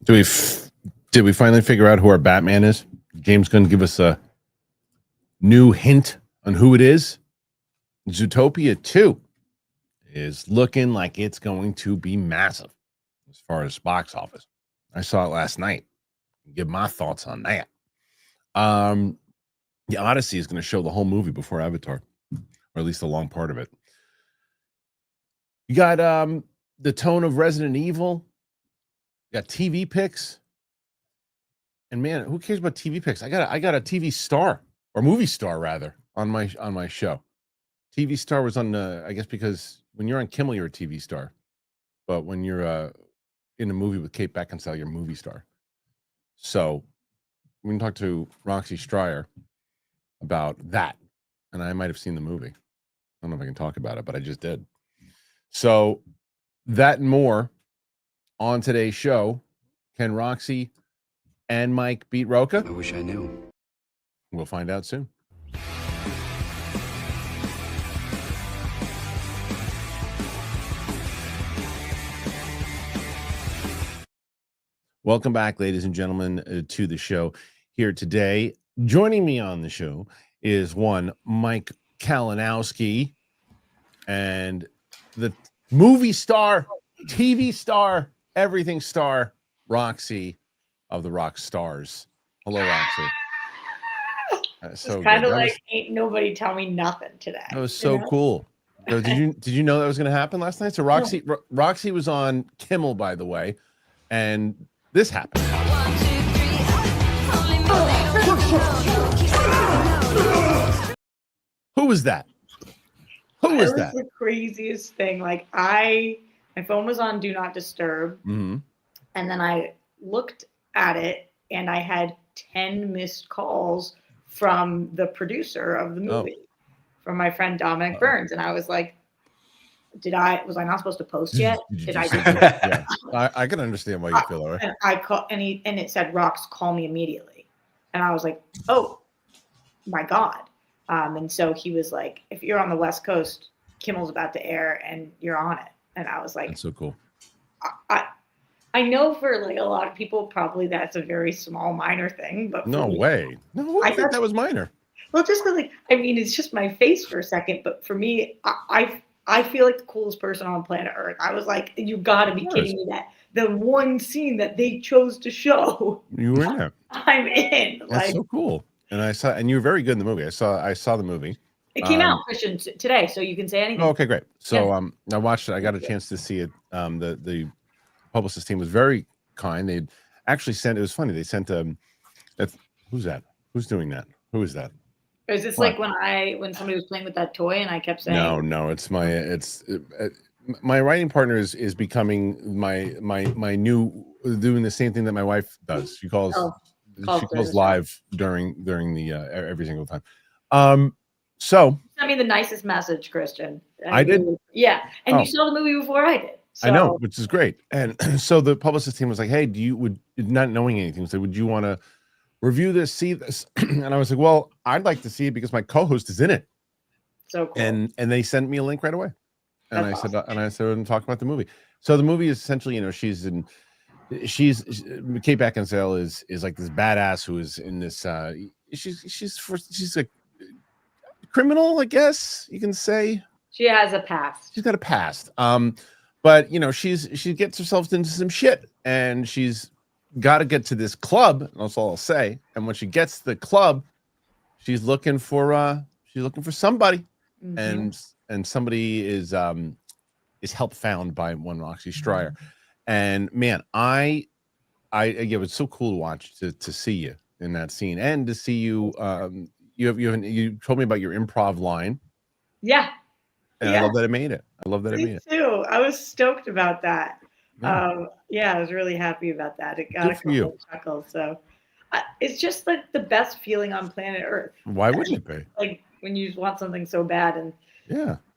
Did we finally figure out who our Batman is? James Gunn give us a new hint on who it is. Zootopia 2 is looking like it's going to be massive as far as box office. I saw it last night. Give my thoughts on that. The Odyssey is going to show the whole movie before Avatar, or at least a long part of it. You got the tone of Resident Evil. You got TV picks. And man, who cares about TV picks? I got a TV star, or movie star rather, on my show. TV star was on I guess because when you're on Kimmel, you're a TV star. But when you're in a movie with Kate Beckinsale, you're a movie star. So we can talk to Roxy Stryer about that. And I might have seen the movie. I don't know if I can talk about it, but I just did. So that and more on today's show. Can Roxy and Mike beat Roca? I wish I knew. We'll find out soon. Welcome back, ladies and gentlemen, to the show here today. Joining me on the show is one Mike Kalinowski and the movie star, TV star, everything star, Roxy of the Rock Stars. Hello, Roxy. So kind of like ain't nobody tell me nothing today. That was so cool. So did you know that was going to happen last night? So Roxy was on Kimmel, by the way, and this happened. Who was that? Who was that? The craziest thing. Like my phone was on Do Not Disturb, and then I looked at it, and I had 10 missed calls from the producer of the movie, from my friend Dominic Burns, and I was like, was I not supposed to post yet? Did I? Yeah, I can understand why you feel that way. And I call, and it said, "Rox, call me immediately," and I was like, "Oh my God!" And so he was like, "If you're on the West Coast, Kimmel's about to air, and you're on it." And I was like, "That's so cool." I know for like a lot of people, probably that's a very small, minor thing, but no way. No, I think that was minor. Well, just because, like, I mean, it's just my face for a second, but for me, I feel like the coolest person on planet Earth. I was like, you got to be kidding me that the one scene that they chose to show, you were in there. I'm in. That's like, so cool. And you were very good in the movie. I saw the movie. It came out, Kristian, today, so you can say anything. Oh, okay, great. So I watched it. I got a chance to see it. The publicist team was very kind. They'd actually sent. It was funny. They sent who's that? Who's doing that? Who is that? Is this like when somebody was playing with that toy and I kept saying no, it's my writing partner is becoming my new, doing the same thing that my wife does. She calls live during the every single time. So sent me the nicest message, Kristian. I did. Yeah. And you saw the movie before I did. So. I know, which is great. And so the publicist team was like, "Hey, not knowing anything, said, would you want to review this, see this?" And I was like, "Well, I'd like to see it because my co-host is in it." So cool. And they sent me a link right away. And I said, and talk about the movie. So the movie is essentially, she's Kate Beckinsale is like this badass who is in this. She's a criminal, I guess you can say. She has a past. She's got a past. But she gets herself into some shit, and she's got to get to this club. That's all I'll say. And when she gets to the club, she's looking for somebody, and somebody is helped found by one Roxy Stryer. And man, it was so cool to watch, to see you in that scene, and to see you. You told me about your improv line. Yeah. And I love that it made it. Me too. I was stoked about that. Yeah. I was really happy about that. It got a couple of chuckles. So it's just like the best feeling on planet Earth. Why wouldn't it be? Like when you want something so bad and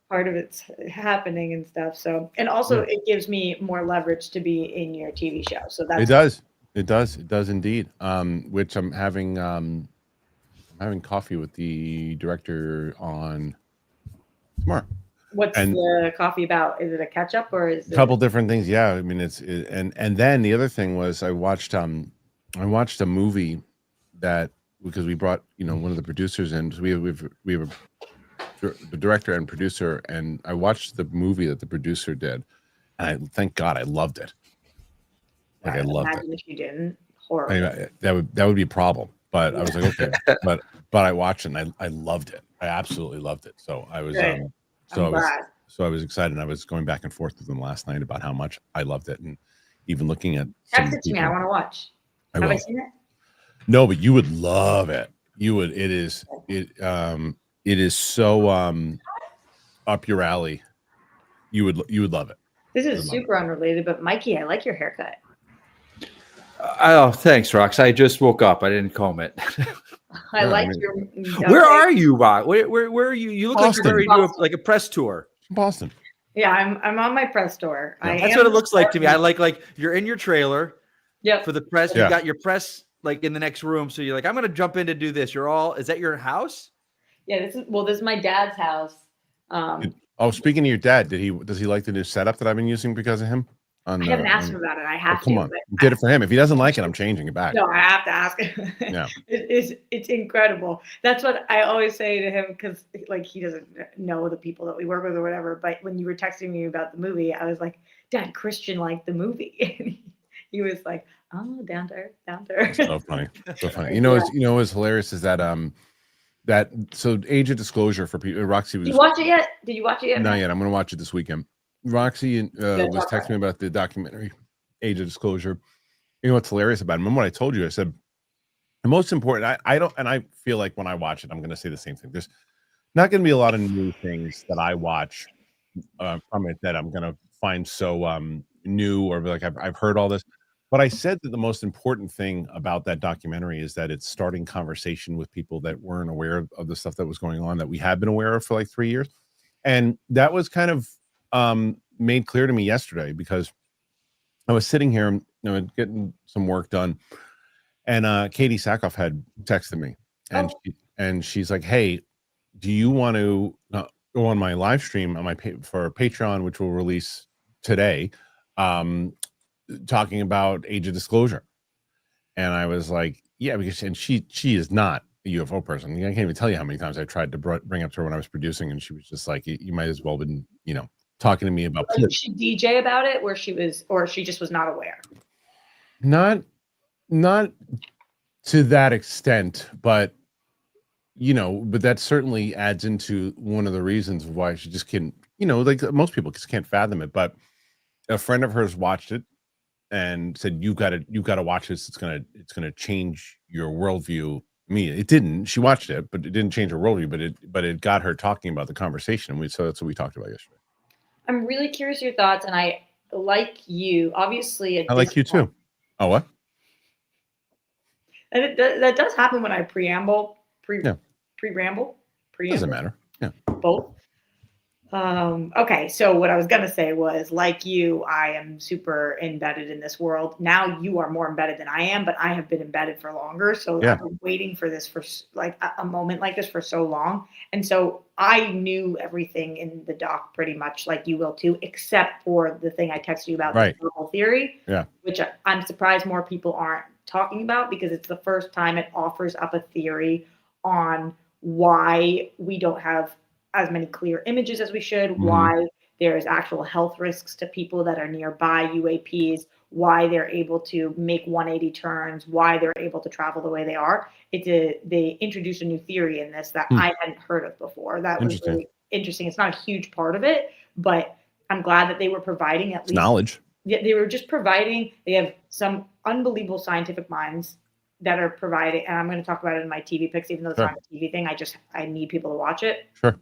part of it's happening and stuff. So, and also it gives me more leverage to be in your TV show. So that's it does indeed. Which I'm having coffee with the director on tomorrow. What's the coffee about? Is it a catch up or is it a couple different things? Yeah, I mean and then the other thing was I watched a movie that because we brought one of the producers in. So we have the director and producer, and I watched the movie that the producer did, and thank God I loved it. Like I loved it. If you didn't, horrible. That would be a problem. But I was like, okay, but I watched it and I loved it. I absolutely loved it. So I was I was excited. And I was going back and forth with them last night about how much I loved it, and even looking at. Text it to me. I want to watch. Have I seen it? No, but you would love it. You would. It is so up your alley. You would love it. This is super unrelated, but Mikey, I like your haircut. Oh, thanks, Rox. I just woke up. I didn't comb it. I like your. Where are you, Rox? Where are you? You look Boston. like you're ready to do like a press tour. Boston. Yeah, I'm on my press tour. Yeah. That's what it looks like to me. I like you're in your trailer. Yeah. For the press, Yeah. you got your press like in the next room. So you're like, I'm gonna jump in to do this. Is that your house? Yeah, this is my dad's house. Speaking of your dad, does he like the new setup that I've been using because of him? I haven't asked him about it. I have to. Come on, did it for him. If he doesn't like it, I'm changing it back. No, I have to ask him. Yeah, it's incredible. That's what I always say to him because like he doesn't know the people that we work with or whatever. But when you were texting me about the movie, I was like, Dad, Kristian liked the movie. And he was like, oh, down there. So funny, so funny. You know what's hilarious is that so age of disclosure for people. Roxy was. Did you watch it yet? Not yet. I'm gonna watch it this weekend. Roxy was texting me about the documentary Age of Disclosure. You know what's hilarious about it? Remember what I told you? I said the most important. I don't, and I feel like when I watch it, I'm going to say the same thing. There's not going to be a lot of new things that I watch from it that I'm going to find so new or like I've heard all this. But I said that the most important thing about that documentary is that it's starting conversation with people that weren't aware of the stuff that was going on that we have been aware of for like 3 years, and that was kind of made clear to me yesterday because I was sitting here, getting some work done, and Katie Sackhoff had texted me, and she's like, "Hey, do you want to go on my live stream on my for Patreon, which will release today, talking about Age of Disclosure?" And I was like, "Yeah," because she is not a UFO person. I can't even tell you how many times I tried to bring up to her when I was producing, and she was just like, "You might as well been, talking to me about." Did she DJ about it, or she just was not aware? Not to that extent, but but that certainly adds into one of the reasons why she just can't. Like most people just can't fathom it. But a friend of hers watched it and said, "You got to watch this. It's gonna change your worldview." It didn't. She watched it, but it didn't change her worldview. But it got her talking about the conversation. So that's what we talked about yesterday. I'm really curious your thoughts, and I like you. Obviously, I like you too. Oh, what? And that does happen when I pre-ramble. Doesn't matter. Yeah. Both. Okay, so what I was gonna say was, like you, I am super embedded in this world. Now you are more embedded than I am, but I have been embedded for longer. So I've been waiting for this for like a moment like this for so long. And so I knew everything in the doc pretty much like you will too, except for the thing I texted you about, the verbal theory, which I'm surprised more people aren't talking about because it's the first time it offers up a theory on why we don't have as many clear images as we should, why there's actual health risks to people that are nearby UAPs, why they're able to make 180 turns, why they're able to travel the way they are. They introduced a new theory in this that I hadn't heard of before. That was really interesting. It's not a huge part of it, but I'm glad that they were providing at least knowledge. Yeah, they were just providing. They have some unbelievable scientific minds that are providing, and I'm going to talk about it in my TV picks, even though it's not a TV thing. I need people to watch it. Sure.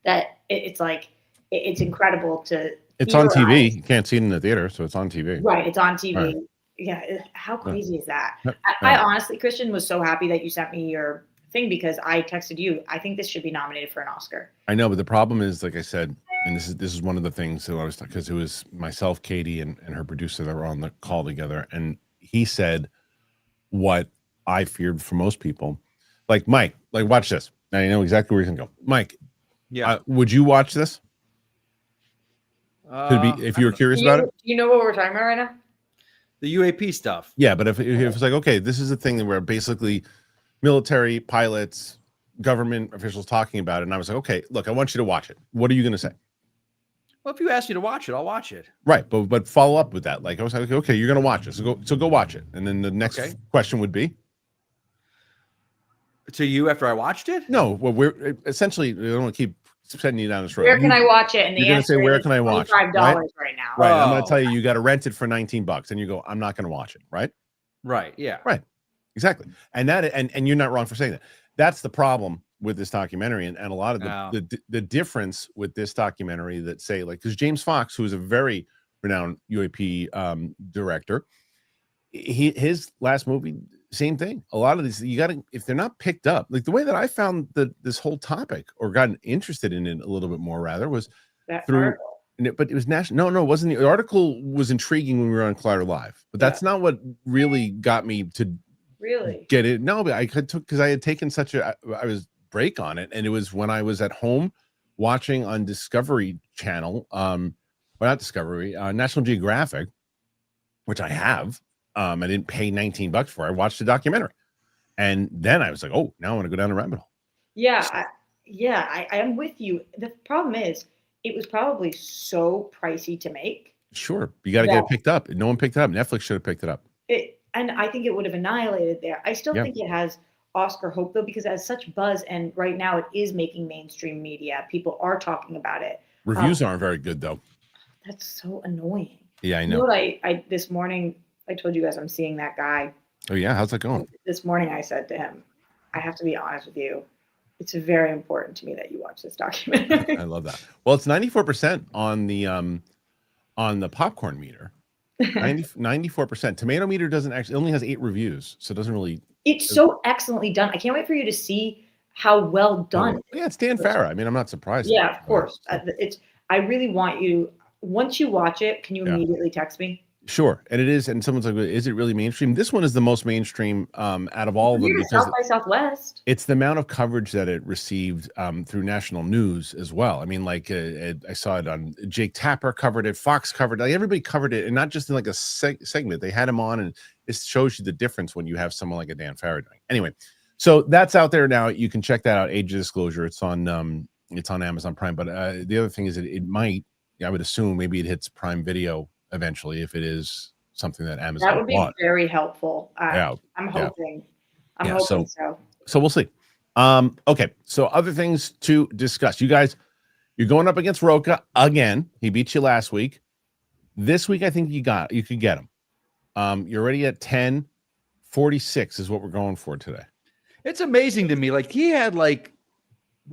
That it's like it's incredible to. It's on TV. You can't see it in the theater, so it's on TV. Right, it's on TV. Right. Yeah, how crazy is that? I honestly, Kristian, was so happy that you sent me your thing because I texted you. I think this should be nominated for an Oscar. I know, but the problem is, like I said, and this is one of the things that I was, because it was myself, Katie, and her producer that were on the call together, and he said what I feared for most people, like Mike, like watch this. Now you know exactly where you can go, Mike. Yeah. Would you watch this? Could it be if you were curious about it? Do you know what we're talking about right now? The UAP stuff. Yeah, but if it's like, okay, this is a thing where basically military, pilots, government officials talking about it, and I was like, okay, look, I want you to watch it. What are you going to say? Well, if you ask me to watch it, I'll watch it. Right, but follow up with that. Like I was like, okay, you're going to watch it, so go watch it, and then the next question would be to you after I watched it. No, well, we're essentially we don't want to keep sending you down this road. Where can I watch it? And the you're going to say, where can I watch it? $25 right now. Right, I'm going to tell you, you got to rent it for $19, and you go, I'm not going to watch it. Right. Right. Yeah. Right. Exactly. And that and you're not wrong for saying that. That's the problem with this documentary, and a lot of the difference with this documentary that say, like, because James Fox, who is a very renowned UAP director, his last movie, same thing. A lot of these, you got to, if they're not picked up, like the way that I found this whole topic or gotten interested in it a little bit more, rather, was that through. article. But it was national. No, it wasn't. The article was intriguing when we were on Collider Live, but that's not what really got me to really get it. No, but I took because I had taken such a break on it, and it was when I was at home watching on Discovery Channel, well, not Discovery, National Geographic, which I have. I didn't pay $19 for. I watched the documentary, and then I was like, oh, now I want to go down the rabbit hole. Yeah, I am with you. The problem is, it was probably so pricey to make. Sure, you got to get it picked up. No one picked it up. Netflix should have picked it up. And I think it would have annihilated there. I still think it has Oscar hope, though, because it has such buzz, and right now it is making mainstream media. People are talking about it. Reviews aren't very good, though. That's so annoying. Yeah, I know. You know what I this morning, I told you guys I'm seeing that guy. Oh, yeah? How's that going? This morning I said to him, I have to be honest with you. It's very important to me that you watch this documentary. I love that. Well, it's 94% on the popcorn meter. 94%. Tomato meter doesn't actually, only has 8 reviews, so it doesn't really. It's so excellently done. I can't wait for you to see how well done. Yeah, it's Dan Farah. I mean, I'm not surprised. Yeah, of course. I really want you. Once you watch it, can you immediately text me? Sure, and it is. And someone's like, "Is it really mainstream?" This one is the most mainstream out of all of them because South by Southwest. It's the amount of coverage that it received through national news as well. I mean, like I saw it on Jake Tapper covered it, Fox covered it, like everybody covered it, and not just in like a segment. They had him on, and it shows you the difference when you have someone like a Dan Farah doing. Anyway, so that's out there now. You can check that out. Age of Disclosure. It's on Amazon Prime. But the other thing is it might. I would assume maybe it hits Prime Video eventually if it is something that Amazon that would be very helpful. I'm hoping. I'm hoping so. So we'll see. Okay. So other things to discuss. You guys, you're going up against Roca again. He beat you last week. This week, I think you could get him. You're already at 10-46 is what we're going for today. It's amazing to me. Like he had like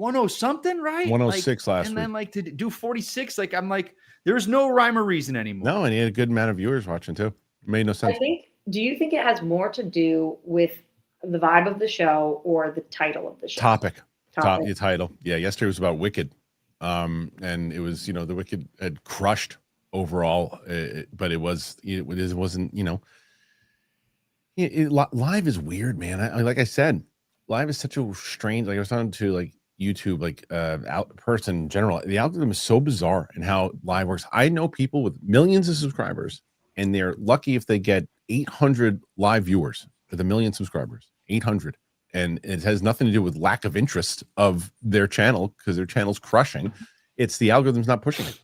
10 something, right? 106 last week. And then like to do 46, like I'm like, there's no rhyme or reason anymore. No, and he had a good amount of viewers watching too. It made no sense. Do you think it has more to do with the vibe of the show or the title of the show? Topic. The title. Yeah, yesterday was about Wicked. And it was, the Wicked had crushed overall, but it wasn't, live is weird, man. Like I said, live is such a strange, like I was on to like YouTube, like person in general, the algorithm is so bizarre and how live works. I know people with millions of subscribers, and they're lucky if they get 800 live viewers with 1 million subscribers. 800, and it has nothing to do with lack of interest of their channel because their channel's crushing. It's the algorithm's not pushing it.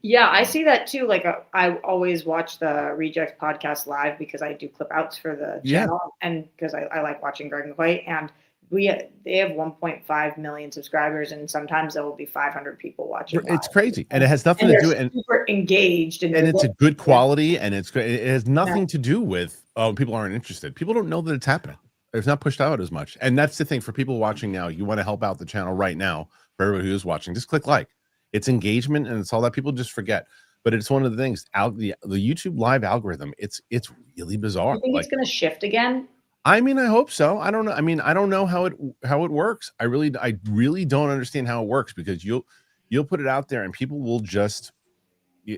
Yeah, I see that too. Like I always watch the Rejects podcast live because I do clip outs for the channel, and because I like watching Greg McQuay, and they have 1.5 million subscribers, and sometimes there will be 500 people watching. It's crazy, and it has nothing to do. And super engaged, and it's a good quality, and it's great. It has nothing to do with people aren't interested. People don't know that it's happening. It's not pushed out as much, and that's the thing for people watching now. You want to help out the channel right now. For everybody who's watching, just click like. It's engagement, and it's all that people just forget. But it's one of the things. The YouTube live algorithm. It's really bizarre. You think it's going to shift again? I mean, I hope so. I don't know. I mean, I don't know how it works. I really don't understand how it works because you'll put it out there and people will just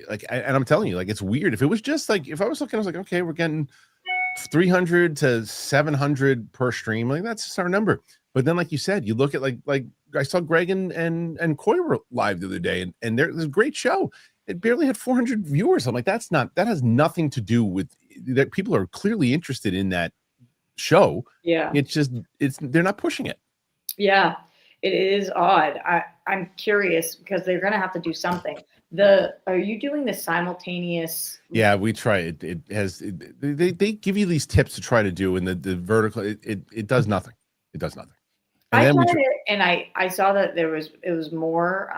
like. And I'm telling you, like, it's weird. If it was just like, if I was looking, I was like, okay, we're getting 300 to 700 per stream. Like that's just our number. But then, like you said, you look at like I saw Greg and Coy were live the other day, and there's a great show. it barely had 400 viewers. I'm like, that has nothing to do with that. People are clearly interested in that show. Yeah. They're not pushing it. Yeah, it is odd. I'm curious because they're going to have to do something. Are you doing the simultaneous? Yeah, we try. They give you these tips to try to do, and the vertical, it does nothing. It does nothing. And I tried it, and I saw that it was more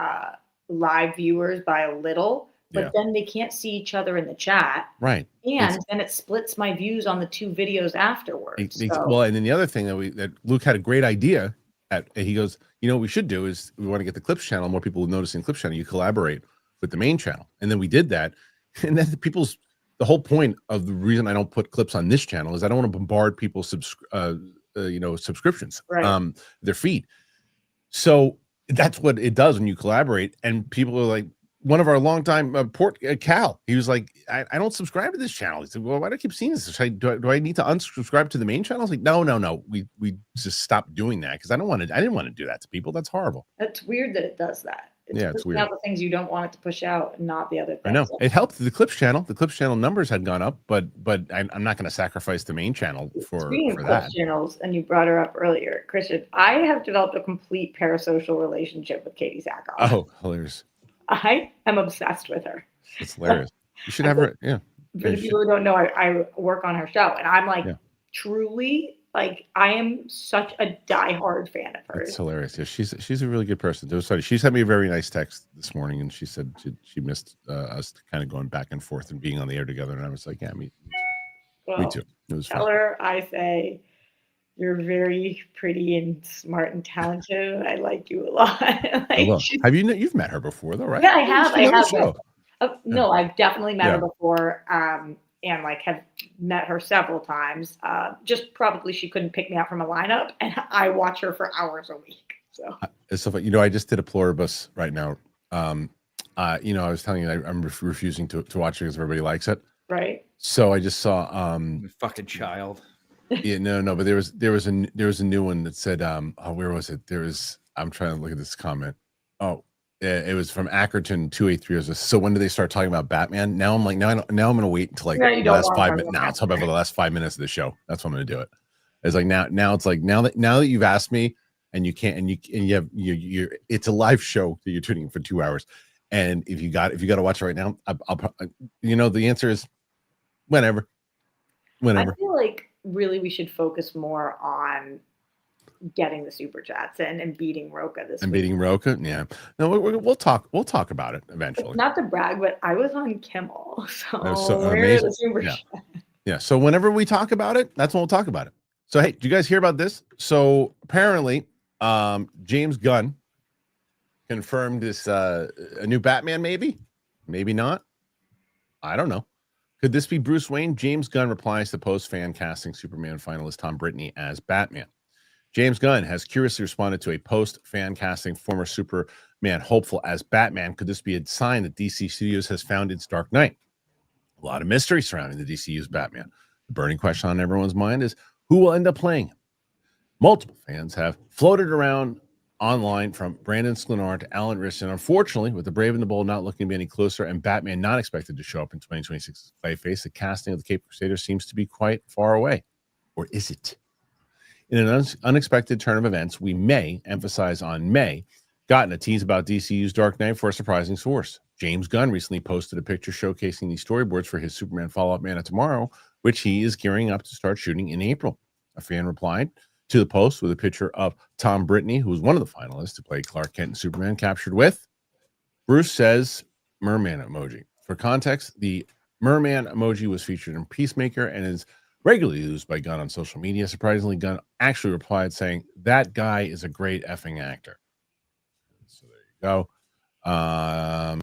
live viewers by a little, but then they can't see each other in the chat. Right. And then it splits my views on the two videos afterwards. Well, and then the other thing that Luke had a great idea at, he goes, what we should do is we want to get the Clips channel, more people noticing Clips channel, you collaborate with the main channel. And then we did that. And then the whole point of the reason I don't put clips on this channel is I don't want to bombard people's subscriptions, right. Their feed. So that's what it does when you collaborate. And people are like, one of our longtime Cal, he was like, I don't subscribe to this channel. He said, well, why do I keep seeing this? Do I need to unsubscribe to the main channel? I was like, no. We just stopped doing that because I didn't want to do that to people. That's horrible. It's weird that it does that. It's weird. Out the things you don't want it to push out, and not the other things. I know it helped the Clips channel. The Clips channel numbers had gone up, but I'm not going to sacrifice the main channel for Clips that. Channels, and you brought her up earlier, Kristian. I have developed a complete parasocial relationship with Katie Sackhoff. Oh, hilarious! I am obsessed with her. It's hilarious. You should have her. Yeah. For the people who don't know, I work on her show, and I'm like truly. Like, I am such a diehard fan of hers. It's hilarious. Yeah, she's a really good person. She sent me a very nice text this morning, and she said she missed us kind of going back and forth and being on the air together. And I was like, yeah, me too. It was tell fun. her I say you're very pretty and smart and talented. I like you a lot. Have you've met her before though, right? Yeah, I have. I have. Show. No, I've definitely met her before. And like have met her several times. Just probably she couldn't pick me out from a lineup, and I watch her for hours a week. So it's so funny. I just did a pluribus right now. I was telling you I'm refusing to watch it because everybody likes it. Right. So I just saw fucking child. Yeah, no, but there was a new one that said where was it? I'm trying to look at this comment. Oh. It was from Ackerton 283. So when do they start talking about Batman? Now I'm like, now I'm going to wait until like the last 5 minutes. Now it's about the last 5 minutes of the show. That's when I'm going to do it. It's like now it's like now that you've asked me and you can't and you it's a live show that you're tuning in for 2 hours. And if you got to watch it right now, I'll the answer is whenever. I feel like really we should focus more on getting the super chats and beating Roca this week. Beating Roca, yeah. No, we'll talk about it eventually. Not to brag, but I was on Kimmel, so where are the super chats? Yeah. So whenever we talk about it, that's when we'll talk about it. So hey, did you guys hear about this? So apparently, James Gunn confirmed this a new Batman, maybe not. I don't know. Could this be Bruce Wayne? James Gunn replies to post fan casting Superman finalist Tom Brittney as Batman. James Gunn has curiously responded to a post fan casting former Superman hopeful as Batman. Could this be a sign that DC Studios has found its Dark Knight? A lot of mystery surrounding the DCU's Batman. The burning question on everyone's mind is who will end up playing him? Multiple fans have floated around online from Brandon Sklenar to Alan Richardson. Unfortunately, with the Brave and the Bold not looking to be any closer and Batman not expected to show up in 2026's Clayface, the casting of the Cape Crusader seems to be quite far away. Or is it? In an unexpected turn of events, we may, emphasize on may, gotten a tease about DCU's Dark Knight for a surprising source. James Gunn recently posted a picture showcasing the storyboards for his Superman follow-up Man of Tomorrow, which he is gearing up to start shooting in April. A fan replied to the post with a picture of Tom Brittney, who was one of the finalists to play Clark Kent and Superman, captured with Bruce says merman emoji. For context, the merman emoji was featured in Peacemaker and is regularly used by Gunn on social media. Surprisingly, Gunn actually replied saying, that guy is a great effing actor. So there you go.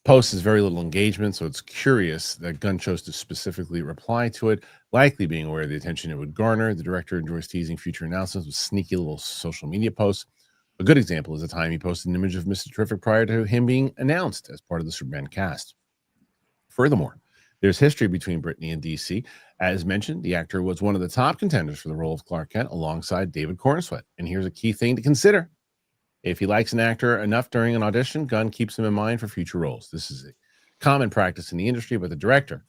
Post has very little engagement, so it's curious that Gunn chose to specifically reply to it, likely being aware of the attention it would garner. The director enjoys teasing future announcements with sneaky little social media posts. A good example is the time he posted an image of Mr. Terrific prior to him being announced as part of the Superman cast. Furthermore, there's history between Brittney and DC. As mentioned, the actor was one of the top contenders for the role of Clark Kent alongside David Corenswet. And here's a key thing to consider. If he likes an actor enough during an audition, Gunn keeps him in mind for future roles. This is common practice in the industry, but the director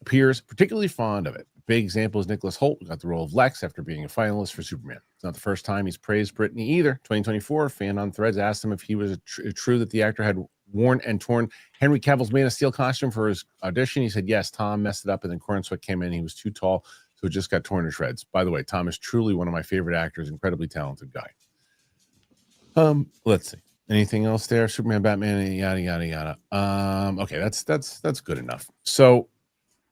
appears particularly fond of it. A big example is Nicholas Hoult, who got the role of Lex after being a finalist for Superman. It's not the first time he's praised Brittany either. 2024, a fan on Threads asked him if he was true that the actor had worn and torn Henry Cavill's Man of Steel costume for his audition. He said, yes, Tom messed it up, and then Cornsweet came in. He was too tall, so it just got torn to shreds. By the way, Tom is truly one of my favorite actors, incredibly talented guy. Let's see. Anything else there? Superman, Batman, yada, yada, yada. Okay, that's good enough. So,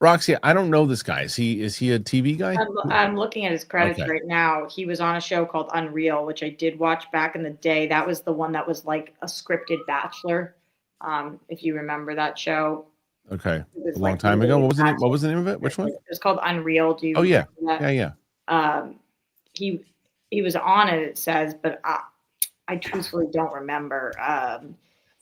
Roxy, I don't know this guy. Is he a TV guy? I'm looking at his credits Okay. right now. He was on a show called Unreal, which I did watch back in the day. That was the one that was like a scripted Bachelor. If you remember that show. Okay. It was A long like time ago. really What was the name of it? Which one? It was called Unreal. Do you Oh, yeah. remember that? Yeah. He was on it, it says, but I truthfully don't remember.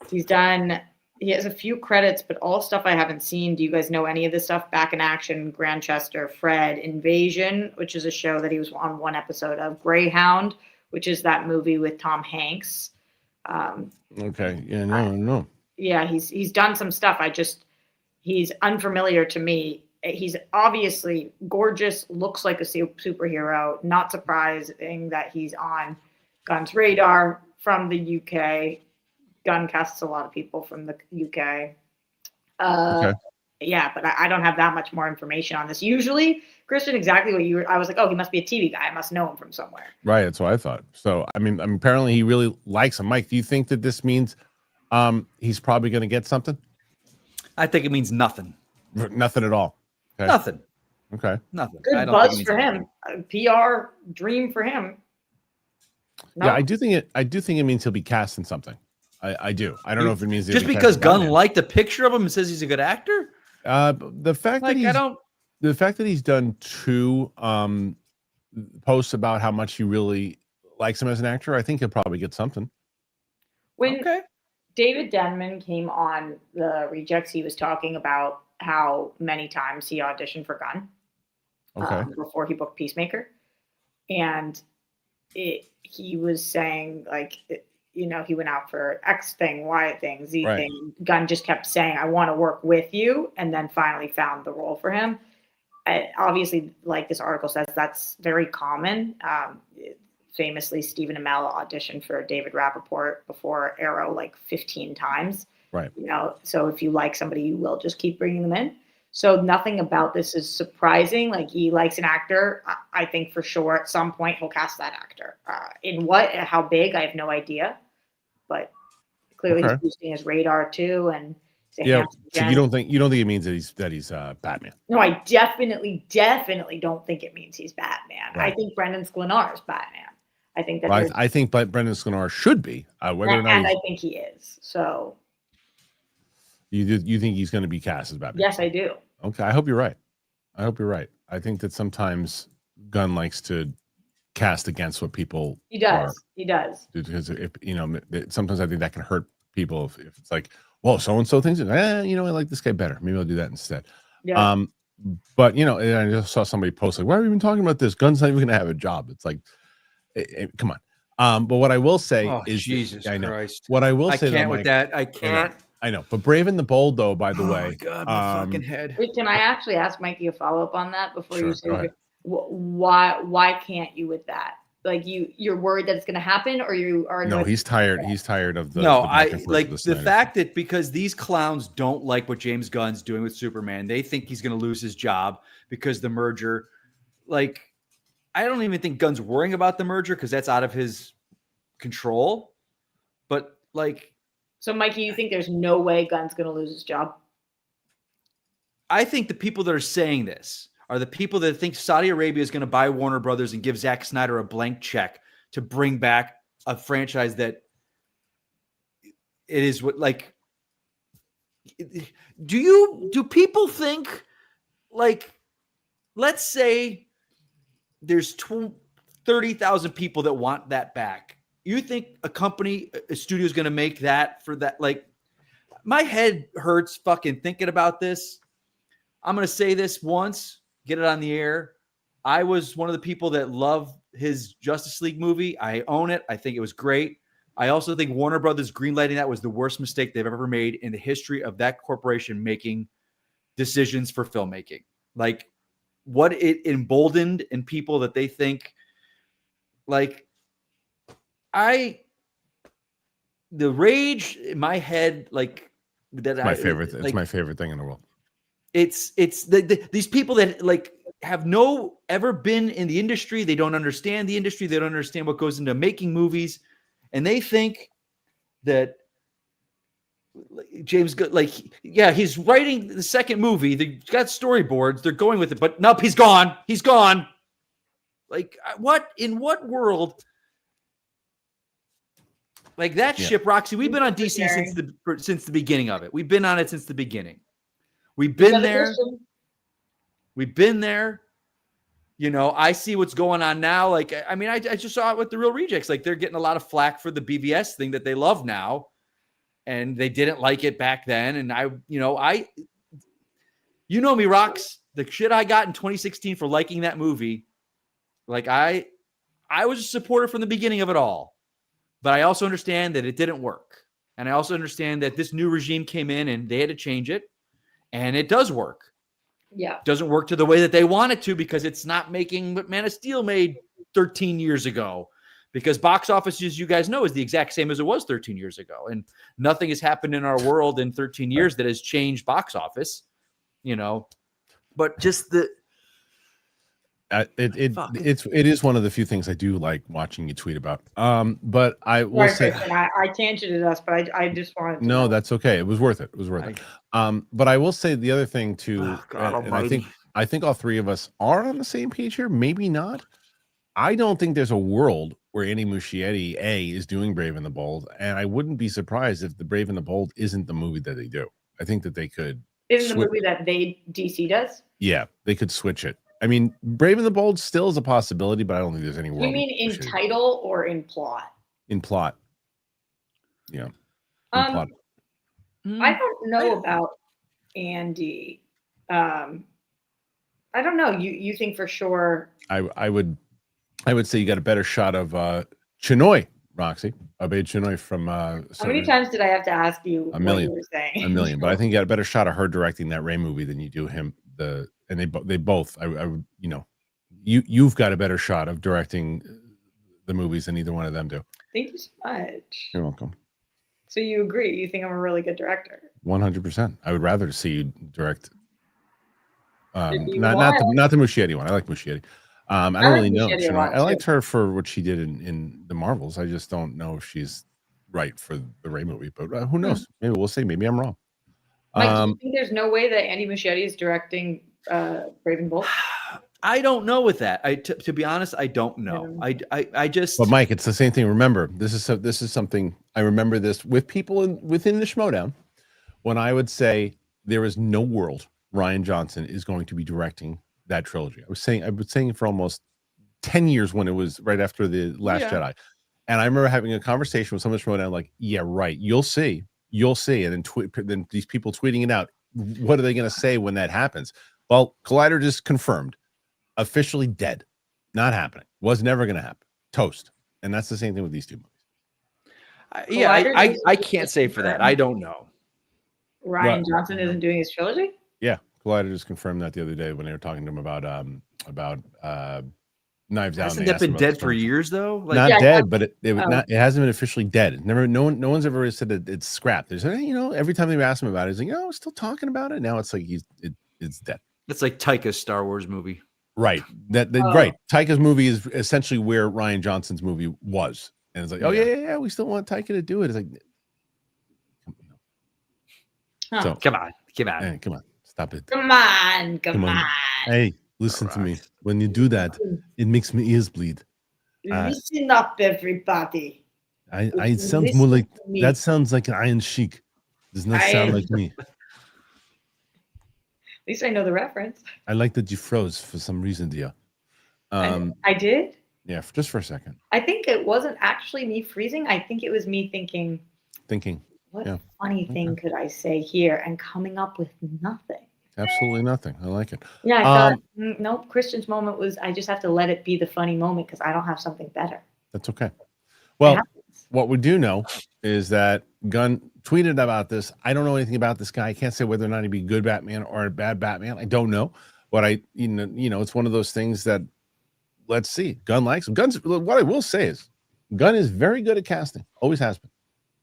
He has a few credits, but all stuff I haven't seen. Do you guys know any of this stuff? Back in Action, Grantchester, Fred, Invasion, which is a show that he was on one episode of, Greyhound, which is that movie with Tom Hanks. Okay. Yeah, no. Yeah, he's done some stuff. He's unfamiliar to me. He's obviously gorgeous, looks like a superhero. Not surprising that he's on Gunn's radar from the UK. Gunn casts a lot of people from the UK. Okay. Yeah, but I don't have that much more information on this. Usually, Kristian, exactly what you were. I was like, oh, he must be a TV guy. I must know him from somewhere. Right. That's what I thought. So, I mean, apparently he really likes him. Mike, do you think that this means he's probably going to get something? I think it means nothing. Nothing at all. Okay. Nothing. Okay. Nothing. Good buzz for him. PR dream for him. No? Yeah, I do think it means he'll be cast in something. I do. I don't know if it means just because Gunn liked a picture of him and says he's a good actor. The fact that he's done 2 posts about how much he really likes him as an actor, I think he'll probably get something. When David Denman came on the Rejects, he was talking about how many times he auditioned for Gunn before he booked Peacemaker, and he was saying like. He went out for X thing, Y thing, Z thing. Gunn just kept saying, I want to work with you, and then finally found the role for him. Obviously, like this article says, that's very common. Famously, Stephen Amell auditioned for David Rappaport before Arrow like 15 times. Right. So if you like somebody, you will just keep bringing them in. So nothing about this is surprising. Like he likes an actor. I think for sure at some point he'll cast that actor. In what, how big, I have no idea. But clearly he's boosting his radar too. And so you don't think it means that he's Batman? No, I definitely don't think it means he's Batman. Right. I think Brendan Sklenar is Batman. I think that. Well, I think Brendan Sklenar should be. Whether or not, and I think he is. So. You think he's going to be cast as Batman? Yes, I do. Okay, I hope you're right. I think that sometimes Gunn likes to cast against what people. He does. Because if sometimes I think that can hurt people if it's like, well, so and so thinks, I like this guy better. Maybe I'll do that instead. Yeah. But I just saw somebody post like, why are we even talking about this? Gunn's not even going to have a job. It's like, come on. But what I will say is, Jesus Christ. What I will say, I can't with that. I can't. I know, but Brave and the Bold, though, by the way. Oh, God, my fucking head. Wait, can I actually ask Mikey a follow-up on that before you say why can't you with that? Like you're worried that it's going to happen, or you are? No, he's tired. He's tired of the. I like the fact that because these clowns don't like what James Gunn's doing with Superman, they think he's going to lose his job because the merger. Like, I don't even think Gunn's worrying about the merger because that's out of his control. But like. So, Mikey, you think there's no way Gunn's going to lose his job? I think the people that are saying this are the people that think Saudi Arabia is going to buy Warner Brothers and give Zack Snyder a blank check to bring back a franchise that it is what like. Do people think like, let's say there's 30,000 people that want that back. You think a studio is going to make that for that? Like, my head hurts fucking thinking about this. I'm going to say this once, get it on the air. I was one of the people that loved his Justice League movie. I own it. I think it was great. I also think Warner Brothers greenlighting that was the worst mistake they've ever made in the history of that corporation making decisions for filmmaking. Like what it emboldened in people that they think like the rage in my head, like that. It's my favorite. It's my favorite thing in the world. It's these people that like have ever been in the industry. They don't understand the industry. They don't understand what goes into making movies. And they think that James, he's writing the second movie. They've got storyboards. They're going with it, but nope, he's gone. He's gone. Like what? In what world? Like that ship, Roxy. We've been on DC since the beginning of it. We've been on it since the beginning. We've been there. We've been there. You know, I see what's going on now. Like, I mean, I just saw it with the Real Rejects. Like, they're getting a lot of flack for the BVS thing that they love now, and they didn't like it back then. And you know me, Rox. The shit I got in 2016 for liking that movie. Like, I was a supporter from the beginning of it all, but I also understand that it didn't work, and I also understand that this new regime came in and they had to change it, and it does work. Yeah. Doesn't work to the way that they want it to because it's not making what Man of Steel made 13 years ago. Because box office, as you guys know, is the exact same as it was 13 years ago. And nothing has happened in our world in 13 years that has changed box office, you know. But just it is one of the few things I do like watching you tweet about. But I will say I tangented us, but I just wanted to no, that's okay. It was worth it. It was worth it. But I will say the other thing too, and I think all three of us are on the same page here. Maybe not. I don't think there's a world where Andy Muschietti is doing Brave and the Bold, and I wouldn't be surprised if the Brave and the Bold isn't the movie that they do. I think that they could. Isn't the movie that DC does? Yeah, they could switch it. I mean, Brave and the Bold still is a possibility, but I don't think there's any world. You mean in title or in plot? In plot. Yeah. Plot. I don't know about Andy. I don't know. You think for sure? I would say you got a better shot of Chinoy, Roxy. Obeyed Chinoy from. How many times did I have to ask you? A million. What you were saying? A million. But I think you got a better shot of her directing that Ray movie than you do him. And they both. I would, you know, you've got a better shot of directing the movies than either one of them do. Thank you so much. You're welcome. So you agree? You think I'm a really good director? 100%. I would rather see you direct. Not the Muschietti one. I like Muschietti. I don't really know. I liked her for what she did in the Marvels. I just don't know if she's right for the Ray movie. But who knows? Maybe we'll see. Maybe I'm wrong. Mike, do you think there's no way that Andy Muschietti is directing Brave and Bold? I don't know with that. To be honest, I don't know. I just. But Mike, it's the same thing. Remember, this is something I remember this with people within the Schmoedown when I would say there is no world Rian Johnson is going to be directing that trilogy. I've been saying it for almost 10 years when it was right after the Last Jedi, and I remember having a conversation with someone from Schmoedown like, yeah, right, you'll see, and then these people tweeting it out. What are they going to say when that happens? Well, Collider just confirmed. Officially dead. Not happening. Was never going to happen. Toast. And that's the same thing with these two movies. I can't say for that. I don't know. Rian Johnson isn't doing his trilogy? Yeah. Collider just confirmed that the other day when they were talking to him about Knives Out. Hasn't that been dead for years though? Like, not dead, but it hasn't been officially dead. No one's ever said that it's scrapped. There's every time they ask him about it, he's like, we're still talking about it. Now it's like it's dead. It's like Taika's Star Wars movie. Right. Right. Taika's movie is essentially where Rian Johnson's movie was. And it's like, yeah, we still want Taika to do it. It's like, so, come on. Hey, come on. Stop it. Come on. Hey, listen to me. When you do that, it makes my ears bleed. Listen up, everybody. I sound more like that. Sounds like an Iron Sheik. Does not sound like me. At least I know the reference. I like that you froze for some reason, dear. I did? Yeah, just for a second. I think it wasn't actually me freezing. I think it was me thinking. What funny thing could I say here? And coming up with nothing. Absolutely nothing. I like it. Yeah, I thought, nope, Kristian's moment was I just have to let it be the funny moment because I don't have something better. That's okay. Well, what we do know is that Gunn tweeted about this. I don't know anything about this guy. I can't say whether or not he'd be a good Batman or a bad Batman. I don't know. But it's one of those things that, let's see. Gunn likes him. What I will say is Gunn is very good at casting. Always has been.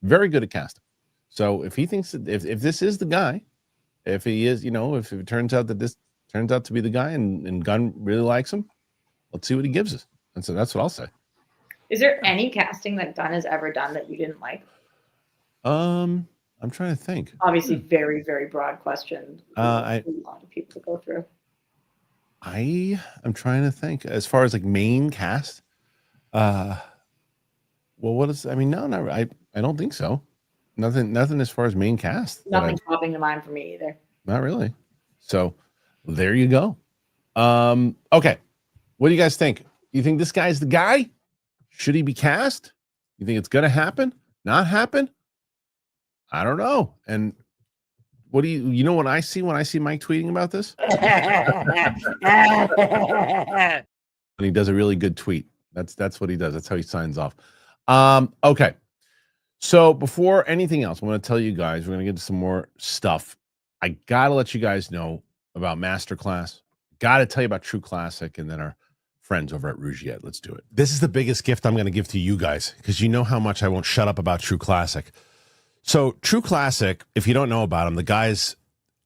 Very good at casting. So if he thinks that if this is the guy, if he is, if it turns out that this turns out to be the guy and Gunn really likes him, let's see what he gives us. And so that's what I'll say. Is there any casting that Gunn has ever done that you didn't like? I'm trying to think. Obviously, very, very broad question. A lot of people to go through. I'm trying to think as far as like main cast. Well, what is? I mean, no, I don't think so. Nothing as far as main cast. Nothing's popping to mind for me either. Not really. So there you go. Okay. What do you guys think? You think this guy's the guy? Should he be cast? You think it's gonna happen? Not happen? I don't know. And what do you know what I see when I see Mike tweeting about this? And he does a really good tweet. That's what he does. That's how he signs off. Okay. So before anything else, I want to tell you guys, we're going to get to some more stuff. I got to let you guys know about MasterClass. Got to tell you about True Classic and then our friends over at Rugiet. Let's do it. This is the biggest gift I'm going to give to you guys because you know how much I won't shut up about True Classic. So True Classic, if you don't know about them, the guys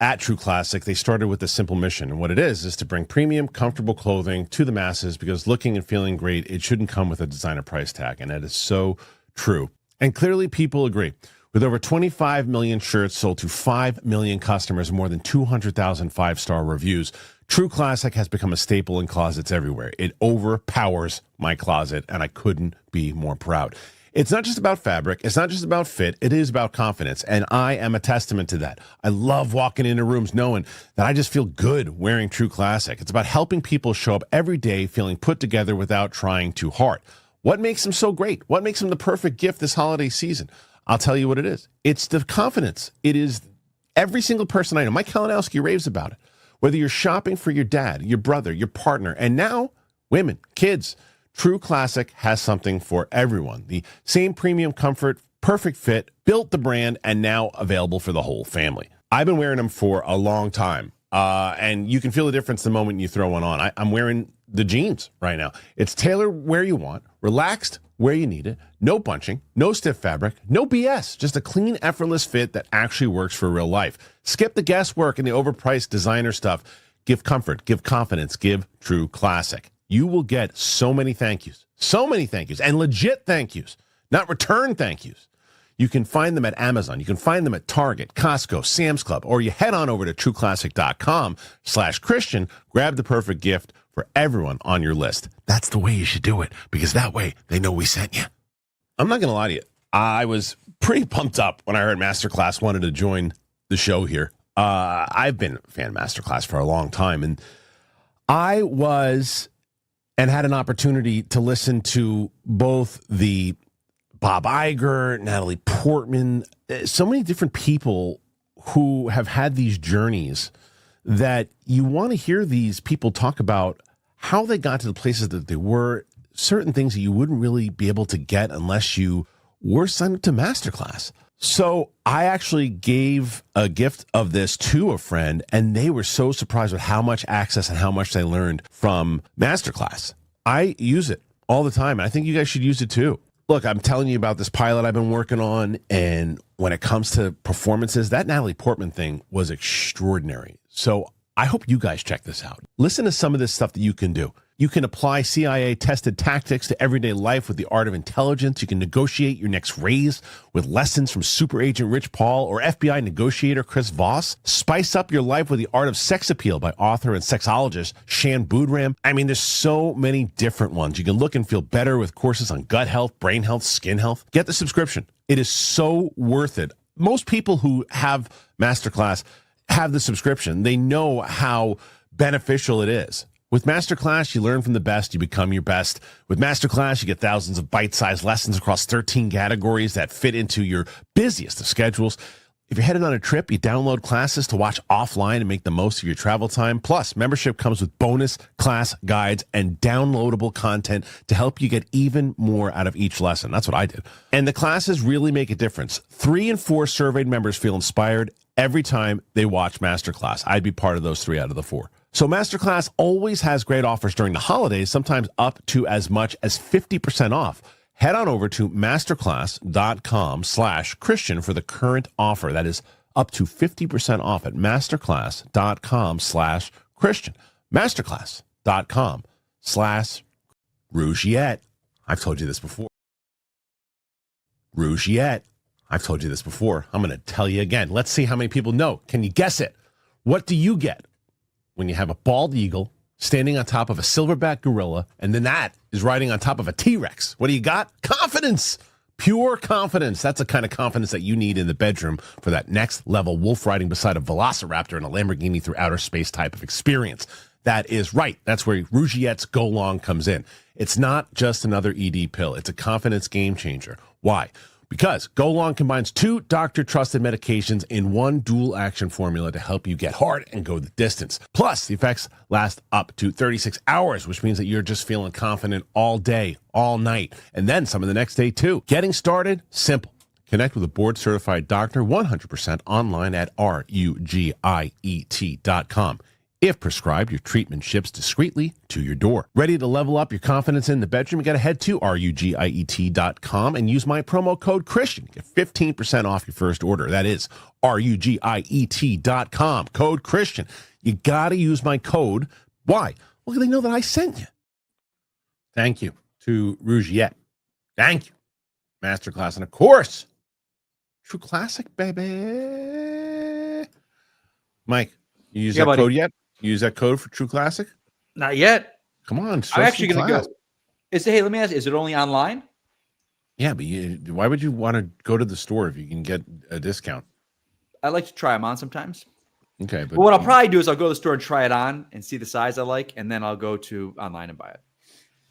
at True Classic, they started with a simple mission. And what it is to bring premium, comfortable clothing to the masses because looking and feeling great, it shouldn't come with a designer price tag. And that is so true. And clearly people agree. With over 25 million shirts sold to 5 million customers, more than 200,000 five-star reviews, True Classic has become a staple in closets everywhere. It overpowers my closet, and I couldn't be more proud. It's not just about fabric. It's not just about fit. It is about confidence, and I am a testament to that. I love walking into rooms knowing that I just feel good wearing True Classic. It's about helping people show up every day feeling put together without trying too hard. What makes them so great? What makes them the perfect gift this holiday season? I'll tell you what it is. It's the confidence. It is every single person I know. Mike Kalinowski raves about it. Whether you're shopping for your dad, your brother, your partner, and now women, kids, True Classic has something for everyone. The same premium comfort, perfect fit, built the brand, and now available for the whole family. I've been wearing them for a long time, and you can feel the difference the moment you throw one on. I'm wearing the jeans right now. It's tailored where you want, relaxed where you need it, no bunching, no stiff fabric, no BS, just a clean, effortless fit that actually works for real life. Skip the guesswork and the overpriced designer stuff. Give comfort, give confidence, give True Classic. You will get so many thank yous, and legit thank yous, not return thank yous. You can find them at Amazon. You can find them at Target, Costco, Sam's Club, or you head on over to trueclassic.com/Kristian, grab the perfect gift for everyone on your list. That's the way you should do it, because that way they know we sent you. I'm not going to lie to you. I was pretty pumped up when I heard MasterClass wanted to join the show here. I've been a fan of MasterClass for a long time, and I was and had an opportunity to listen to both the Bob Iger, Natalie Portman, so many different people who have had these journeys that you want to hear these people talk about how they got to the places that they were, certain things that you wouldn't really be able to get unless you were signed up to MasterClass. So I actually gave a gift of this to a friend, and they were so surprised with how much access and how much they learned from MasterClass. I use it all the time, and I think you guys should use it too. Look, I'm telling you about this pilot I've been working on, and when it comes to performances, that Natalie Portman thing was extraordinary. So I hope you guys check this out. Listen to some of this stuff that you can do. You can apply CIA-tested tactics to everyday life with the art of intelligence. You can negotiate your next raise with lessons from Super Agent Rich Paul or FBI negotiator Chris Voss. Spice up your life with the art of sex appeal by author and sexologist Shan Boodram. I mean, there's so many different ones. You can look and feel better with courses on gut health, brain health, skin health. Get the subscription. It is so worth it. Most people who have MasterClass have the subscription. They know how beneficial it is. With MasterClass, you learn from the best, you become your best. With MasterClass, you get thousands of bite-sized lessons across 13 categories that fit into your busiest of schedules. If you're headed on a trip, you download classes to watch offline and make the most of your travel time. Plus, membership comes with bonus class guides and downloadable content to help you get even more out of each lesson. That's what I did. And the classes really make a difference. 3 in 4 surveyed members feel inspired every time they watch MasterClass. I'd be part of those 3 out of the 4. So MasterClass always has great offers during the holidays, sometimes up to as much as 50% off. Head on over to masterclass.com/Kristian for the current offer. That is up to 50% off at masterclass.com/Kristian. Masterclass.com/Rugiet. I've told you this before. Rugiet. I've told you this before. I'm going to tell you again. Let's see how many people know. Can you guess it? What do you get when you have a bald eagle standing on top of a silverback gorilla, and then that is riding on top of a T-Rex? What do you got? Confidence. Pure confidence. That's the kind of confidence that you need in the bedroom for that next level wolf riding beside a velociraptor in a Lamborghini through outer space type of experience. That is right. That's where Rugiet's Go Long comes in. It's not just another ED pill. It's a confidence game changer. Why? Because Go Long combines 2 doctor-trusted medications in one dual-action formula to help you get hard and go the distance. Plus, the effects last up to 36 hours, which means that you're just feeling confident all day, all night, and then some of the next day, too. Getting started? Simple. Connect with a board-certified doctor 100% online at rugiet.com. If prescribed, your treatment ships discreetly to your door. Ready to level up your confidence in the bedroom? You got to head to rugiet.com and use my promo code Kristian. Get 15% off your first order. That is rugiet.com. Code Kristian. You got to use my code. Why? Well, they know that I sent you. Thank you to Rugiet. Thank you. Masterclass. And of course, True Classic, baby. Mike, you use that code yet? You use that code for True Classic? Not yet. Come on. I'm actually going to go. Hey, let me ask you, is it only online? Yeah, but why would you want to go to the store if you can get a discount? I like to try them on sometimes. Okay. But what I'll probably do is I'll go to the store and try it on and see the size I like, and then I'll go to online and buy it.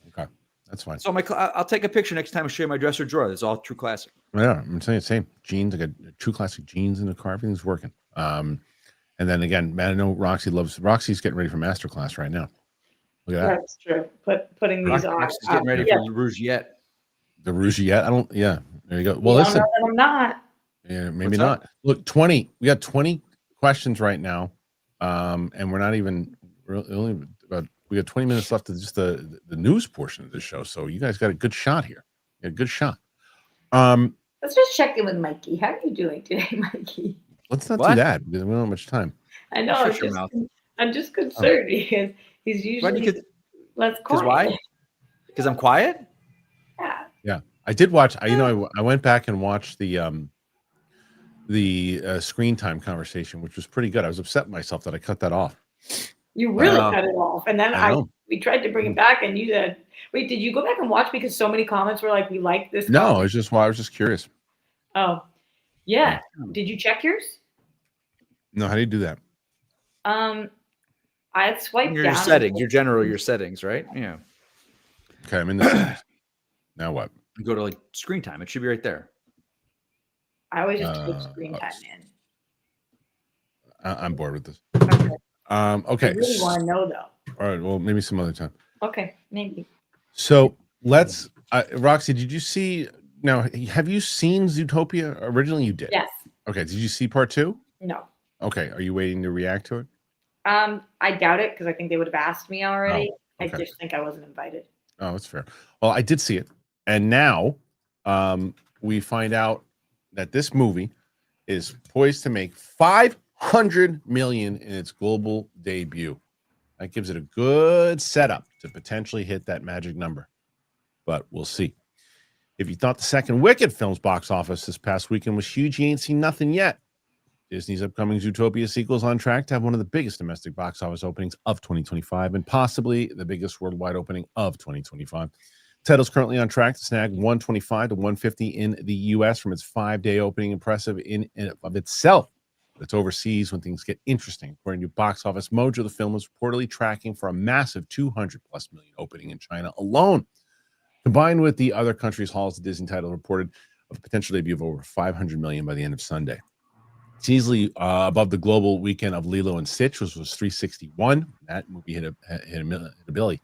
Okay. That's fine. So I'll take a picture next time and show you my dresser drawer. It's all True Classic. Yeah, I'm saying the same. Jeans, I got True Classic jeans in the car. Everything's working. And then again, man, I know Roxy's getting ready for MasterClass right now. Look at that. That's true. Putting these on. Roxy's getting ready for the Rugiet. The Rugiet? There you go. Well, listen. I'm not. Yeah, maybe not. Look, 20. We got 20 questions right now. And we're not even we got 20 minutes left of just the news portion of this show. So you guys got a good shot here. A good shot. Let's just check in with Mikey. How are you doing today, Mikey? Let's not do that because we don't have much time. I know. I'm just concerned because he's usually less quiet. Why? Because I'm quiet? Yeah. Yeah. I did watch. I went back and watched the screen time conversation, which was pretty good. I was upset with myself that I cut that off. You really cut it off, and then we tried to bring it back, and you said, "Wait, did you go back and watch?" Because so many comments were like, "We like this." No, I was just curious. Oh, yeah. Did you check yours? No, how do you do that? I had swiped down. Your settings, your settings, right? Yeah. Okay, I'm in the settings. Now what? You go to like screen time. It should be right there. I always just put screen time in. I'm bored with this. Okay. Okay. I really want to know though. All right. Well, maybe some other time. Okay, maybe. So let's. Roxy, did you see? Now, have you seen Zootopia? Originally, you did. Yes. Okay. Did you see part 2? No. Okay. Are you waiting to react to it? I doubt it because I think they would have asked me already. Oh, okay. I just think I wasn't invited. Oh, that's fair. Well, I did see it, and now we find out that this movie is poised to make $500 million in its global debut. That gives it a good setup to potentially hit that magic number, but we'll see. If you thought the second Wicked film's box office this past weekend was huge, you ain't seen nothing yet. Disney's upcoming Zootopia sequel is on track to have one of the biggest domestic box office openings of 2025 and possibly the biggest worldwide opening of 2025. Title's currently on track to snag 125 to 150 in the U.S. from its 5-day opening. Impressive in and of itself. But it's overseas when things get interesting. According to Box Office Mojo, the film is reportedly tracking for a massive 200+ million opening in China alone. Combined with the other countries' hauls, the Disney title reported a potential debut of over 500 million by the end of Sunday. It's easily above the global weekend of Lilo and Stitch, which was 361. That movie hit a billy.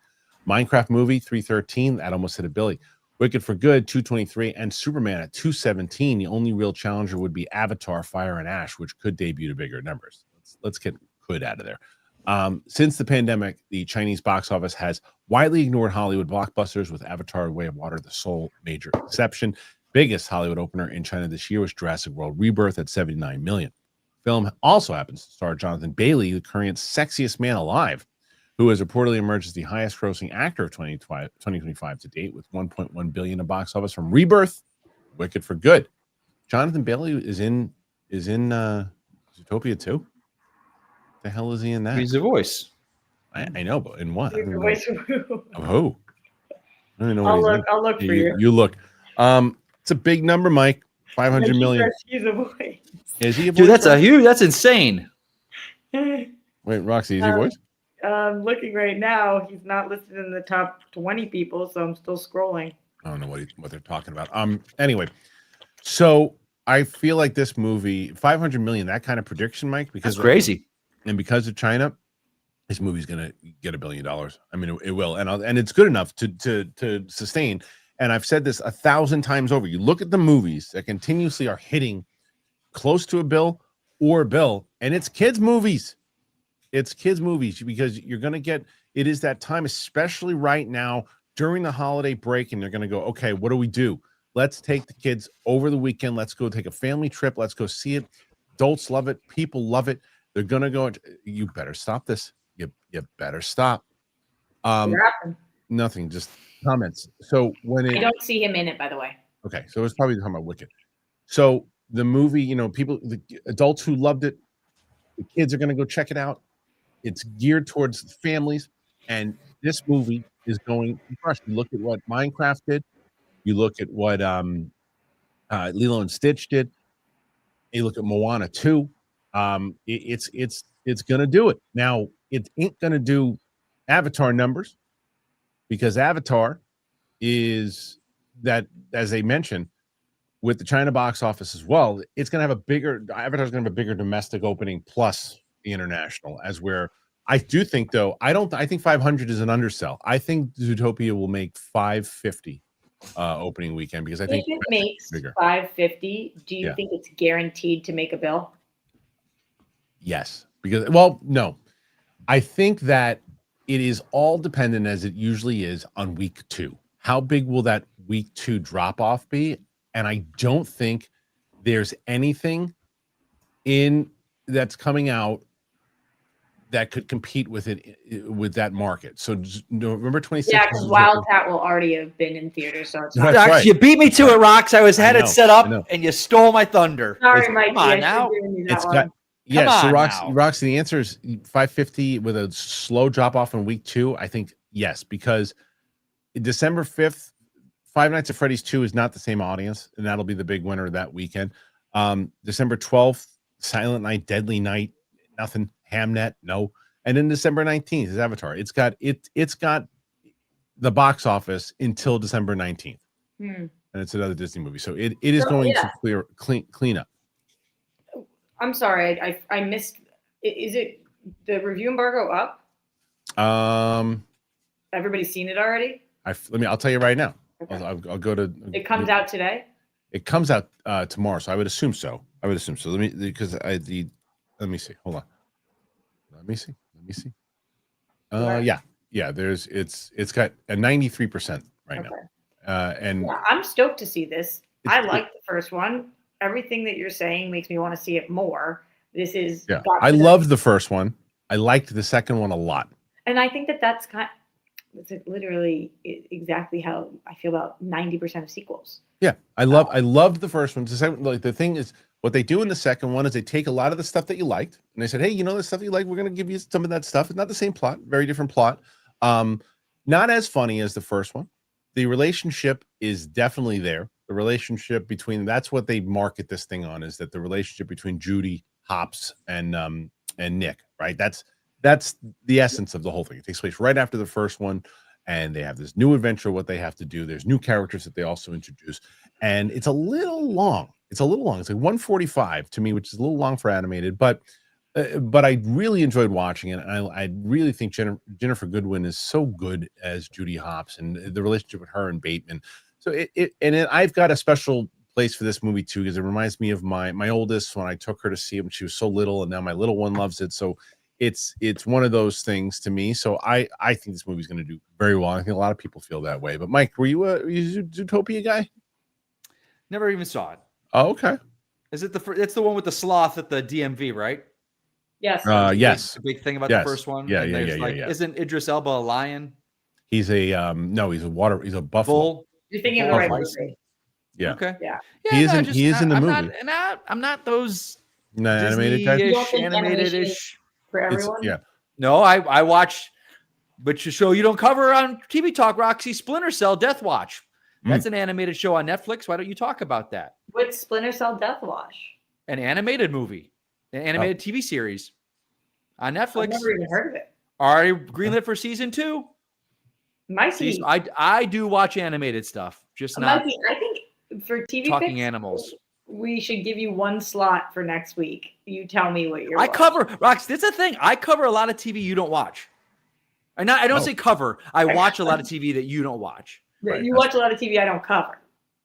Minecraft movie 313. That almost hit a billy. Wicked for Good 223, and Superman at 217. The only real challenger would be Avatar: Fire and Ash, which could debut to bigger numbers. Let's get could out of there. Since the pandemic, the Chinese box office has widely ignored Hollywood blockbusters, with Avatar: Way of Water the sole major exception. Biggest Hollywood opener in China this year was Jurassic World Rebirth at 79 million. Film also happens to star Jonathan Bailey, the current sexiest man alive, who has reportedly emerged as the highest grossing actor of 2025 to date, with 1.1 billion in box office from Rebirth, Wicked for Good. Jonathan Bailey is in Zootopia too. The hell is he in that? He's the voice. I know, but in what? He's the voice of who? I don't know. I'll look for you. You look. It's a big number, Mike. 500 million. He's a voice. Is he a voice? Dude, that's insane. Wait, Roxy, is he a voice? Looking right now, he's not listed in the top 20 people, so I'm still scrolling. I don't know what they're talking about. Anyway, so I feel like this movie, 500 million, that kind of prediction, Mike, because that's crazy. And because of China, this movie's gonna get $1 billion. I mean, it will, and it's good enough to sustain. And I've said this 1,000 times over. You look at the movies that continuously are hitting close to a bill or a bill, and it's kids' movies. It's kids' movies because you're going to get, it is that time, especially right now during the holiday break, and they're going to go, okay, what do we do? Let's take the kids over the weekend. Let's go take a family trip. Let's go see it. Adults love it. People love it. They're going to go. You better stop this. You better stop. Nothing, just comments. So I don't see him in it, by the way. Okay, so it's probably talking about Wicked. So the movie, people, the adults who loved it, the kids are going to go check it out. It's geared towards families, and this movie is going to crush. You look at what Minecraft did. You look at what Lilo and Stitch did. You look at Moana 2. It's going to do it. Now, it ain't going to do Avatar numbers, because Avatar is that, as they mentioned, with the China box office as well, it's going to have Avatar's going to have a bigger domestic opening plus the international, as where I do think, though, I think 500 is an undersell. I think Zootopia will make 550 opening weekend, because I think if it makes 550, do you think it's guaranteed to make a bill? Yes, because, well, no, I think that it is all dependent, as it usually is, on week 2. How big will that week 2 drop off be? And I don't think there's anything in that's coming out that could compete with it, with that market. So November 26th. Yeah, because Wildcat will already have been in theaters, so it's not. Right. You beat me to it, Rox. I had it set up, and you stole my thunder. Sorry, Mike. Come on now. So Roxy, the answer is 550 with a slow drop off in week 2. I think yes, because December 5th, Five Nights at Freddy's 2 is not the same audience, and that'll be the big winner that weekend. December 12th, Silent Night, Deadly Night, nothing. Hamnet, no. And then December 19th is Avatar. It's got the box office until December 19th. And it's another Disney movie. So it is going to clean up. I'm sorry, I missed. Is it the review embargo up? Everybody's seen it already? I'll tell you right now. Okay. I'll go to. It comes out today? It comes out tomorrow, so I would assume so. Let me see. Hold on. Let me see. Yeah. It's got a 93% right now. And I'm stoked to see this. I like the first one. Everything that you're saying makes me want to see it more. This is I loved the first one. I liked the second one a lot. And I think that's literally exactly how I feel about 90% of sequels. Yeah, I loved the first one. The thing is, what they do in the second one is they take a lot of the stuff that you liked, and they said, hey, the stuff you like, we're going to give you some of that stuff. It's not the same plot, very different plot. Not as funny as the first one. The relationship is definitely there. The relationship between, that's what they market this thing on, is that the relationship between Judy Hopps and Nick, right? That's the essence of the whole thing. It takes place right after the first one, and they have this new adventure, what they have to do. There's new characters that they also introduce, and it's a little long. It's a little long. It's like 145 to me, which is a little long for animated, but I really enjoyed watching it. And I really think Jennifer Goodwin is so good as Judy Hopps, and the relationship with her and Bateman. So I've got a special place for this movie too, because it reminds me of my oldest when I took her to see it when she was so little, and now my little one loves it. So it's one of those things to me. So I think this movie's going to do very well. I think a lot of people feel that way. But Mike, were you a Zootopia guy? Never even saw it. Oh, okay. Is it it's the one with the sloth at the DMV, right? Yes. Yes. The big thing about Yes. the first one. Yeah, And yeah, there's yeah, yeah. Isn't Idris Elba a lion? He's a no, he's a buffalo. Bull? You're thinking of the right Bison. movie. Yeah. Okay. Yeah. He is in the I'm movie. I'm not those No, animated guy. You don't Disney-ish, think animation animated-ish. For everyone. Yeah. No, I watch, but your show you don't cover on TV Talk, Roxy, Splinter Cell, Death Watch. That's an animated show on Netflix. Why don't you talk about that? What's Splinter Cell Death Watch? An animated movie, an animated TV series on Netflix. I've never even heard of it. Already greenlit for season 2. Mikey, I do watch animated stuff, just not Mikey, I think for TV talking picks, animals. we should give you one slot for next week. You tell me what you're I watching. cover, Rox, that's a thing. I cover a lot of TV you don't watch. I don't say cover. I watch a lot of TV that you don't watch. Right. You watch a lot of TV I don't cover.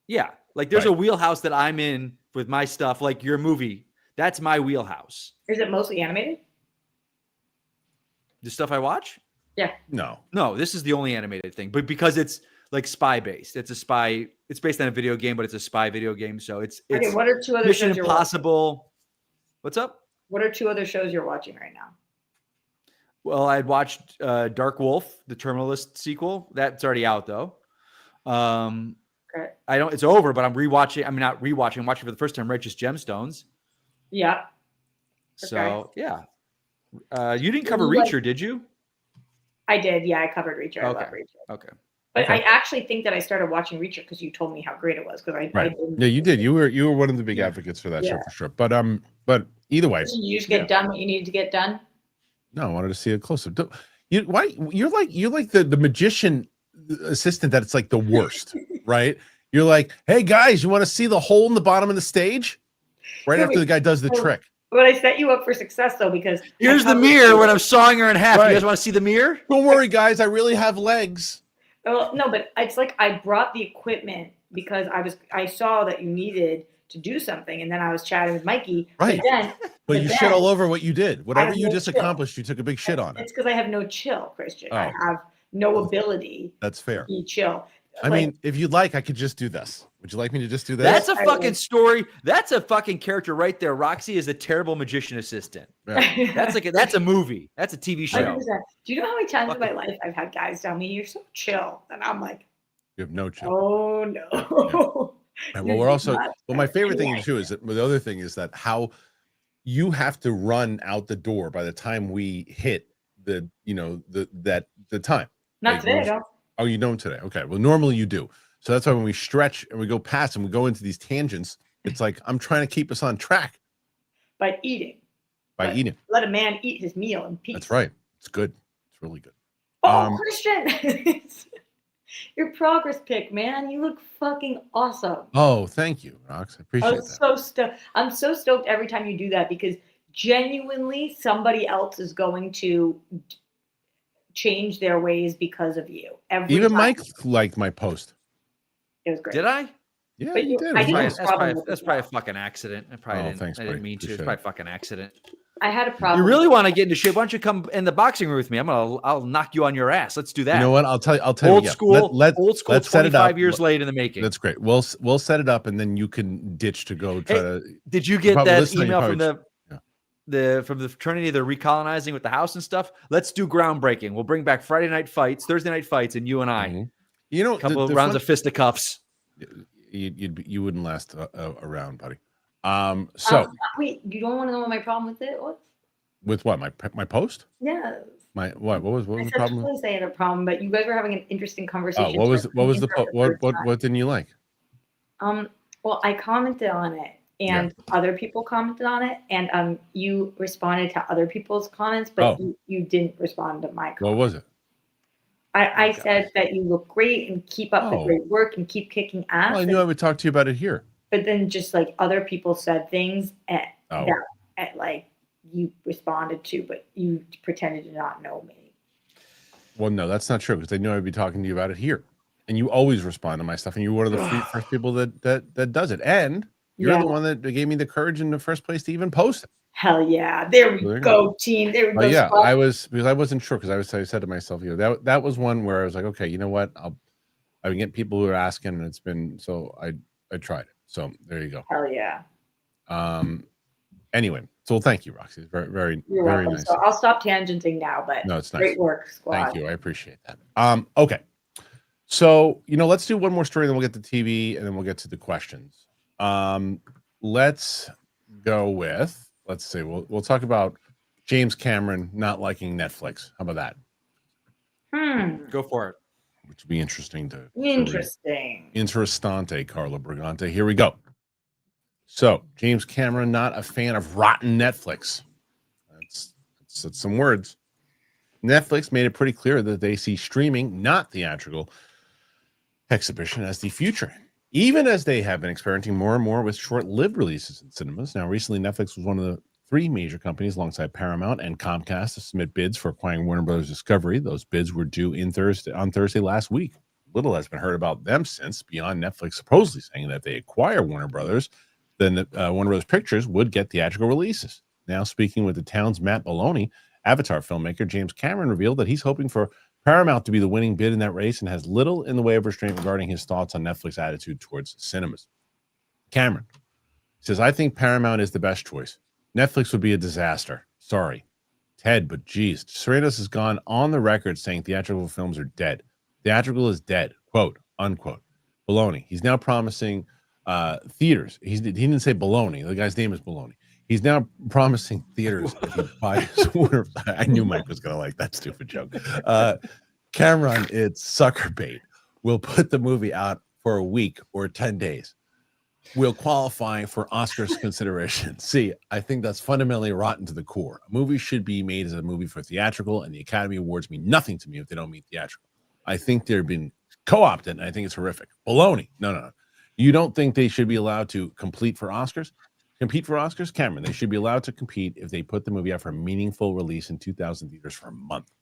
Yeah. Like there's a wheelhouse that I'm in with my stuff, like your movie. That's my wheelhouse. Is it mostly animated? The stuff I watch? Yeah. No, this is the only animated thing. But because it's like spy based. It's based on a video game, but it's a spy video game. So it's Okay, what are 2 other Mission shows you're Impossible. What's up? What are 2 other shows you're watching right now? Well, I'd watched Dark Wolf, the Terminalist sequel. That's already out though. Okay. It's over, but I'm rewatching. I'm not rewatching. I'm watching for the first time Righteous Gemstones. Yeah. So yeah. You didn't cover Reacher, did you? I did. Yeah, I covered Reacher. I love Reacher. Okay. But I actually think that I started watching Reacher because you told me how great it was. Because I didn't. Yeah, you did. You were one of the big advocates for that show for sure. But either way, Did you just get done what you needed to get done? No, I wanted to see it closer. You're like the magician assistant that it's like the worst, right? You're like, hey guys, you want to see the hole in the bottom of the stage? Right after the guy does the trick. But I set you up for success though, because here's the mirror when I'm sawing her in half. Right. You guys want to see the mirror? Don't worry, guys. I really have legs. Well, no, but it's like I brought the equipment because I saw that you needed to do something, and then I was chatting with Mikey. Right. But you shit all over what you did. Whatever you just accomplished, you took a big shit on it. It's because I have no chill, Kristian. Oh. I have no ability. That's fair. To be chill. I mean, if you'd like, I could just do this. Would you like me to just do this? That's a fucking story. That's a fucking character right there. Roxy is a terrible magician assistant. Yeah. That's a movie. That's a TV show. 100%. Do you know how many times in my life I've had guys tell me you're so chill, and I'm like, you have no chill. oh no. Yeah. Well, we're also. Well, my favorite thing too is that the other thing is that how you have to run out the door by the time we hit the time. Not like, today, I don't. Oh, you don't today. Okay. Well, normally you do. So that's why when we stretch and we go past and we go into these tangents, it's like I'm trying to keep us on track by eating. Let a man eat his meal in peace. That's right. It's good. It's really good. Oh, Kristian. Your progress pic, man. You look fucking awesome. Oh, thank you, Rox. I appreciate that. So stoked. I'm so stoked every time you do that because genuinely somebody else is going to change their ways because of you. Even time. Mike liked my post. It was great. Did I? Yeah, you did. That's probably a fucking accident. I didn't mean to. It's probably a fucking accident. I had a problem. You really want to get into shape? Why don't you come in the boxing room with me? I'll knock you on your ass. Let's do that. You know what? I'll tell you. Old school. Old school. Let's set it up. 25 years late in the making. That's great. We'll set it up, and then you can ditch to go try to. Did you get that email from the fraternity? They're recolonizing with the house and stuff. Let's do groundbreaking. We'll bring back Friday night fights, Thursday night fights, and you and I. Mm-hmm. You know, a couple of rounds of fisticuffs. You wouldn't last around, buddy. So wait, you don't want to know what my problem with it was? With what? My post? Yeah. What was the problem? I didn't say I had a problem, but you guys were having an interesting conversation. Oh, what didn't you like? Well, I commented on it, and other people commented on it, and you responded to other people's comments, but you didn't respond to my comments. What was it? I said that you look great and keep up the great work and keep kicking ass. Well, I knew I would talk to you about it here. but then just like other people said things Oh. that like you responded to, but you pretended to not know me. Well, no, that's not true because they knew I'd be talking to you about it here, and you always respond to my stuff, and you're one of the first people that does it, and you're the one that gave me the courage in the first place to even post it. Hell yeah! There we go, team. There we go. Yeah, I wasn't sure because I said to myself, that was one where I was like, okay, you know what? I can get people who are asking, and it's been so I tried it. So there you go. Hell yeah. Anyway, so thank you, Roxy. Very, very, You're very welcome. nice. So I'll stop tangenting now, but no, it's nice. Great work, squad. Thank you. I appreciate that. Okay. So, let's do one more story, then we'll get to TV, and then we'll get to the questions. Let's go with, let's see, we'll talk about James Cameron not liking Netflix. How about that? Go for it. Which would be interesting to Interessante, Carla Brigante. Here we go. So, James Cameron not a fan of rotten Netflix. That's some words. Netflix made it pretty clear that they see streaming, not theatrical exhibition, as the future, even as they have been experimenting more and more with short-lived releases in cinemas. Now, recently, Netflix was one of the 3 major companies alongside Paramount and Comcast to submit bids for acquiring Warner Brothers Discovery. Those bids were due on Thursday last week. Little has been heard about them since, beyond Netflix supposedly saying that they acquire Warner Brothers, then Warner Brothers Pictures would get theatrical releases. Now, speaking with the Town's Matt Maloney, Avatar filmmaker James Cameron revealed that he's hoping for Paramount to be the winning bid in that race and has little in the way of restraint regarding his thoughts on Netflix's attitude towards cinemas. Cameron says, I think Paramount is the best choice. Netflix would be a disaster. Sorry, Ted, but geez. Sarandis has gone on the record saying theatrical films are dead. Theatrical is dead, quote, unquote. Baloney. He's now promising theaters. He didn't say baloney. The guy's name is Baloney. He's now promising theaters if he buys Warner. I knew Mike was going to like that stupid joke. Cameron, it's sucker bait. We'll put the movie out for a week or 10 days. We'll qualify for Oscars consideration. See, I think that's fundamentally rotten to the core. A movie should be made as a movie for theatrical, and the Academy Awards mean nothing to me if they don't mean theatrical. I think they've been co-opted, and I think it's horrific. Baloney. No. You don't think they should be allowed to compete for Oscars? Cameron, they should be allowed to compete if they put the movie out for a meaningful release in 2,000 theaters for a month.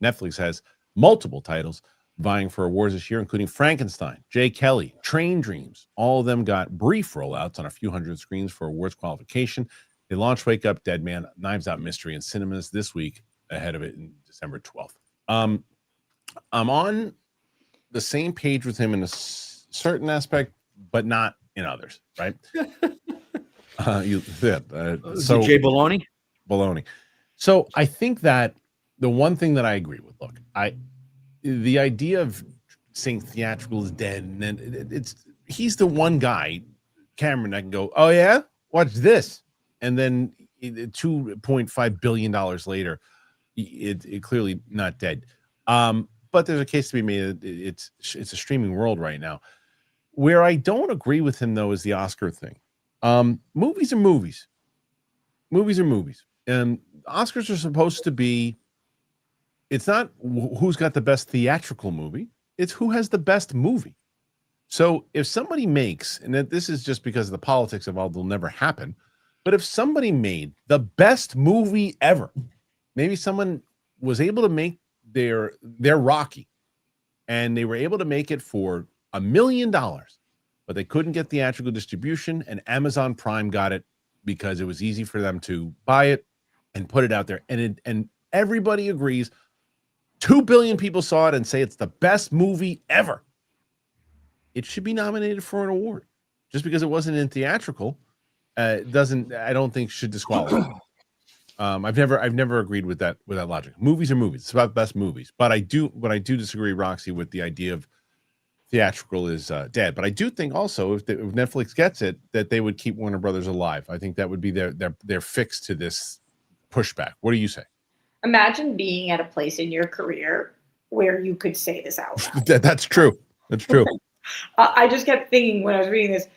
Netflix has multiple titles vying for awards this year, including Frankenstein, Jay Kelly, Train Dreams. All of them got brief rollouts on a few hundred screens for awards qualification. They launched Wake Up Dead Man, Knives Out Mystery in cinemas this week, ahead of it in December 12th. I'm on the same page with him in a certain aspect, but not in others, right? So Jay Baloney. So I think that the one thing that I agree with, look, the idea of saying theatrical is dead, and then he's the one guy, Cameron, that can go, oh yeah, watch this, and then $2.5 billion later, it clearly not dead. But there's a case to be made. It's a streaming world right now. Where I don't agree with him though is the Oscar thing. Movies are movies. Movies are movies, and Oscars are supposed to be. It's not who's got the best theatrical movie. It's who has the best movie. So if somebody makes, and this is just because of the politics involved, will never happen. But if somebody made the best movie ever, maybe someone was able to make their Rocky, and they were able to make it for $1 million, but they couldn't get theatrical distribution, and Amazon Prime got it because it was easy for them to buy it and put it out there. And everybody agrees. 2 billion people saw it and say it's the best movie ever. It should be nominated for an award. Just because it wasn't in theatrical, I don't think should disqualify. I've never agreed with that logic. Movies are movies. It's about best movies. But I do disagree, Roxy, with the idea of theatrical is dead. But I do think also if Netflix gets it, that they would keep Warner Brothers alive. I think that would be their fix to this pushback. What do you say? Imagine being at a place in your career where you could say this out loud. That's true. That's true. I just kept thinking when I was reading this,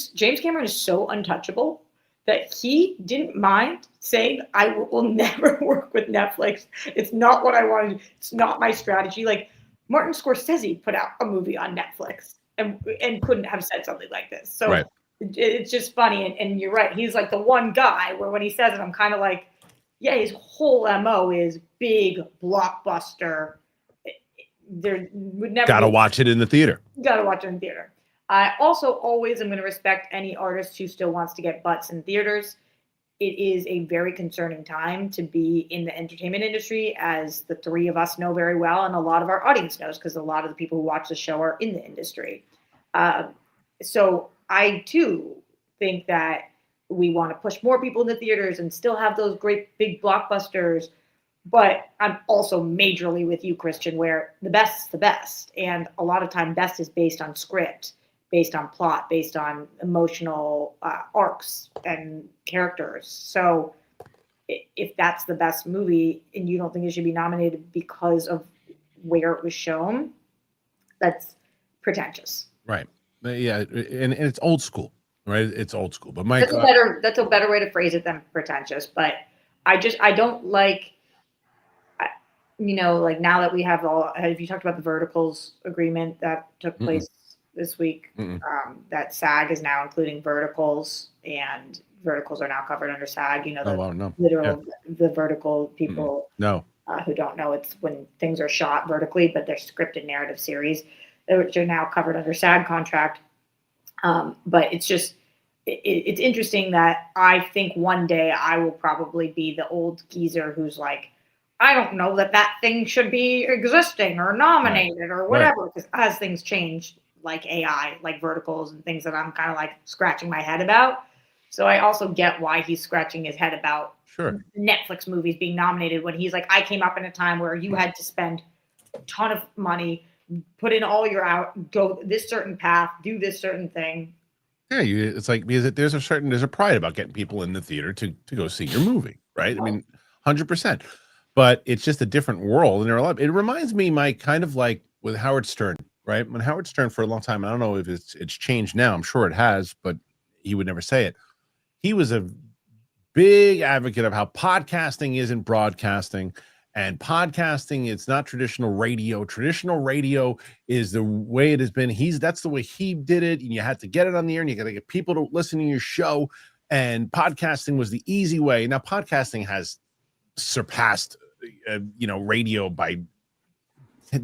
James Cameron is so untouchable that he didn't mind saying, I will never work with Netflix. It's not what I wanted. It's not my strategy. Like Martin Scorsese put out a movie on Netflix and couldn't have said something like this. So right. it's just funny. And you're right. He's like the one guy where when he says it, I'm kind of like, yeah, his whole MO is big blockbuster. There would never Gotta watch it in the theater. Gotta watch it in theater. I also always am going to respect any artist who still wants to get butts in theaters. It is a very concerning time to be in the entertainment industry, as the three of us know very well, and a lot of our audience knows, because a lot of the people who watch the show are in the industry. So I, too, think that we want to push more people in the theaters and still have those great big blockbusters. But I'm also majorly with you, Kristian, where the best is the best. And a lot of time, best is based on script, based on plot, based on emotional arcs and characters. So if that's the best movie and you don't think it should be nominated because of where it was shown, that's pretentious. Right. Yeah. And it's old school, right? It's old school. But Mike, that's a better way to phrase it than pretentious. But I don't like, like now that we have have you talked about the verticals agreement that took place this week? That SAG is now including verticals, and verticals are now covered under SAG. The vertical people who don't know, it's when things are shot vertically, but they're scripted narrative series, which are now covered under SAG contract. But it's just, it's interesting that I think one day I will probably be the old geezer who's like, I don't know that thing should be existing or nominated or whatever, because as things change, like AI, like verticals and things that I'm kind of like scratching my head about. So I also get why he's scratching his head about Netflix movies being nominated, when he's like, I came up in a time where you had to spend a ton of money, put in all your go this certain path, do this certain thing. Yeah, it's like, because there's a pride about getting people in the theater to go see your movie, right? I mean, 100%. But it's just a different world, and there are a lot. It reminds me, Mike, kind of like with Howard Stern, right? When Howard Stern, for a long time, I don't know if it's changed now. I'm sure it has, but he would never say it. He was a big advocate of how podcasting isn't broadcasting, and podcasting, it's not traditional radio. Traditional radio is the way it has been. That's the way he did it, and you had to get it on the air, and you got to get people to listen to your show. And podcasting was the easy way. Now, podcasting has surpassed radio by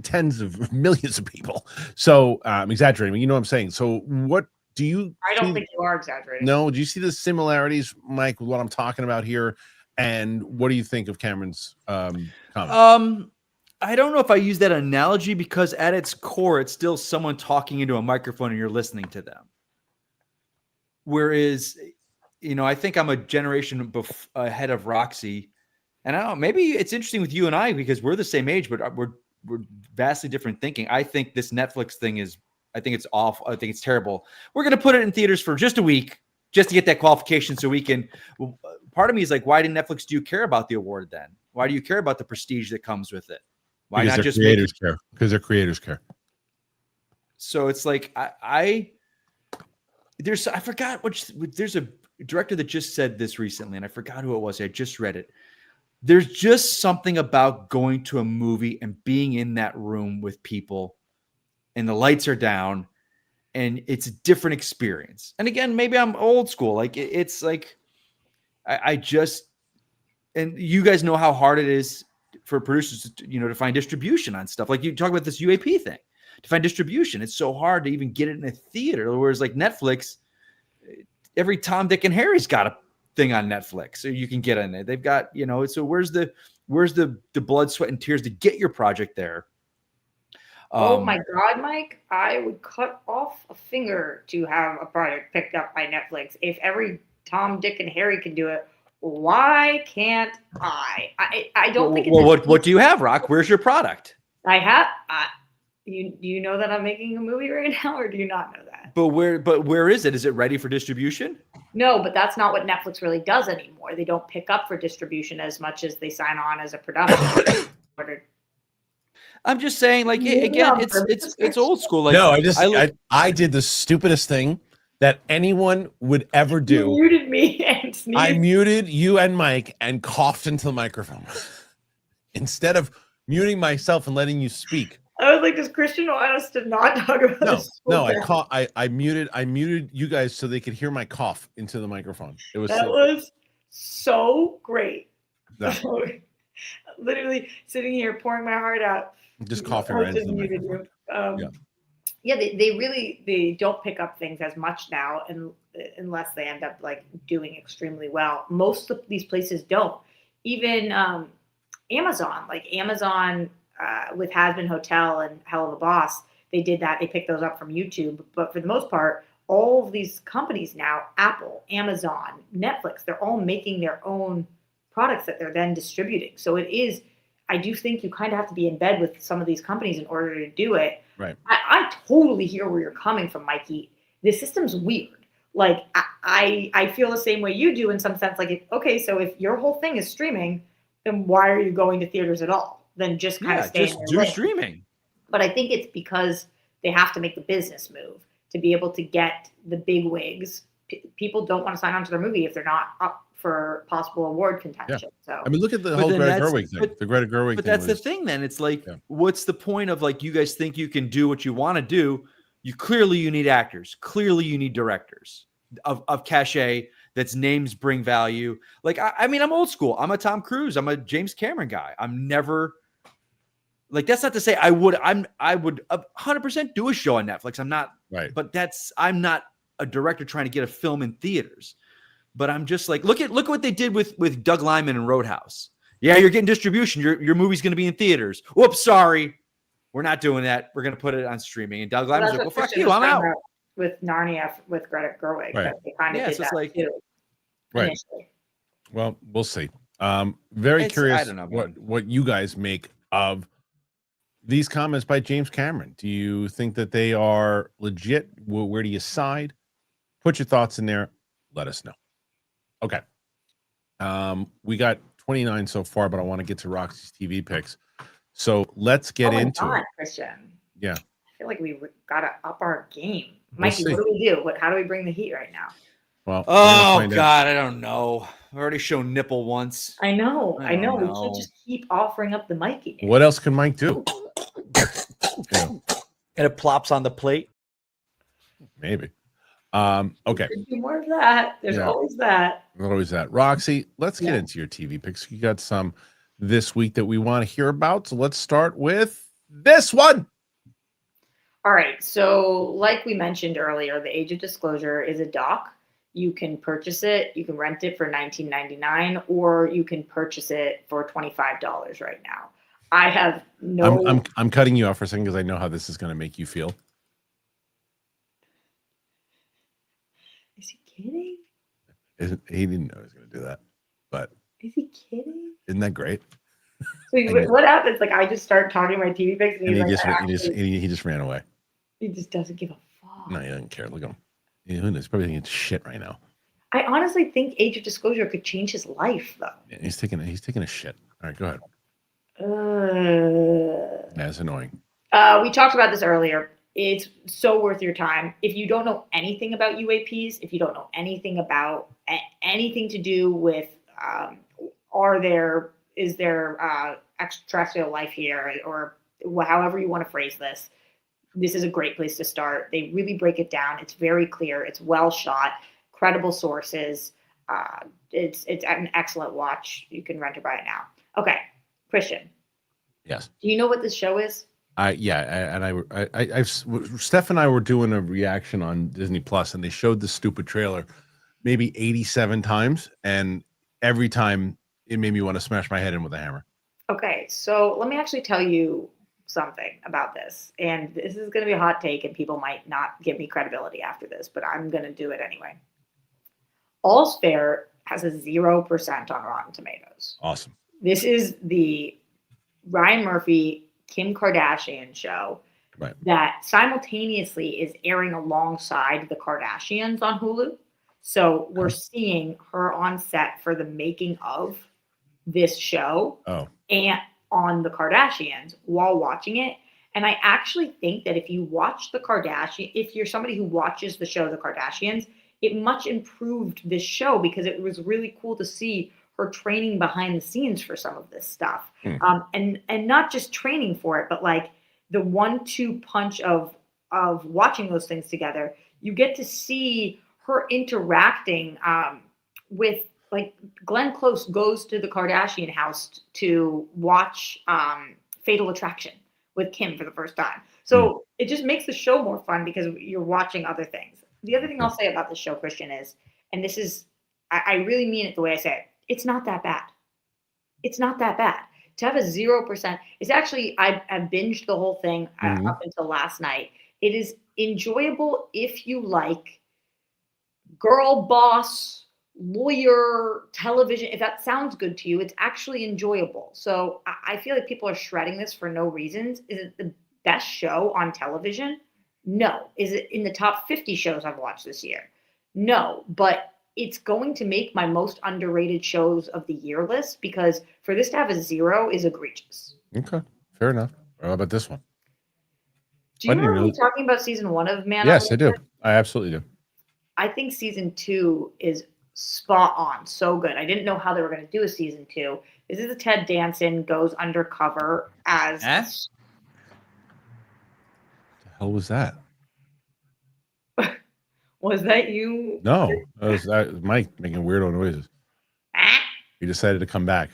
tens of millions of people. So I'm exaggerating, you know what I'm saying. So what do you I don't think you are exaggerating. No, do you see the similarities, Mike, with what I'm talking about here? And what do you think of Cameron's comment? I don't know if I use that analogy, because at its core, it's still someone talking into a microphone and you're listening to them. Whereas, I think I'm a generation ahead of Roxy. And I don't know, maybe it's interesting with you and I, because we're the same age, but we're vastly different thinking. I think this Netflix thing I think it's awful. I think it's terrible. We're going to put it in theaters for just a week, just to get that qualification, so we can. Part of me is like, why didn't Netflix? Do you care about the award then? Why do you care about the prestige that comes with it? Why because not just creators care? Because their creators care. So it's like I forgot there's a director that just said this recently, and I forgot who it was. I just read it. There's just something about going to a movie and being in that room with people, and the lights are down, and it's a different experience. And again, maybe I'm old school. Like it's like I just, and you guys know how hard it is for producers to find distribution on stuff. Like you talk about this UAP thing, to find distribution. It's so hard to even get it in a theater. Whereas like Netflix, every Tom, Dick, and Harry's got a thing on Netflix, so you can get in there. They've got, so where's the blood, sweat, and tears to get your project there? Oh my God, Mike, I would cut off a finger to have a project picked up by Netflix. If every Tom, Dick, and Harry can do it, why can't I? I don't think it's what do you have, Rock? Where's your product? I have you know that I'm making a movie right now, or do you not know that? But where is it? Is it ready for distribution? No, but that's not what Netflix really does anymore. They don't pick up for distribution as much as they sign on as a production. I'm just saying, like, again, it's old school. Like, no, I did the stupidest thing that anyone would ever do. You muted me and sneezed. I muted you and Mike and coughed into the microphone. Instead of muting myself and letting you speak, I was like, does Kristian want us to not talk about this? No, I muted you guys so they could hear my cough into the microphone. It was That was so great. No. Literally sitting here pouring my heart out. Just coughing right into the muted microphone. you. Yeah, they don't pick up things as much now, and unless they end up like doing extremely well. Most of these places don't. Even Amazon with Has Been Hotel and Hell of a Boss, they did that. They picked those up from YouTube, but for the most part, all of these companies now, Apple, Amazon, Netflix, they're all making their own products that they're then distributing. So I do think you kind of have to be in bed with some of these companies in order to do it. Right. I totally hear where you're coming from, Mikey. The system's weird. Like I feel the same way you do in some sense. Like, so if your whole thing is streaming, then why are you going to theaters at all? Then just kind of stay just do streaming. But I think it's because they have to make the business move to be able to get the big wigs. People don't want to sign on to their movie if they're not up for possible award contention. So I mean, look at the whole Greta Gerwig thing. The Greta Gerwig thing. But that's the thing. Then it's like, what's the point of like you guys think you can do what you want to do? You need actors. Clearly, you need directors of cachet. That's names bring value. Like I mean, I'm old school. I'm a Tom Cruise. I'm a James Cameron guy. I'm never. Like, that's not to say I would 100% do a show on Netflix. I'm not, right. But I'm not a director trying to get a film in theaters. But I'm just like, look at what they did with Doug Liman and Roadhouse. Yeah, you're getting distribution. Your movie's going to be in theaters. Whoops, sorry. We're not doing that. We're going to put it on streaming. And Doug Liman's like, well, fuck you. I'm out. With Narnia, with Greta Gerwig. Right. They kind of did that like, too. Right. Initially. Well, we'll see. Very curious I don't know, what you guys make of these comments by James Cameron. Do you think that they are legit? Where do you side? Put your thoughts in there. Let us know. Okay. We got 29 so far, but I want to get to Roxy's TV picks. So let's get into it. Kristian. Yeah. I feel like we got to up our game. Mikey, what do we do? How do we bring the heat right now? Well, God, I don't know. I've already shown nipple once. I know. We can't just keep offering up the mic again. What else can Mike do? And it plops on the plate. Maybe. Okay. Do more of that. There's always that. Always that. Roxy, let's get into your TV picks. You got some this week that we want to hear about. So let's start with this one. All right. So like we mentioned earlier, The Age of Disclosure is a doc. You can purchase it. You can rent it for $19.99, or you can purchase it for $25 right now. I have no. I'm cutting you off for a second because I know how this is going to make you feel. Is he kidding? He didn't know he was going to do that, but is he kidding? Isn't that great? So what happens? Like, I just start talking my TV picks, and he just ran away. He just doesn't give a fuck. No, he doesn't care. Look at him. Who knows? Probably thinking shit right now. I honestly think Age of Disclosure could change his life, though. Yeah, he's taking a shit. All right, go ahead. That's annoying. We talked about this earlier. It's so worth your time. If you don't know anything about UAPs, if you don't know anything about anything to do with is there extraterrestrial life here, or however you want to phrase this, this is a great place to start. They really break it down. It's very clear. It's well shot, credible sources. It's an excellent watch. You can rent or buy it now. Okay, Kristian. Yes. Do you know what this show is? Steph and I were doing a reaction on Disney Plus, and they showed the stupid trailer maybe 87 times, and every time it made me want to smash my head in with a hammer. Okay, so let me actually tell you something about this, and this is going to be a hot take, and people might not give me credibility after this, but I'm going to do it anyway. All's Fair has a 0% on Rotten Tomatoes. Awesome. This is the Ryan Murphy, Kim Kardashian show that simultaneously is airing alongside the Kardashians on Hulu. So we're seeing her on set for the making of this show and on the Kardashians while watching it. And I actually think that if you watch the Kardashians, if you're somebody who watches the show The Kardashians, it much improved this show because it was really cool to see her training behind the scenes for some of this stuff. And not just training for it, but like the 1-2 punch of watching those things together. You get to see her interacting with, like, Glenn Close goes to the Kardashian house to watch Fatal Attraction with Kim for the first time. So it just makes the show more fun because you're watching other things. The other thing I'll say about the show, Kristian, is, and this is, I really mean it the way I say it, it's not that bad. It's not that bad. To have a 0%, it's actually, I binged the whole thing up until last night. It is enjoyable if you like girl boss, lawyer, television. If that sounds good to you, it's actually enjoyable. So I feel like people are shredding this for no reasons. Is it the best show on television? No. Is it in the top 50 shows I've watched this year? No. But it's going to make my most underrated shows of the year list, because for this to have a 0 is egregious. Okay, fair enough. How about this one? Do you remember me talking about season 1 of Man? Yes, I do. I absolutely do. I think season 2 is spot on. So good. I didn't know how they were going to do a season 2. This is Ted Danson goes undercover as. The hell was that? Was that you? No, that was Mike making weirdo noises. He decided to come back.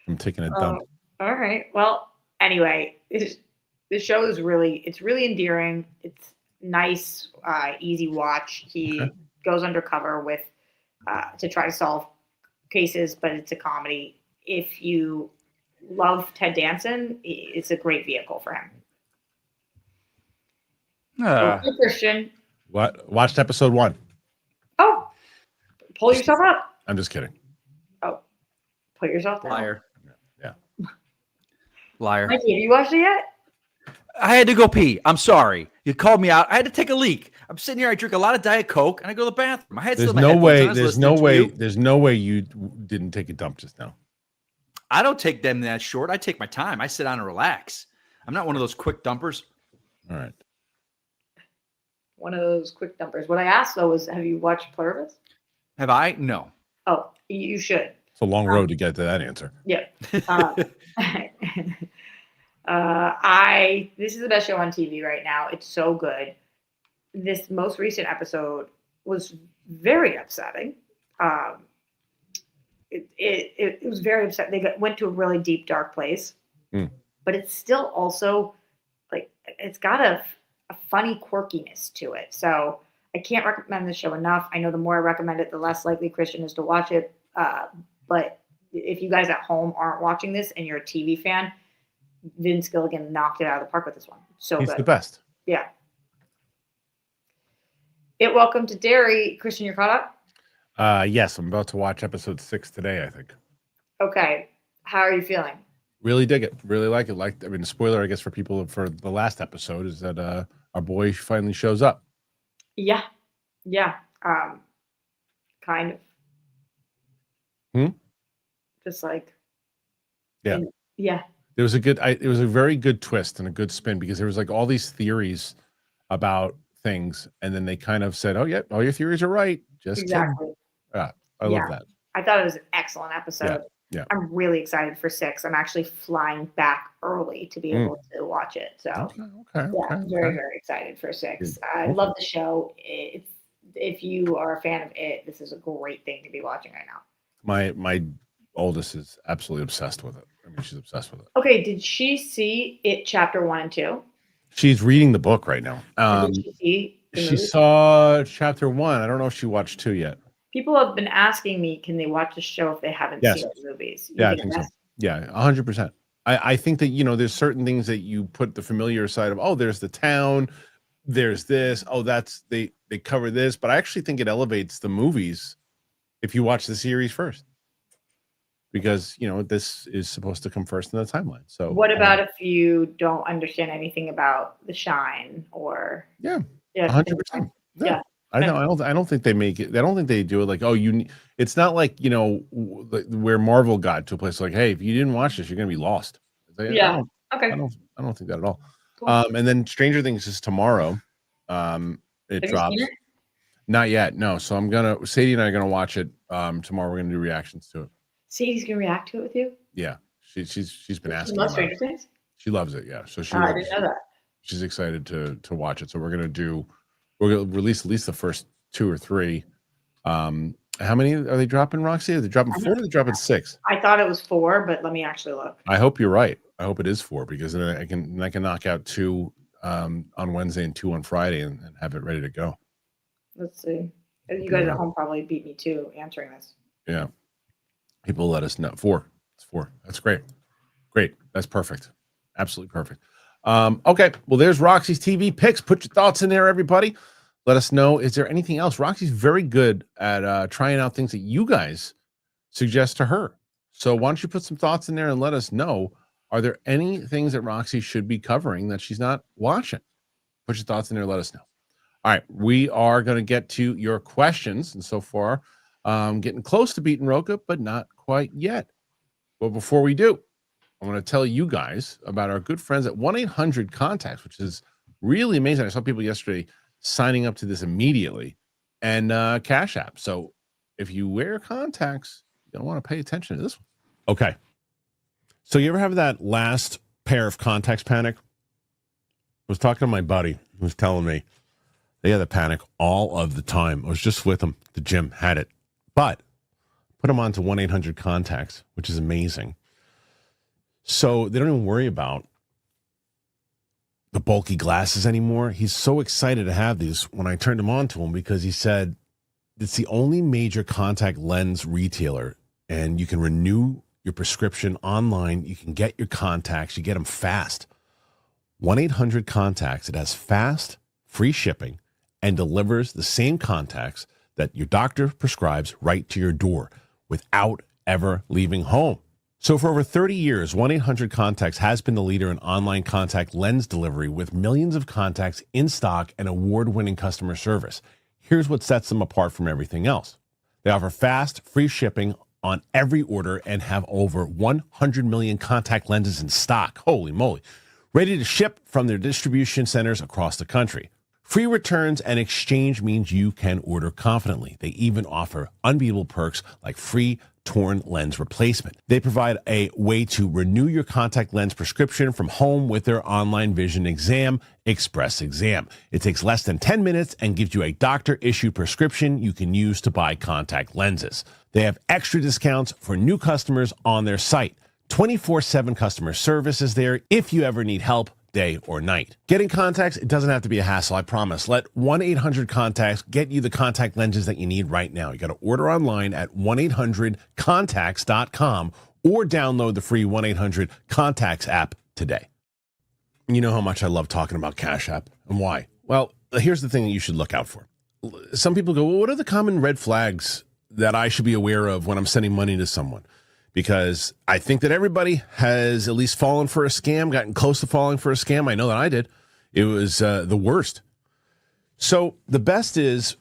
I'm taking a dump. All right. Well, anyway, the show is really endearing. It's nice, easy watch. He goes undercover with to try to solve cases, but it's a comedy. If you love Ted Danson, it's a great vehicle for him. Okay, Kristian. What? Watched episode 1. Oh, pull yourself up. I'm just kidding. Oh, put yourself down. Liar. Yeah. Liar. Mikey, have you watched it yet? I had to go pee. I'm sorry. You called me out. I had to take a leak. I'm sitting here. I drink a lot of Diet Coke, and I go to the bathroom. I had There's no way. There's no way you didn't take a dump just now. I don't take them that short. I take my time. I sit down and relax. I'm not one of those quick dumpers. All right. One of those quick dumpers. What I asked, though, was, have you watched Pluribus? Have I? No. Oh, you should. It's a long road to get to that answer. Yeah. This is the best show on TV right now. It's so good. This most recent episode was very upsetting. It was very upsetting. They went to a really deep, dark place, but it's still also, like, it's got a funny quirkiness to it. So I can't recommend this show enough. I know the more I recommend it, the less likely Kristian is to watch it. But if you guys at home aren't watching this and you're a TV fan, Vince Gilligan knocked it out of the park with this one. So He's good. the best. Yeah. Welcome to Derry. Kristian, you're caught up? Yes, I'm about to watch episode 6 today, I think. Okay. How are you feeling? Really dig it. Really like it. The spoiler, I guess, for people for the last episode is that our boy finally shows up. Yeah. Yeah. Kind of. Just like. Yeah. Yeah. There was it was a very good twist and a good spin, because there was like all these theories about things, and then they kind of said, "Oh yeah, all your theories are right." Just exactly. Yeah, I love that. I thought it was an excellent episode. Yeah. I'm really excited for 6. I'm actually flying back early to be able to watch it. So okay. I'm very, very excited for 6. I love the show. If you are a fan of it, this is a great thing to be watching right now. My oldest is absolutely obsessed with it. I mean, she's obsessed with it. Okay, did she see it chapter 1 and 2? She's reading the book right now. Did she see the movie? Saw chapter 1. I don't know if she watched 2 yet. People have been asking me, can they watch the show if they haven't seen the movies? I think so. Yeah, 100%. I think that, there's certain things that you put the familiar side of, oh, there's the town, there's this, oh, that's they cover this, but I actually think it elevates the movies if you watch the series first. Because, this is supposed to come first in the timeline. So what about if you don't understand anything about The Shine or 100%. Yeah. I don't think they make it. I don't think they do it like, oh, it's not like, where Marvel got to a place like, hey, if you didn't watch this, you're going to be lost. Okay. I don't think that at all. Cool. And then Stranger Things is tomorrow. It drops. You seen it? Not yet. No. So Sadie and I are going to watch it. Tomorrow we're going to do reactions to it. Sadie's going to react to it with you? Yeah. She's been asking. Love Stranger Things? She loves it. Yeah. So I didn't know that. she's excited to watch it. So we're going to release at least the first 2 or 3. How many are they dropping, Roxy? Are they dropping 4 or are they dropping 6? I thought it was 4, but let me actually look. I hope you're right. I hope it is 4 because then I can knock out 2 on Wednesday and 2 on Friday and have it ready to go. Let's see. You guys at home probably beat me too answering this. Yeah. People let us know. 4. It's 4. That's great. Great. That's perfect. Absolutely perfect. Okay. Well, there's Roxy's TV picks. Put your thoughts in there, everybody. Let us know. Is there anything else? Roxy's very good at trying out things that you guys suggest to her. So why don't you put some thoughts in there and let us know. Are there any things that Roxy should be covering that she's not watching? Put your thoughts in there. Let us know. All right. We are going to get to your questions. And so far, getting close to beating Roka, but not quite yet. But before we do, I want to tell you guys about our good friends at 1-800-CONTACTS, which is really amazing. I saw people yesterday signing up to this immediately, and Cash App. So if you wear contacts, you're going to want to pay attention to this one. Okay. So you ever have that last pair of contacts panic? I was talking to my buddy who was telling me they had the panic all of the time. I was just with him. The gym had it. But put them on to 1-800-CONTACTS, which is amazing. So they don't even worry about the bulky glasses anymore. He's so excited to have these when I turned them on to him because he said it's the only major contact lens retailer, and you can renew your prescription online. You can get your contacts. You get them fast. 1-800-CONTACTS. It has fast, free shipping and delivers the same contacts that your doctor prescribes right to your door without ever leaving home. So for over 30 years, 1-800-CONTACTS has been the leader in online contact lens delivery with millions of contacts in stock and award-winning customer service. Here's what sets them apart from everything else. They offer fast, free shipping on every order and have over 100 million contact lenses in stock. Holy moly. Ready to ship from their distribution centers across the country. Free returns and exchange means you can order confidently. They even offer unbeatable perks like free torn lens replacement. They provide a way to renew your contact lens prescription from home with their online vision exam, Express Exam. It takes less than 10 minutes and gives you a doctor-issued prescription you can use to buy contact lenses. They have extra discounts for new customers on their site. 24/7 customer service is there if you ever need help, day or night. Getting contacts, it doesn't have to be a hassle, I promise. Let 1-800-CONTACTS get you the contact lenses that you need right now. You got to order online at 1-800-CONTACTS.com or download the free 1-800-CONTACTS app today. You know how much I love talking about Cash App and why. Well, here's the thing that you should look out for. Some people go, well, what are the common red flags that I should be aware of when I'm sending money to someone? Because I think that everybody has at least fallen for a scam, gotten close to falling for a scam. I know that I did. It was the worst. So the best is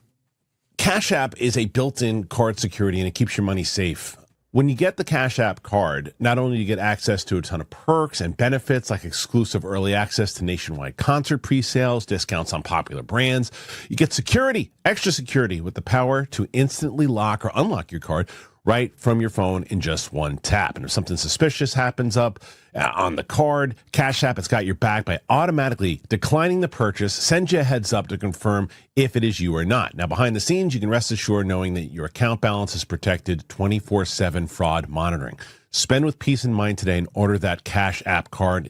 Cash App is a built-in card security, and it keeps your money safe. When you get the Cash App card, not only do you get access to a ton of perks and benefits like exclusive early access to nationwide concert pre-sales, discounts on popular brands, you get security, extra security with the power to instantly lock or unlock your card right from your phone in just one tap. And if something suspicious happens up on the card, Cash App has got your back by automatically declining the purchase, send you a heads up to confirm if it is you or not. Now, behind the scenes, you can rest assured knowing that your account balance is protected 24/7 fraud monitoring. Spend with peace in mind today and order that Cash App card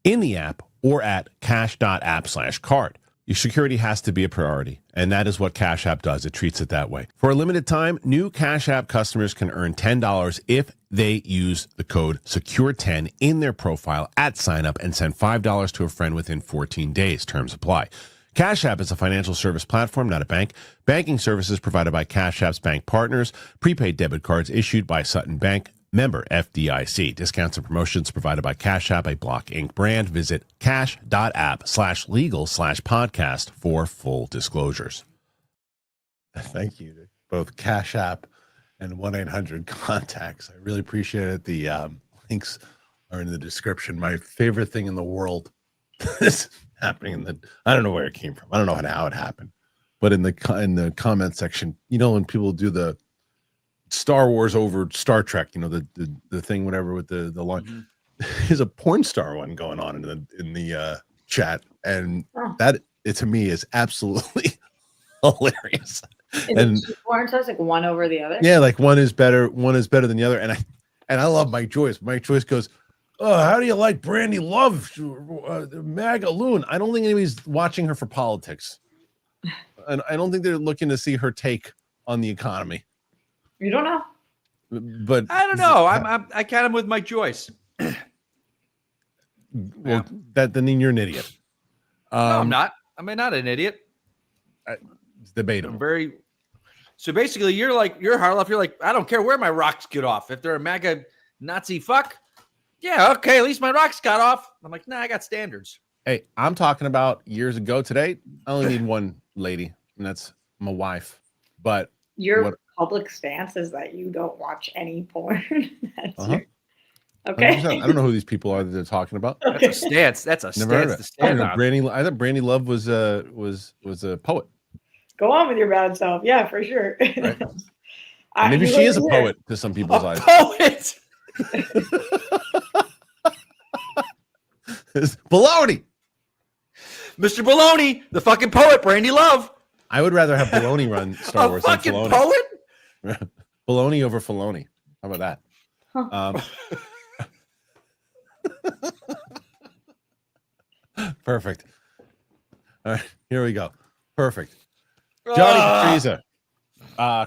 in the app or at cash.app/card. Your security has to be a priority, and that is what Cash App does. It treats it that way. For a limited time, new Cash App customers can earn $10 if they use the code SECURE10 in their profile at sign up and send $5 to a friend within 14 days. Terms apply. Cash App is a financial service platform, not a bank. Banking services provided by Cash App's bank partners. Prepaid debit cards issued by Sutton Bank. Member FDIC. Discounts and promotions provided by Cash App, a Block Inc. brand. Visit cash.app/legal/podcast for full disclosures. Thank you to both Cash App and 1-800-CONTACTS. I really appreciate it. The links are in the description. My favorite thing in the world is happening I don't know where it came from. I don't know how it happened. But in the comment section, you know, when people do the Star Wars over Star Trek, you know, the thing, whatever, with the line. there's a porn star one going on in the chat, and that it to me is absolutely hilarious. And porn stars like one over the other. Yeah, like one is better than the other. And I love Mike Joyce. Mike Joyce goes, "Oh, how do you like Brandy Love, MAGA loon?" I don't think anybody's watching her for politics, and I don't think they're looking to see her take on the economy. You don't know, but I don't know. I kind of with Mike Joyce. Well, then you're an idiot. No, I'm not. I'm not an idiot. It's debatable. I'm very. So basically, you're Harloff. You're like, I don't care where my rocks get off. If they're a MAGA Nazi fuck, yeah, okay. At least my rocks got off. I'm like, nah, I got standards. Hey, I'm talking about years ago. Today, I only need one lady, and that's my wife. But your public stance is that you don't watch any porn. Okay. 100%. I don't know who these people are that they're talking about. Okay. That's a stance. That's a stance. I thought Brandy Love was a poet. Go on with your bad self. Yeah, for sure. Right. Maybe she is a poet to some people's eyes. Poet. Baloney. Mr. Baloney, the fucking poet, Brandy Love. I would rather have Baloney run Star Wars than fucking Filoni. Poet? Baloney over Filoni. How about that? Huh. Perfect. All right, here we go. Perfect. Johnny Patriza.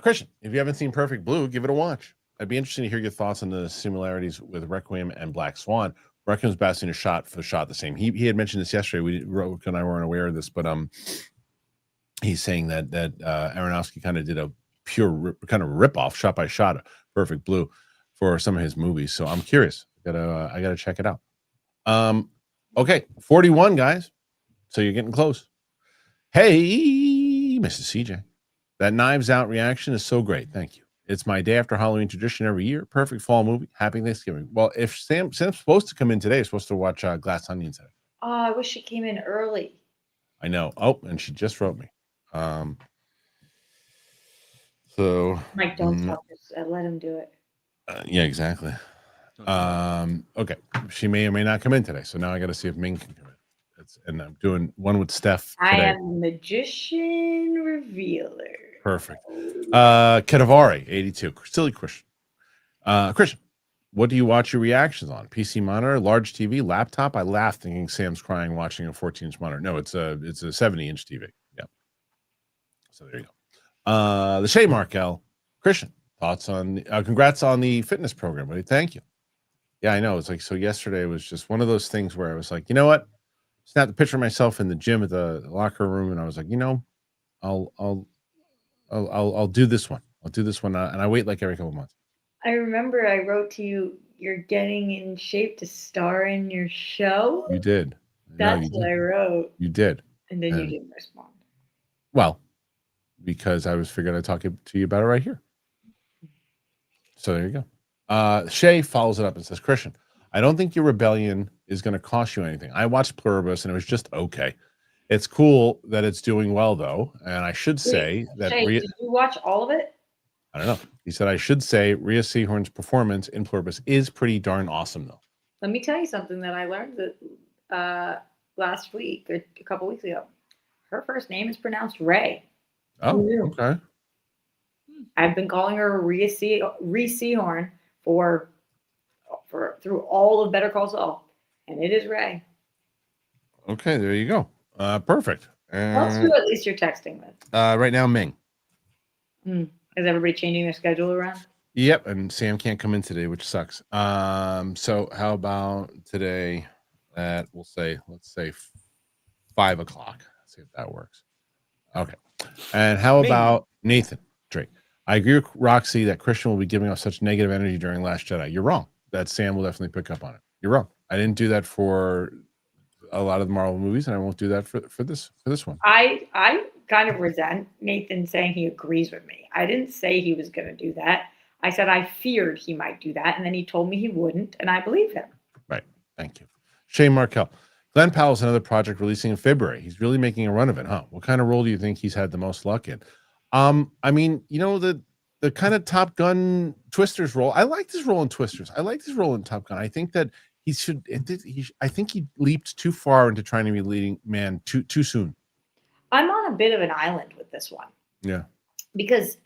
Kristian, if you haven't seen Perfect Blue, give it a watch. I'd be interested to hear your thoughts on the similarities with Requiem and Black Swan. Requiem's basing a shot for shot the same. He had mentioned this yesterday. Roke and I weren't aware of this, but he's saying that Aronofsky kind of did a pure kind of rip-off, shot by shot, Perfect Blue for some of his movies. So I'm curious. I gotta check it out. Okay, 41 guys. So you're getting close. Hey, Mrs. CJ, that Knives Out reaction is so great. Thank you. It's my day after Halloween tradition every year. Perfect fall movie. Happy Thanksgiving. Well, if Sam's supposed to come in today, supposed to watch Glass Onion today. Oh, I wish she came in early. I know. Oh, and she just wrote me. So Mike, don't talk. Just let him do it. Yeah, exactly. Okay, she may or may not come in today. So now I got to see if Ming can come in. And I'm doing one with Steph today. I am magician revealer. Perfect. Kadavari, 82. Silly Kristian. Kristian, what do you watch your reactions on? PC monitor, large TV, laptop? I laughed thinking Sam's crying watching a 14-inch monitor. No, it's a 70-inch TV. Yeah. So there you go. The Shea Markel. Kristian, thoughts on congrats on the fitness program, buddy. Thank you. Yeah, I know. It's like, so yesterday was just one of those things where I was like, you know what? Snapped the picture of myself in the gym at the locker room, and I was like, you know, I'll do this one. I'll do this one, and I wait like every couple months. I remember I wrote to you, you're getting in shape to star in your show. You did. That's what I wrote. You did. And then you didn't respond. Well, because I was figuring I'd talk to you about it right here. So there you go. Shay follows it up and says, Kristian, I don't think your rebellion is going to cost you anything. I watched Pluribus and it was just okay. It's cool that it's doing well, though. And I should say that... Shay, did you watch all of it? I don't know. He said, I should say Rhea Seehorn's performance in Pluribus is pretty darn awesome, though. Let me tell you something that I learned that last week, or a couple weeks ago. Her first name is pronounced Ray. Oh, okay. I've been calling her Rhea Seehorn for through all of Better Call Saul, and it is Ray. Okay, there you go. Perfect. Let's do at least you're texting with. Right now, Ming. Is everybody changing their schedule around? Yep, and Sam can't come in today, which sucks. So how about today at let's say 5 o'clock. Let's see if that works. Okay. And how about Nathan Drake? I agree with Roxy that Kristian will be giving off such negative energy during Last Jedi. You're wrong. That Sam will definitely pick up on it. You're wrong. I didn't do that for a lot of the Marvel movies, and I won't do that for this one. I kind of resent Nathan saying he agrees with me. I didn't say he was going to do that. I said I feared he might do that, and then he told me he wouldn't, and I believe him. Right. Thank you. Shane Markel. Glen Powell is another project releasing in February. He's really making a run of it, huh? What kind of role do you think he's had the most luck in? I mean, you know, the kind of Top Gun Twisters role. I liked his role in Twisters. I liked his role in Top Gun. I think that he should. I think he leaped too far into trying to be leading man too soon. I'm on a bit of an island with this one. Yeah. Because,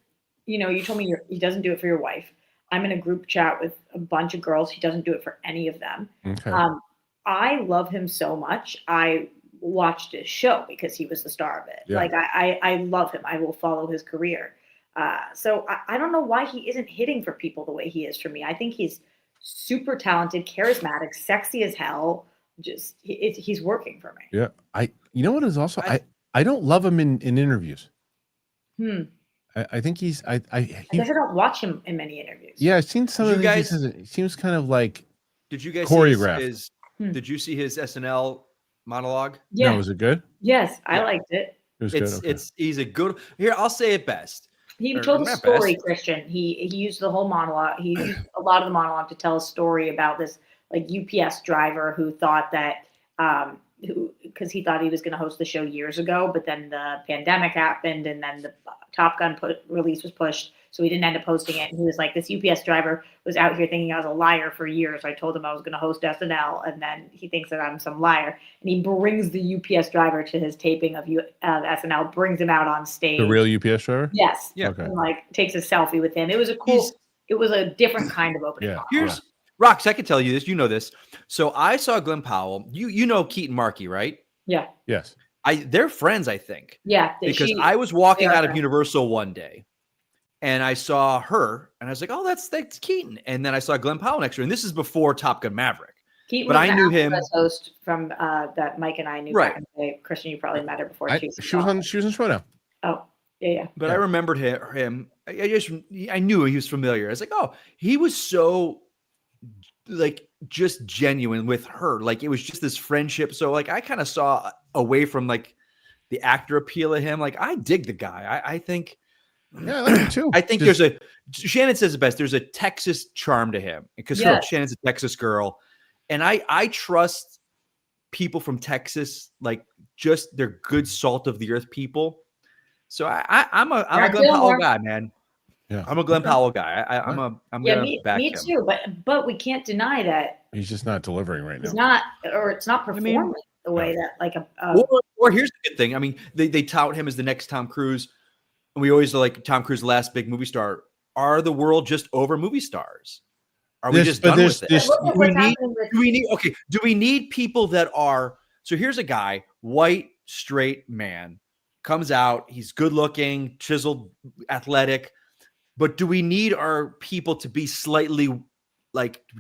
you told me he doesn't do it for your wife. I'm in a group chat with a bunch of girls. He doesn't do it for any of them. Okay. I love him so much. I watched his show because he was the star of it. Yeah. Like I love him. I will follow his career. So I don't know why he isn't hitting for people the way he is for me. I think he's super talented, charismatic, sexy as hell. Just he's working for me. Yeah. You know what is also I don't love him in interviews. I think he's I guess I don't watch him in many interviews. Yeah, I've seen some of the things he says. It seems kind of like did you guys choreographed. Did you see his SNL monologue? Yeah. No, was it good? Yes, I liked it. It was good. Okay. He's a good. Here, I'll say it best. He told a story, Kristian. He used the whole monologue. He used a lot of the monologue to tell a story about this like UPS driver who thought that because he thought he was going to host the show years ago, but then the pandemic happened and then the Top Gun release was pushed, so he didn't end up hosting it. And he was like, this UPS driver was out here thinking I was a liar for years. I told him I was going to host SNL, and then he thinks that I'm some liar. And he brings the UPS driver to his taping of SNL, brings him out on stage. The real UPS driver? Yes. Yeah. Okay. And takes a selfie with him. It was it was a different kind of opening. Yeah. Rox, I can tell you this. You know this. So I saw Glen Powell. You know Keaton Markey, right? Yeah. Yes. They're friends, I think. Yeah. Because I was walking out of Universal one day and I saw her and I was like, oh, that's Keaton. And then I saw Glen Powell next to her. And this is before Top Gun Maverick. Keaton but I knew him as host from that Mike and I knew back in the day. Kristian, you probably met her before. She was in Schmoes No. Oh, yeah. But I remembered him. I knew he was familiar. I was like, oh, he was so just genuine with her. Like it was just this friendship. So I kind of saw away from the actor appeal of him. Like I dig the guy. I think. Yeah, I like him too. I think Shannon says it best. There's a Texas charm to him because Shannon's a Texas girl. And I trust people from Texas, just they're good salt of the earth people. So I'm a Glen Powell guy, man. Yeah, I'm a Glen Powell guy. I'm gonna back him. Me too. But we can't deny that he's just not delivering right now. He's not, or it's not performing the way that Or here's the good thing. I mean, they tout him as the next Tom Cruise, and we always like Tom Cruise, the last big movie star. Are the world just over movie stars? Are we just done with it? Do we need people that are? So here's a guy, white, straight man, comes out. He's good looking, chiseled, athletic. But do we need our people to be slightly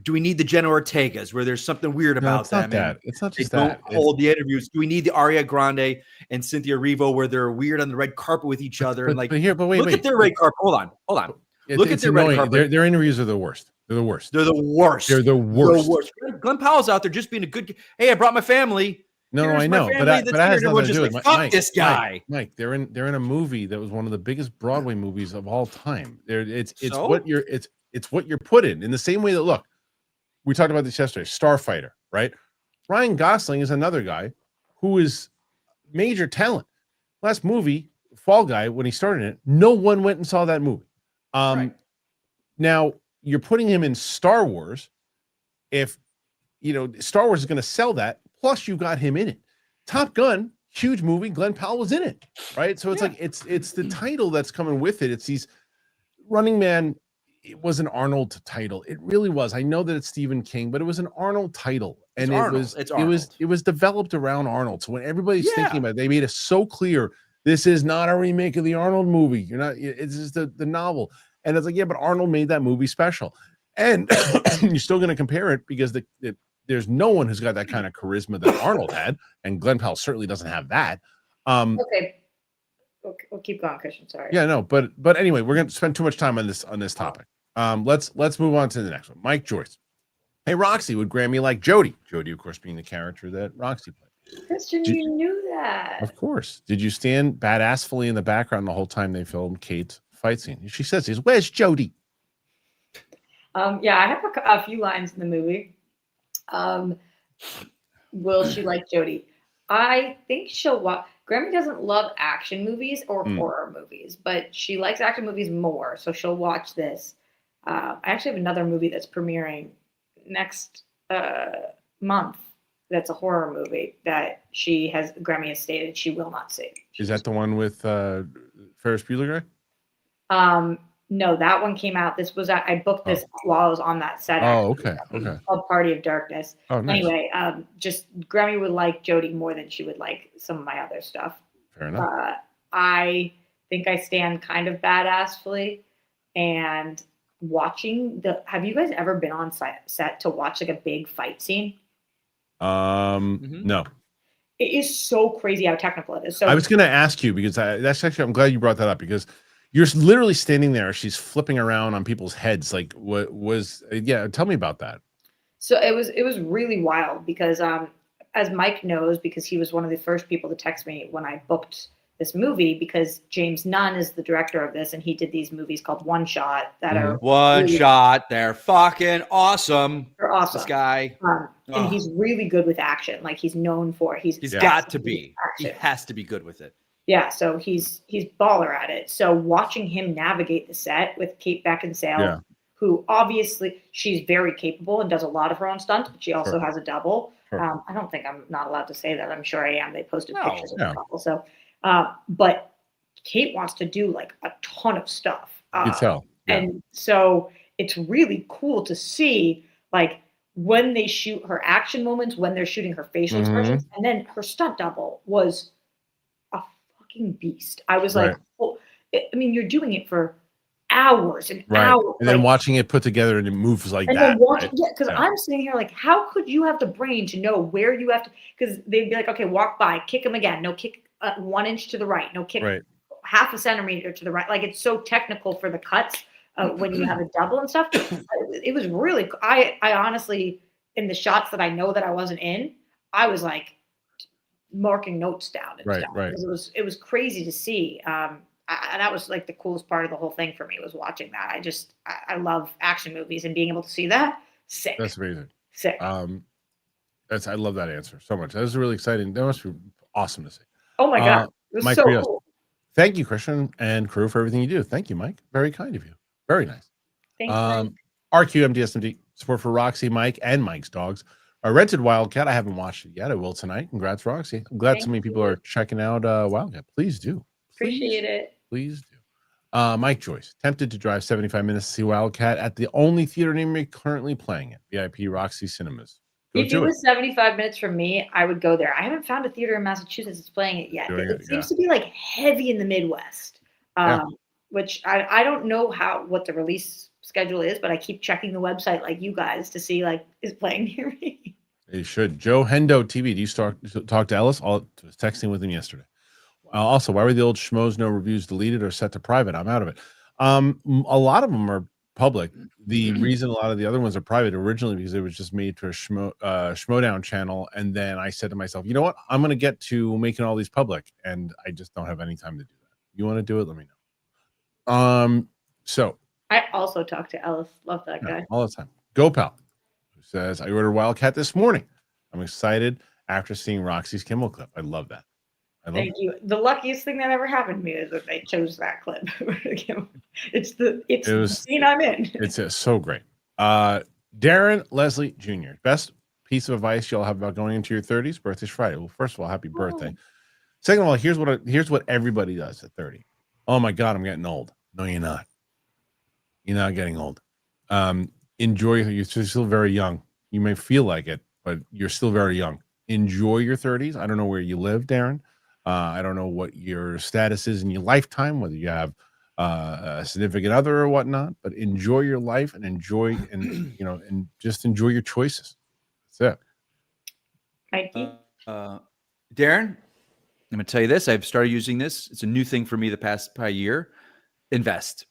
do we need the Jenna Ortegas where there's something weird about them? It's not just they that. Don't hold the interviews. Do we need the Ariana Grande and Cynthia Erivo where they're weird on the red carpet with each other? And wait, look at their red carpet. Hold on. Look at their red carpet. Their interviews are the worst. They're the worst. They're the worst. They're the worst. Glen Powell's out there just being a good. Hey, I brought my family. No, I know, but that has nothing to do with Mike, this guy. Mike, they're in a movie that was one of the biggest Broadway movies of all time. It's what you're put in the same way that look. We talked about this yesterday. Starfighter, right? Ryan Gosling is another guy who is major talent. Last movie, Fall Guy, when he started it, no one went and saw that movie. Now you're putting him in Star Wars. If Star Wars is going to sell that. Plus, you got him in it. Top Gun, huge movie. Glen Powell was in it, right? So it's it's the title that's coming with it. It's these Running Man. It was an Arnold title. It really was. I know that it's Stephen King, but it was an Arnold title, and it was developed around Arnold. So when everybody's thinking about it, they made it so clear this is not a remake of the Arnold movie. It's just the novel, and it's but Arnold made that movie special, and you're still going to compare it because there's no one who's got that kind of charisma that Arnold had, and Glen Powell certainly doesn't have that. Okay. We'll keep going, Kristian. Sorry. Yeah, no, but anyway, we're going to spend too much time on this topic. Let's move on to the next one. Mike Joyce. Hey, Roxy, would Grammy like Jody? Jody, of course, being the character that Roxy played. Kristian, you knew that. Of course. Did you stand badassfully in the background the whole time they filmed Kate's fight scene? She says, "Where's Jody?" Yeah, I have a few lines in the movie. Will she like Jody? I think she'll watch. Grammy doesn't love action movies or horror movies, but she likes action movies more, so she'll watch this. I actually have another movie that's premiering next month that's a horror movie that Grammy has stated she will not see. Is that the one with Ferris Bueller guy? No, that one came out. I booked this while I was on that set. Oh, actually. okay. Called Party of Darkness. Oh, nice. Anyway, just Grammy would like Jodie more than she would like some of my other stuff. Fair enough. I think I stand kind of badassfully, and watching have you guys ever been on set to watch like a big fight scene? No. It is so crazy how technical it is. So I was going to ask you because I'm glad you brought that up because you're literally standing there. She's flipping around on people's heads. Like tell me about that. So it was really wild because, as Mike knows, because he was one of the first people to text me when I booked this movie, because James Nunn is the director of this, and he did these movies called One Shot that are One Shot. They're fucking awesome. They're awesome. This guy, and he's really good with action. Like he's known for he's got to be. Action. He has to be good with it. Yeah, so he's baller at it. So watching him navigate the set with Kate Beckinsale, who obviously she's very capable and does a lot of her own stunts, but she also has a double. I don't think I'm not allowed to say that. I'm sure I am. They posted pictures of the couple. So, but Kate wants to do like a ton of stuff. You can tell. Yeah. And so it's really cool to see like when they shoot her action moments, when they're shooting her facial expressions, and then her stunt double was a fucking beast. I was like, well, I mean, you're doing it for hours and hours. And then watching it put together and it moves like that. Because I'm sitting here like, how could you have the brain to know where you have to? Because they'd be like, okay, walk by, kick him again. No, kick 1 inch to the right. No, kick half a centimeter to the right. Like it's so technical for the cuts when you have a double and stuff. It was really. I honestly, in the shots that I know that I wasn't in, I was like marking notes down. And stuff. It was crazy to see. That was like the coolest part of the whole thing for me was watching that. I love action movies and being able to see that. Sick. That's amazing. Sick. I love that answer so much. That was really exciting. That must be awesome to see. Oh my God. It was Mike so Rios. cool. Thank you, Kristian and crew, for everything you do. Thank you, Mike. Very kind of you. Very nice. Thanks, Mike. RQMDSMD, support for Roxy, Mike, and Mike's dogs. I rented Wildcat. I haven't watched it yet. I will tonight. Congrats, Roxy. I'm glad so many people are checking out Wildcat. Please do. Appreciate it. Please do. Mike Joyce, tempted to drive 75 minutes to see Wildcat at the only theater near me currently playing it, VIP Roxy Cinemas. If it was 75 minutes from me, I would go there. I haven't found a theater in Massachusetts that's playing it yet. It seems to be like heavy in the Midwest, which I don't know what the release schedule is, but I keep checking the website like you guys to see like is playing near me. You should. Joe Hendo TV. Do you talk to Ellis? I was texting with him yesterday. Also, why were the old Schmoes No reviews deleted or set to private? I'm out of it. A lot of them are public. The reason a lot of the other ones are private originally because it was just made to a Schmodown channel, and then I said to myself, you know what? I'm going to get to making all these public, and I just don't have any time to do that. You want to do it? Let me know. So I also talked to Ellis. Love that guy all the time. Go Pal, who says I ordered Wildcat this morning. I'm excited after seeing Roxy's Kimmel clip. I love that. Thank you. The luckiest thing that ever happened to me is that they chose that clip. It's the scene I'm in. It's so great. Darren Leslie Jr. Best piece of advice you'll have about going into your 30s. Birthday's Friday. Well, first of all, happy birthday. Second of all, here's what everybody does at 30. Oh my God, I'm getting old. No, you're not. You're not getting old. Enjoy. You're still very young. You may feel like it, but you're still very young. Enjoy your 30s. I don't know where you live, Darren. I don't know what your status is in your lifetime, whether you have a significant other or whatnot, but enjoy your life and enjoy and just enjoy your choices. That's it. Thank you. Darren, I'm going to tell you this. I've started using this. It's a new thing for me the past year. Invest.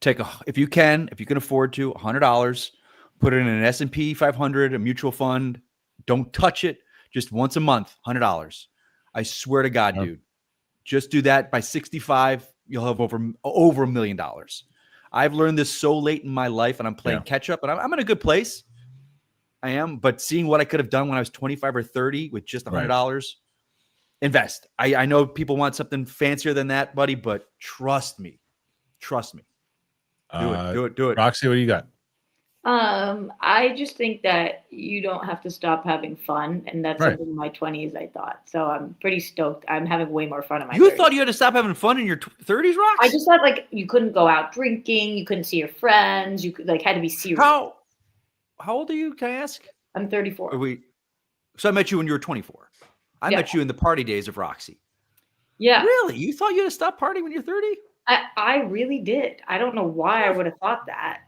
If you can afford to, $100, put it in an S&P 500, a mutual fund. Don't touch it. Just once a month, $100. I swear to God, dude, just do that. By 65, you'll have over $1 million. I've learned this so late in my life, and I'm playing catch up, and I'm in a good place. I am, but seeing what I could have done when I was 25 or 30 with just $100, invest. I know people want something fancier than that, buddy, but trust me. Do it. Roxy, what do you got? I just think that you don't have to stop having fun, and that's Right. something in my 20s I thought. So I'm pretty stoked. I'm having way more fun in my You 30s. thought you had to stop having fun in your 30s, Rox? I just thought like you couldn't go out drinking, you couldn't see your friends, you could like had to be serious. How old are you? Can I ask? I'm 34. So I met you when you were 24. I Yeah. met you in the party days of Roxy. Yeah, Really? You thought you had to stop partying when you're 30? I really did. I don't know why I would have thought that.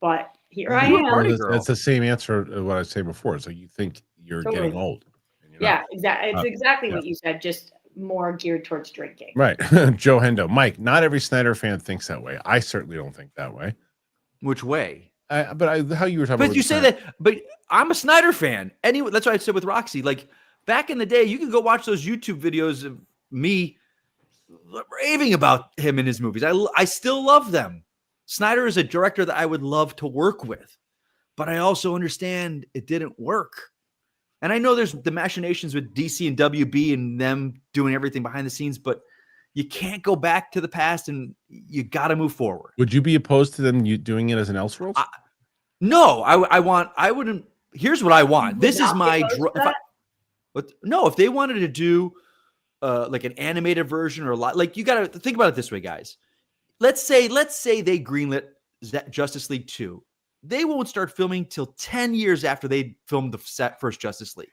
But here I You were am. party Well, girl. that's the same answer to what I said before. So you think you're Totally. getting old. And you're Yeah, not. exactly. It's exactly yeah. what you said, just more geared towards drinking. Right. Joe Hendo. Mike, not every Snyder fan thinks that way. I certainly don't think that way. Which way? How you were talking about. But you say that, but I'm a Snyder fan. Anyway, that's what I said with Roxy. Like back in the day, you could go watch those YouTube videos of me raving about him in his movies. I still love them. Snyder is a director that I would love to work with, but I also understand it didn't work. And I know there's the machinations with DC and WB and them doing everything behind the scenes, but you can't go back to the past and you got to move forward. Would you be opposed to them doing it as an Elseworlds? No, I wouldn't. Here's what I want. This is my if they wanted to do like an animated version or a lot, like you got to think about it this way, guys. Let's say they greenlit Justice League 2. They won't start filming till 10 years after they filmed the first Justice League.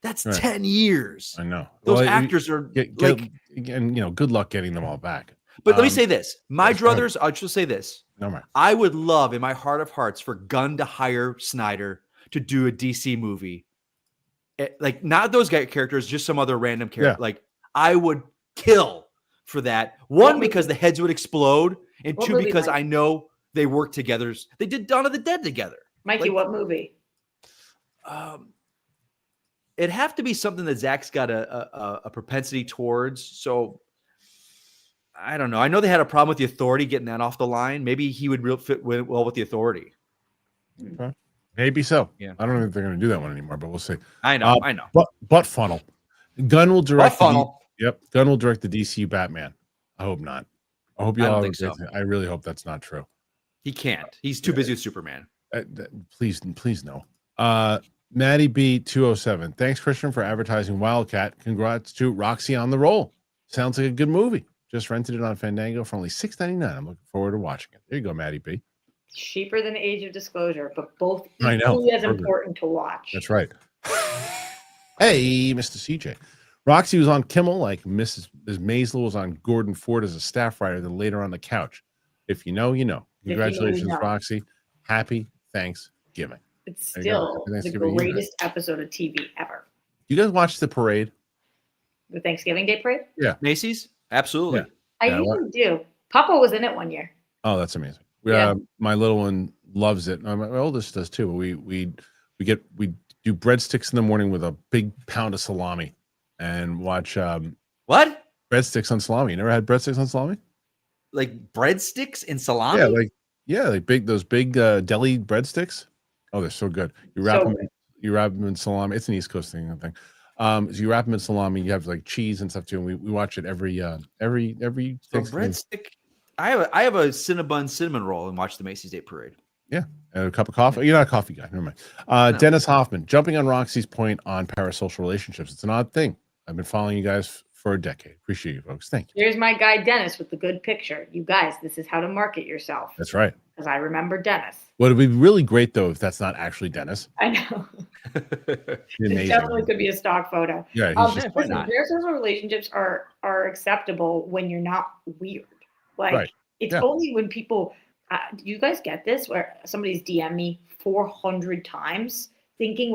That's right. 10 years. I know. Those actors are and good luck getting them all back. But let me say this. My druthers, I'll just say this. No man. I would love in my heart of hearts for Gunn to hire Snyder to do a DC movie. Like not those guy characters, just some other random character. Yeah. Like I would kill for that. One, because the heads would explode. And two, because I know they work together. They did Dawn of the Dead together. Mikey, what movie? It'd have to be something that Zach's got a propensity towards. So I don't know. I know they had a problem with the Authority getting that off the line. Maybe he would fit well with the Authority. Okay. Maybe so. Yeah. I don't know if they're going to do that one anymore, but we'll see. I know. Butt funnel. Gunn will direct. Funnel. Yep. Gunn will direct the DCU Batman. I hope not. I hope you all think so. I really hope that's not true. He can't. He's too busy with Superman. Please no. Maddie B 207. Thanks, Kristian, for advertising Wildcat. Congrats to Roxy on the roll. Sounds like a good movie. Just rented it on Fandango for only $6.99. I'm looking forward to watching it. There you go, Maddie B. Cheaper than Age of Disclosure, but both I know. equally as important to watch. That's right. Hey, Mr. CJ. Roxy was on Kimmel like Ms. Maisel was on Gordon Ford as a staff writer, then later on the couch. If you know, you know. Congratulations, Roxy. Happy Thanksgiving. It's still the greatest episode of TV ever. You guys watch the parade? The Thanksgiving Day parade? Yeah. Macy's? Absolutely. Yeah. I usually do. Papa was in it one year. Oh, that's amazing. My little one loves it. My oldest does too. We do breadsticks in the morning with a big pound of salami and watch what? Breadsticks on salami. You never had breadsticks on salami? Like breadsticks and salami? Yeah, like those big deli breadsticks. Oh, they're so good. You wrap them in salami. It's an East Coast thing, I think. So you wrap them in salami. You have like cheese and stuff too. And we watch it every so breadstick. I have a cinnamon roll and watch the Macy's Day Parade. Yeah, and a cup of coffee. You're not a coffee guy. Never mind. No. Dennis Hoffman, jumping on Roxy's point on parasocial relationships. It's an odd thing. I've been following you guys for a decade. Appreciate you, folks. Thank you. Here's my guy, Dennis, with the good picture. You guys, this is how to market yourself. That's right. Because I remember Dennis. Well, it'd be really great, though, if that's not actually Dennis. I know. It definitely could be a stock photo. Yeah, parasocial relationships are acceptable when you're not weird. Like, it's only when people... do you guys get this? Where somebody's DM me 400 times thinking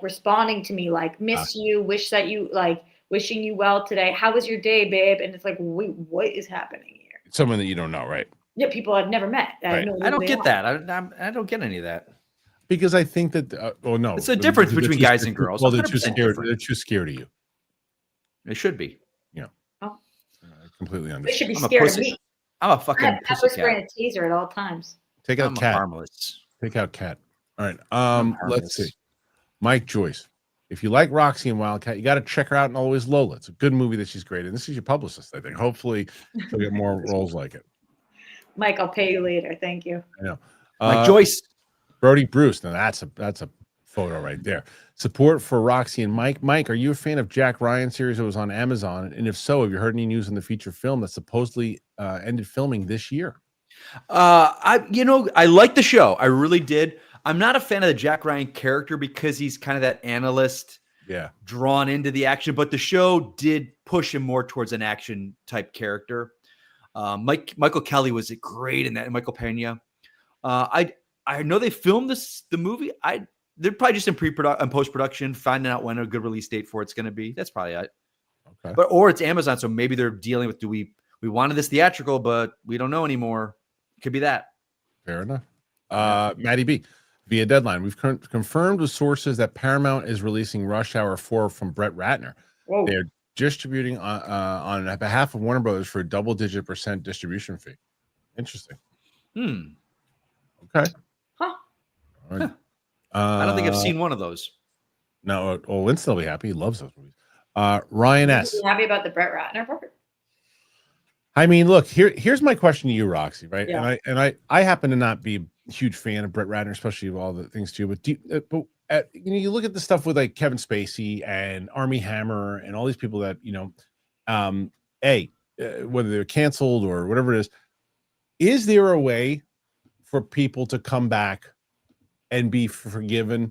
responding to me like, miss you, wishing you well today. How was your day, babe? And it's like, wait, what is happening here? Someone that you don't know, right? Yeah, people I've never met. I don't get that. I don't get any of that. Because I think that, no. It's a difference between guys and girls. Well, they're too scared. They're too scared of you. They should be. Yeah. Oh. I completely understand. They should be scared of me. I'm a fucking pepper spray and a taser at all times. Take out Cat. Harmless. Take out Cat. All right. Let's see. Mike Joyce. If you like Roxy and Wildcat, you got to check her out in Always Lola. It's a good movie that she's great in. This is your publicist, I think. Hopefully, she'll get more roles like it. Mike, I'll pay you later. Thank you. I know. Mike Joyce. Brody Bruce. Now that's a photo right there. Support for Roxy and Mike. Mike, are you a fan of Jack Ryan series that was on Amazon? And if so, have you heard any news on the feature film that supposedly ended filming this year? I like the show. I really did. I'm not a fan of the Jack Ryan character because he's kind of that analyst, drawn into the action. But the show did push him more towards an action type character. Michael Kelly was great in that. And Michael Pena. I know they filmed the movie. They're probably just in post production, finding out when a good release date for it's going to be. That's probably it. Okay. Or it's Amazon, so maybe they're dealing with we wanted this theatrical, but we don't know anymore. Could be that. Fair enough. Maddie B, via Deadline, we've confirmed with sources that Paramount is releasing Rush Hour 4 from Brett Ratner. Whoa. They're distributing on behalf of Warner Brothers for a double-digit % distribution fee. Interesting. Okay. Huh. All right. I don't think I've seen one of those. No, Winston will be happy. He loves those movies. Ryan S. You happy about the Brett Ratner part? I mean, look, here's my question to you, Roxy, right? Yeah. And I happen to not be a huge fan of Brett Ratner, especially of all the things too. But you look at the stuff with like Kevin Spacey and Armie Hammer and all these people that whether they're canceled or whatever it is there a way for people to come back and be forgiven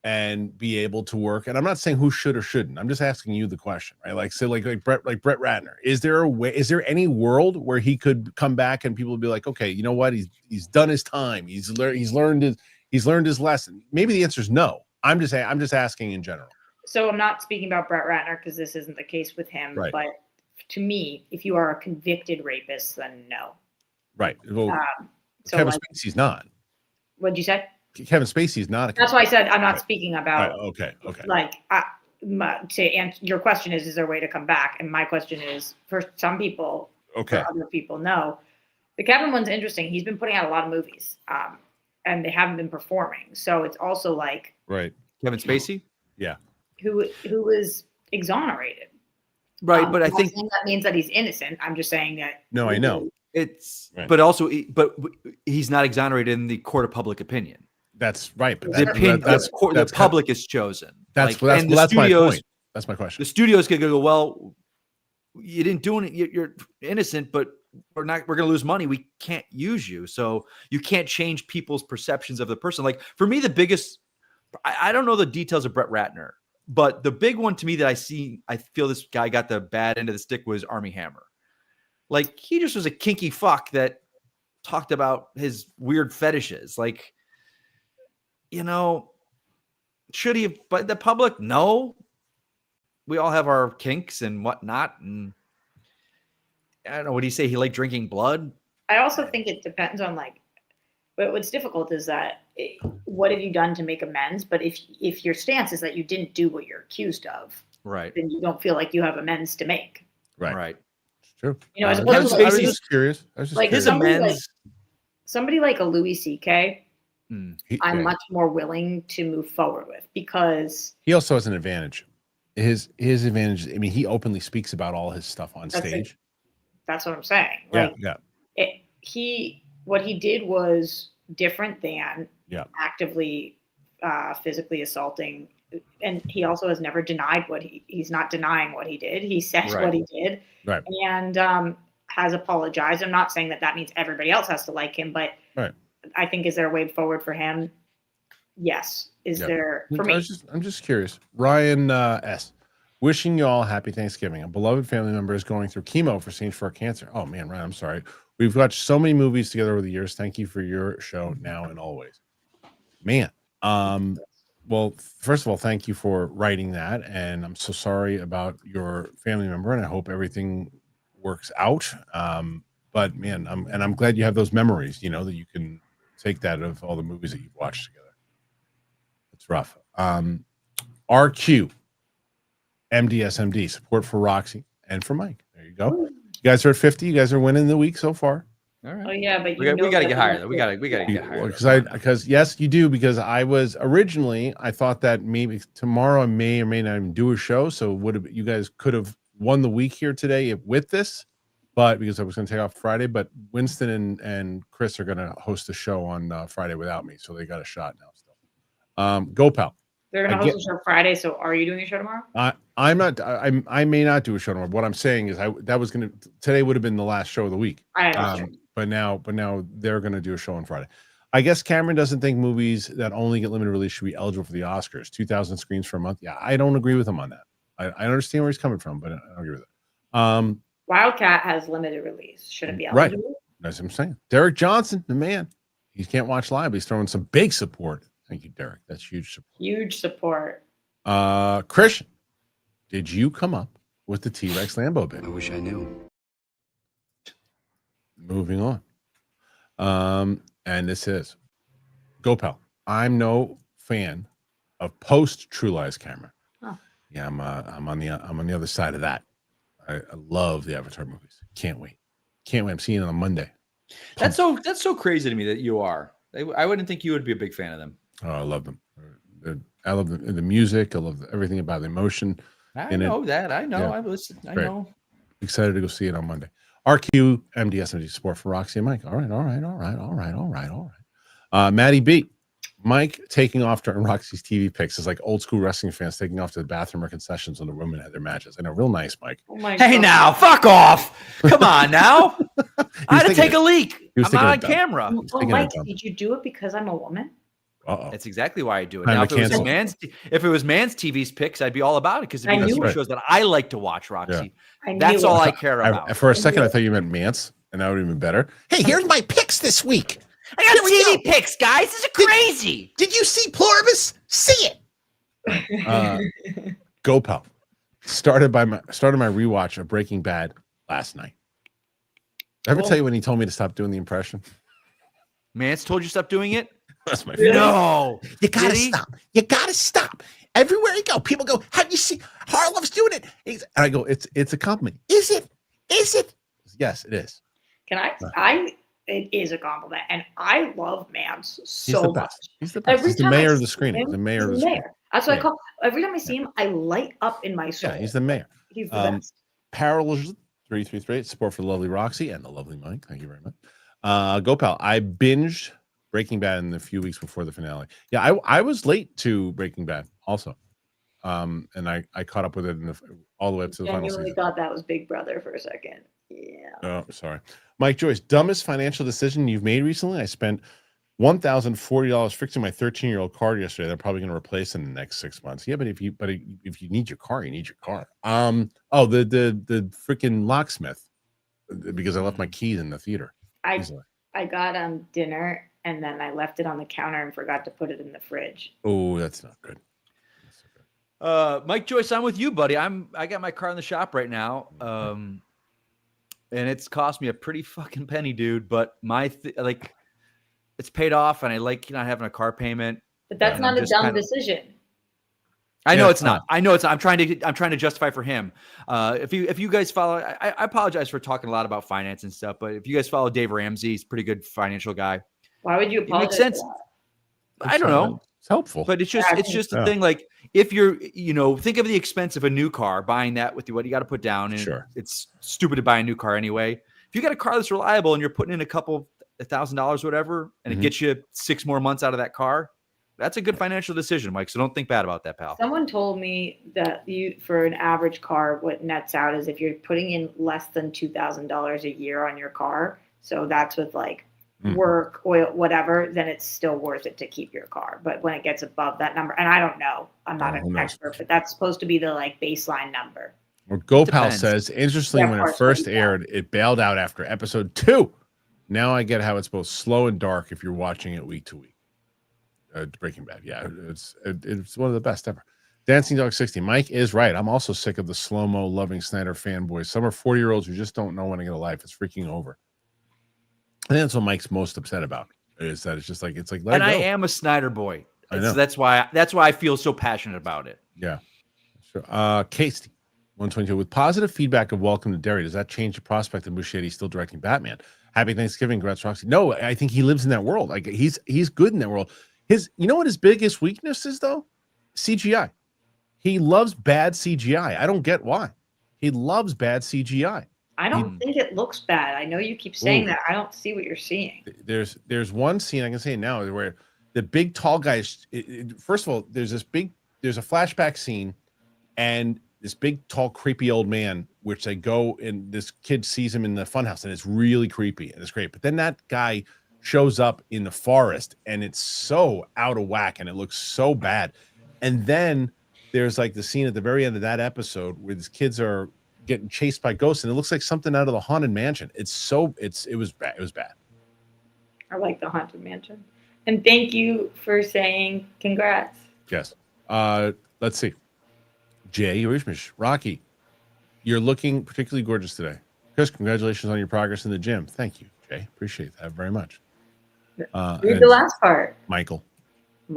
and be able to work? And I'm not saying who should or shouldn't. I'm just asking you the question, right? Like, so like Brett Ratner, is there a way? Is there any world where he could come back and people would be like, okay, you know what? He's done his time. He's learned his lesson. Maybe the answer is no. I'm just asking in general. So I'm not speaking about Brett Ratner because this isn't the case with him. Right. But to me, if you are a convicted rapist, then no. Right. Well, so Kevin Spacey's not. What'd you say? Kevin Spacey's not. That's why I said I'm not speaking about. Right. Okay. Like to answer your question is there a way to come back? And my question is, for some people, okay, for other people, no. The Kevin one's interesting. He's been putting out a lot of movies, and they haven't been performing. So it's also like Kevin Spacey, who was exonerated, right? But I think that means that he's innocent. I'm just saying that. No, I know it's, right. but he's not exonerated in the court of public opinion. That's right. But the public is chosen. That's my point. That's my question. The studios could go, well, you didn't do it. You're innocent, but we're going to lose money. We can't use you. So you can't change people's perceptions of the person. Like for me, the biggest, I don't know the details of Brett Ratner, but the big one to me that I feel this guy got the bad end of the stick was Armie Hammer. Like he just was a kinky fuck that talked about his weird fetishes. Like, should he have, but the public, no, we all have our kinks and whatnot. And I don't know, what do you say? He liked drinking blood. I also think it depends on but what's difficult is that what have you done to make amends? But if your stance is that you didn't do what you're accused of, right, then you don't feel like you have amends to make. Right. It's true. As I opposed was to just curious. somebody like a Louis C.K., I'm much more willing to move forward with because he also has an advantage. His advantage. I mean, he openly speaks about all his stuff on stage. That's what I'm saying. What he did was different than actively physically assaulting, and he also has never denied he's not denying what he did. He said what he did, and has apologized. I'm not saying that means everybody else has to like him, but I think, is there a way forward for him? Yes. Is there for me? I'm just curious. Ryan S. Wishing you all happy Thanksgiving. A beloved family member is going through chemo for stage 4 cancer. Oh man, Ryan, I'm sorry. We've watched so many movies together over the years. Thank you for your show now and always. Man. Well, first of all, thank you for writing that. And I'm so sorry about your family member, and I hope everything works out. But man, I'm glad you have those memories, that you can take that of all the movies that you've watched together. It's rough. RQ, MDSMD, support for Roxy and for Mike. There you go. You guys are at 50. You guys are winning the week so far. All right. Oh yeah, but we got to get higher though. We got to get higher. Because yes, you do. Because I thought that maybe tomorrow I may or may not even do a show. So you guys could have won the week here today with this. but because I was going to take off Friday, but Winston and Chris are going to host a show on Friday without me, so they got a shot now still. Go Pal. They're gonna host a show Friday, so are you doing a show tomorrow? I'm not. I may not do a show tomorrow. What I'm saying is, today would have been the last show of the week. But now they're gonna do a show on Friday. I guess Cameron doesn't think movies that only get limited release should be eligible for the Oscars. 2,000 screens for a month. Yeah, I don't agree with him on that. I understand where he's coming from, but I don't agree with it. Wildcat has limited release. Shouldn't be eligible. Right. That's what I'm saying. Derek Johnson, the man. He can't watch live, but he's throwing some big support. Thank you, Derek. That's huge support. Huge support. Kristian, did you come up with the T-Rex Lambo bit? I wish I knew. Moving on. And this is Go Pal. I'm no fan of post True Lies camera. Oh. Yeah, I'm on the other side of that. I love the Avatar movies. Can't wait. I'm seeing it on Monday. That's so crazy to me that you are. I wouldn't think you would be a big fan of them. Oh, I love them. I love the music. I love everything about the emotion. I know that. I know. Yeah. I listen. I Great. know. Excited to go see it on Monday. RQ MDSMD support for Roxy and Mike. All right. Maddie B. Mike taking off during Roxy's TV picks is like old school wrestling fans taking off to the bathroom or concessions when the women had their matches. I know, real nice, Mike. Oh my Hey, God. now, fuck off. Come on now. I had to take a leak. was I'm thinking not on of that. camera. Well, Mike, did you do it because I'm a woman? Uh-oh. That's exactly why I do it. Time Now, to if it, was cancel. if it was man's TV's picks, I'd be all about it because I it'd be knew the it. shows that I like to watch, Roxy. I That's knew all it. I care about. For a second, I thought you meant Mance, and that would have been better. Hey, here's my picks this week. I got TV picks, guys. This is crazy. Did you see Pluribus? See it. Go Pal. Started my rewatch of Breaking Bad last night. Did I ever tell you when he told me to stop doing the impression? Mance told you stop doing it? That's my favorite. No. You gotta Did he? stop. You gotta stop. Everywhere you go, people go, "How do you see Harloff's doing it?" And I go, it's a compliment. Is it? Is it? Yes, it is. Can it is a compliment, and I love Mance He's so the much. best. He's the best. He's the time I mayor of the see screening. him, The mayor of the he's screening. That's what Yeah. I call. Every time I see him, I light up in my soul. Yeah, he's the mayor. He's the best. Parallels 333 support for the lovely Roxy and the lovely Mike. Thank you very much. Go Pal. I binged Breaking Bad in the few weeks before the finale. Yeah, I was late to Breaking Bad also. And I caught up with it all the way up to the final Genuinely season. thought that was Big Brother for a second. Yeah. Oh, sorry. Mike Joyce, dumbest financial decision you've made recently? I spent $1,040 fixing my 13-year-old car yesterday. They're probably going to replace it in the next 6 months. Yeah, but if you need your car, you need your car. The freaking locksmith, because I left my keys in the theater. I got dinner and then I left it on the counter and forgot to put it in the fridge. Oh, that's not good. Mike Joyce, I'm with you, buddy. I got my car in the shop right now. And it's cost me a pretty fucking penny, dude. But it's paid off, and I like not having a car payment. But that's And not I'm a just dumb decision. I know Yeah, it's not. I know it's not. I'm trying to justify for him. If you guys follow, I apologize for talking a lot about finance and stuff, but if you guys follow Dave Ramsey, he's a pretty good financial guy. Why would you It apologize? makes sense. for that? I don't know. It's helpful. But it's just a Yeah. thing. Like if you're, think of the expense of a new car, buying that with what you got to put down. And Sure. it's stupid to buy a new car anyway. If you got a car that's reliable and you're putting in a couple $1,000, whatever, and Mhm. it gets you 6 more months out of that car, that's a good financial decision, Mike. So don't think bad about that, pal. Someone told me that for an average car, what nets out is if you're putting in less than $2,000 a year on your car. So that's with work, oil, whatever, then it's still worth it to keep your car. But when it gets above that number, and I don't know, I'm not who an knows? expert, but that's supposed to be the baseline number. Well, Go Pal Depends. says, interestingly, Yeah, when of it course, first yeah. aired, it bailed out after episode 2. Now I get how it's both slow and dark if you're watching it week to week. Breaking Bad. Yeah, it's one of the best ever. Dancing Dog 60. Mike is right. I'm also sick of the slow-mo loving Snyder fanboys. Some are 40-year-olds who just don't know when to get a life. It's freaking over. I think that's what Mike's most upset about. Is that it's like let And it I go. am a Snyder boy. I know. So that's why I feel so passionate about it. Yeah. Sure. Casey, 122. With positive feedback of Welcome to Derry, does that change the prospect of Muschietti still directing Batman? Happy Thanksgiving, congrats, Roxy. No, I think he lives in that world. Like he's good in that world. You know what his biggest weakness is though? CGI. He loves bad CGI. I don't get why. He loves bad CGI. I don't think it looks bad. I know you keep saying that. I don't see what you're seeing. There's one scene I can say now where the big tall guys. First of all, there's a flashback scene, and this big tall creepy old man, which they go and this kid sees him in the funhouse, and it's really creepy and it's great. But then that guy shows up in the forest, and it's so out of whack, and it looks so bad. And then there's like the scene at the very end of that episode where these kids are getting chased by ghosts, and it looks like something out of the Haunted Mansion. It was bad. It was bad. I like the Haunted Mansion. And thank you for saying congrats. Yes. Let's see. Jay Rishmish, Rocky, you're looking particularly gorgeous today. Chris, congratulations on your progress in the gym. Thank you, Jay. Appreciate that very much. Read the last part. Michael. Is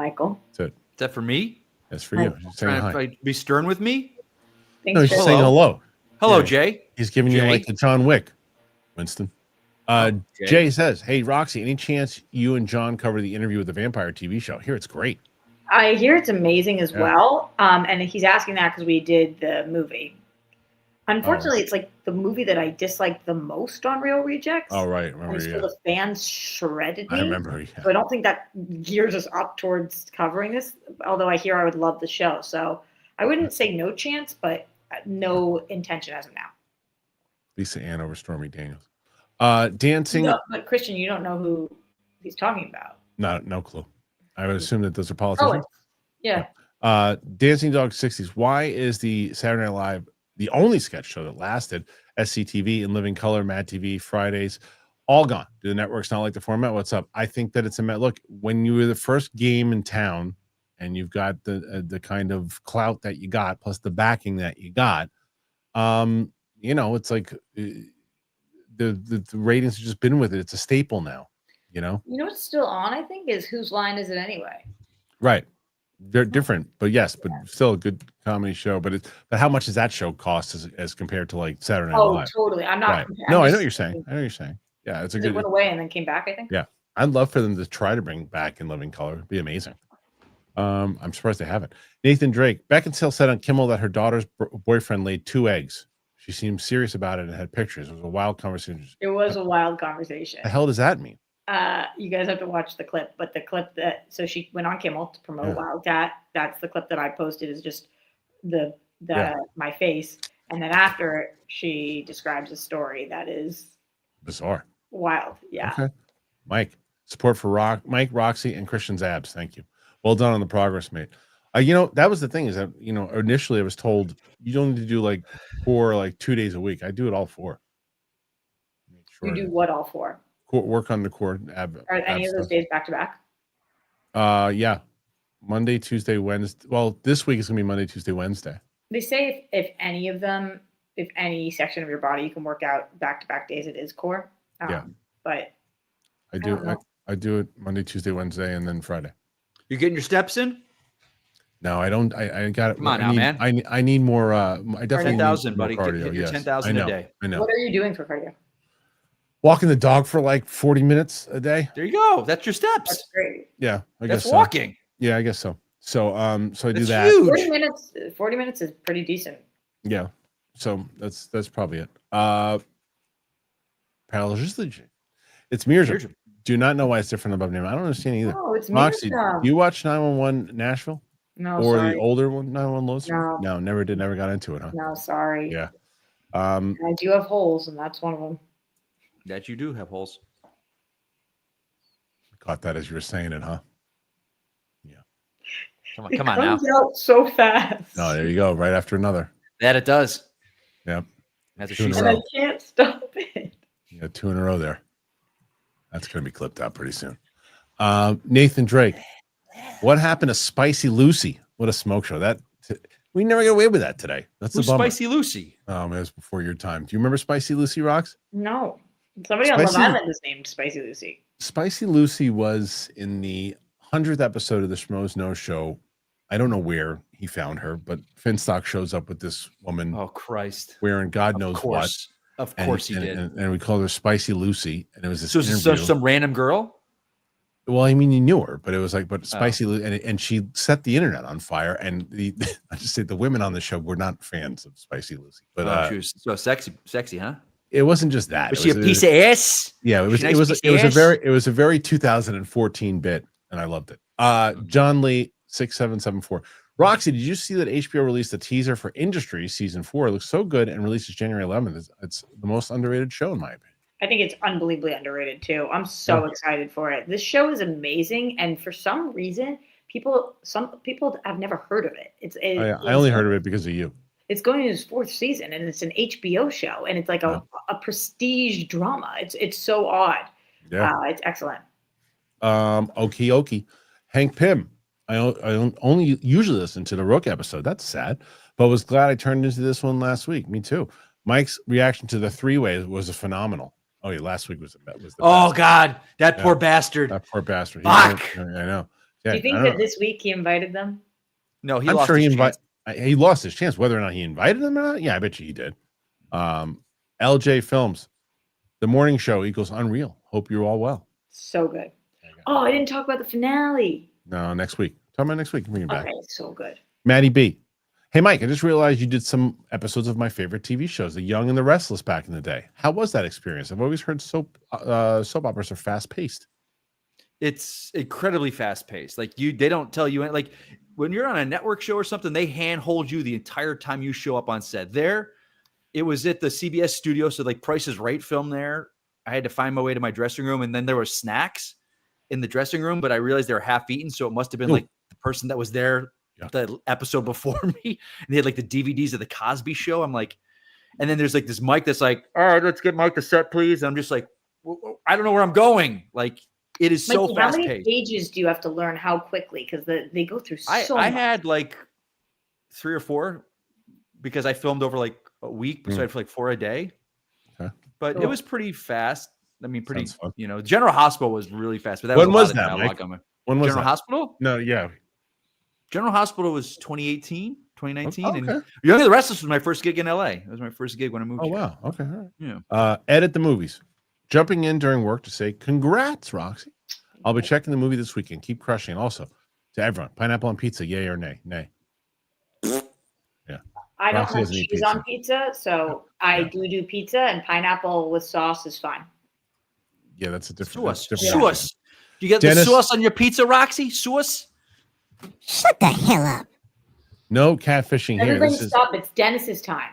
That's it. that for me? That's for you. He's saying hi. Trying to be stern with me? Thanks No, he's for- just saying hello. Hello, Yeah. Jay. He's giving you Jay? like the John Wick, Winston. Jay. Jay says, "Hey Roxy, any chance you and John cover the interview with the vampire TV show? Here, it's great." I hear it's amazing as Yeah. well. And he's asking that because we did the movie. Unfortunately, it's like the movie that I disliked the most on Real Rejects. Oh right, And remember? so Yeah, the fans shredded me. I remember. Yeah. So I don't think that gears us up towards covering this, although I hear I would love the show. So I wouldn't say no chance, but no intention as of now. Lisa Ann over Stormy Daniels. Dancing. No, but Kristian, you don't know who he's talking about. No clue. I would assume that those are Oh, politicians. yeah. Dancing Dog 60s. Why is the Saturday Night Live the only sketch show that lasted? SCTV and Living Color, Mad TV, Fridays, all gone. Do the networks not like the format? What's up? I think that it's a look. When you were the first game in town, and you've got the kind of clout that you got, plus the backing that you got, it's like the ratings have just been with it. It's a staple now. You know what's still on, I think, is Whose Line Is It Anyway? Right. They're different, but yes, but still a good comedy show. But how much does that show cost as compared to like Saturday Night Live? Totally. I'm not. Right. No, I know what you're saying. Yeah, it's a It good. went away and then came back, I think. Yeah, I'd love for them to try to bring back In Living Color. It'd be amazing. I'm surprised they haven't. Nathan Drake. Beckinsale said on Kimmel that her daughter's boyfriend laid 2 eggs. She seemed serious about it and had pictures. It was a wild conversation. It was a wild conversation. The hell does that mean? You guys have to watch the clip, but the clip so she went on Kimmel to promote Wildcat. That's the clip that I posted, is just my face, and then after she describes a story that is Bizarre. wild. Yeah. Okay. Mike, support for Mike, Roxy, and Kristian's abs. Thank you. Well done on the progress, mate. That was the thing, is that initially I was told you don't need to do like 4 like 2 days a week. I do it all 4. Make sure You do what all 4? work on the core ab. Are any of those days back to back? Yeah. Monday, Tuesday, Wednesday. Well, this week is gonna be Monday, Tuesday, Wednesday. They say if any of them, if any section of your body you can work out back to back days, it is core. Yeah. But I do it Monday, Tuesday, Wednesday, and then Friday. You're getting your steps in? No, I don't. I got it. Come on now, man. I need more. I definitely 10,000, need more buddy. cardio. Hit your Yes. 10,000 a day. I know. what are you doing for cardio? Walking the dog for like 40 minutes a day. There you go. That's your steps. That's great. Yeah, I That's guess walking. So. Yeah, I guess so. So I do That's that. huge. 40 minutes is pretty decent. Yeah. So that's probably it. Parallelism. It's Mirja. Do not know why it's different above name. I don't understand either. Oh, it's Roxy, Mirja. do you watch 911 Nashville? No, Or sorry. the older one, 911 Lois? No. Never did. Never got into it, huh? No, sorry. Yeah. And I do have holes, and that's one of them. That you do have holes. Caught that as you were saying it, huh? Yeah. Come It on now. comes out so fast. Oh, there you go. Right after another. That it does. Yep. That's what 2 in she a and row. I can't stop it. You got 2 in a row there. That's going to be clipped out pretty soon. Nathan Drake. What happened to Spicy Lucy? What a smoke show. We never got away with that today. That's Who's the bummer. Spicy Lucy? Oh, man, it was before your time. Do you remember Spicy Lucy Rocks? No. Somebody on Love Spicy- Island is named Spicy Lucy. Spicy Lucy was in the 100th episode of the Schmoes No show. I don't know where he found her, but Finstock shows up with this woman Oh, Christ. wearing God knows Of course. Of what. course he and, did. And we called her Spicy Lucy. And it was this So is interview. this some random girl? Well, I mean, you knew her, but it was like, Spicy Lucy. And she set the internet on fire. And I just say the women on the show were not fans of Spicy Lucy. But She was so sexy, huh? it wasn't just that. Was she a piece of ass? Yeah, Was she a nice piece of ass? it was a very 2014 bit, and I loved it. John Lee 6774. Roxy, did you see that HBO released a teaser for Industry season 4? It looks so good and releases January 11th. It's the most underrated show in my opinion. I think it's unbelievably underrated too. I'm so excited for it. This show is amazing, and for some reason, some people have never heard of it. I only heard of it because of you. It's going into its 4th season, and it's an HBO show, and it's like a prestige drama. It's so odd. Yeah, it's excellent. Okie. Hank Pym. I only usually listen to the Rook episode. That's sad, but was glad I turned into this one last week. Me too. Mike's reaction to the 3-way was phenomenal. Oh yeah, last week was the best. God, that poor bastard. That poor bastard. Fuck. I know. Yeah, Do you think that this week he invited them? No, I'm sure he lost his chance. Whether or not he invited them or not, yeah, I bet you he did. LJ Films, the morning show equals Unreal. Hope you're all well. So good. Oh, I didn't talk about the finale. No, next week. Talk about next week. Bring it back. Okay, so good. Maddie B. Hey, Mike, I just realized you did some episodes of my favorite TV shows, The Young and the Restless, back in the day. How was that experience? I've always heard soap operas are fast-paced. It's incredibly fast-paced. Like they don't tell you, like when you're on a network show or something, they handhold you the entire time you show up on set. There, it was at the CBS studio, so like Price is Right film there. I had to find my way to my dressing room, and then there were snacks in the dressing room, but I realized they were half-eaten, so it must have been like the person that was there the episode before me, and they had like the DVDs of the Cosby Show. I'm like, and then there's like this Mike that's like, all right, let's get Mike to set, please. And I'm just like, I don't know where I'm going. Like, it is so fast paced. How many pages do you have to learn how quickly? Because they go through so much. I had like 3 or 4 because I filmed over like a week, so I had like 4 a day. Okay. But it was pretty fast. I mean, General Hospital was really fast. But that when was that, Mike? When was General Hospital? No, yeah. General Hospital was 2018, 2019. Okay. And Young and the Restless was my first gig in LA. It was my first gig when I moved here. Oh, wow. Okay. All right. Yeah. Edit the movies. Jumping in during work to say, congrats, Roxy. I'll be checking the movie this weekend. Keep crushing. Also, to everyone, pineapple on pizza, yay or nay? Nay. Yeah. I don't have cheese on pizza, so I do pizza, and pineapple with sauce is fine. Yeah, that's a different. Sauce. Do you get the sauce on your pizza, Roxy? Sauce? Shut the hell up. No catfishing here. Everybody stop. It's Dennis's time.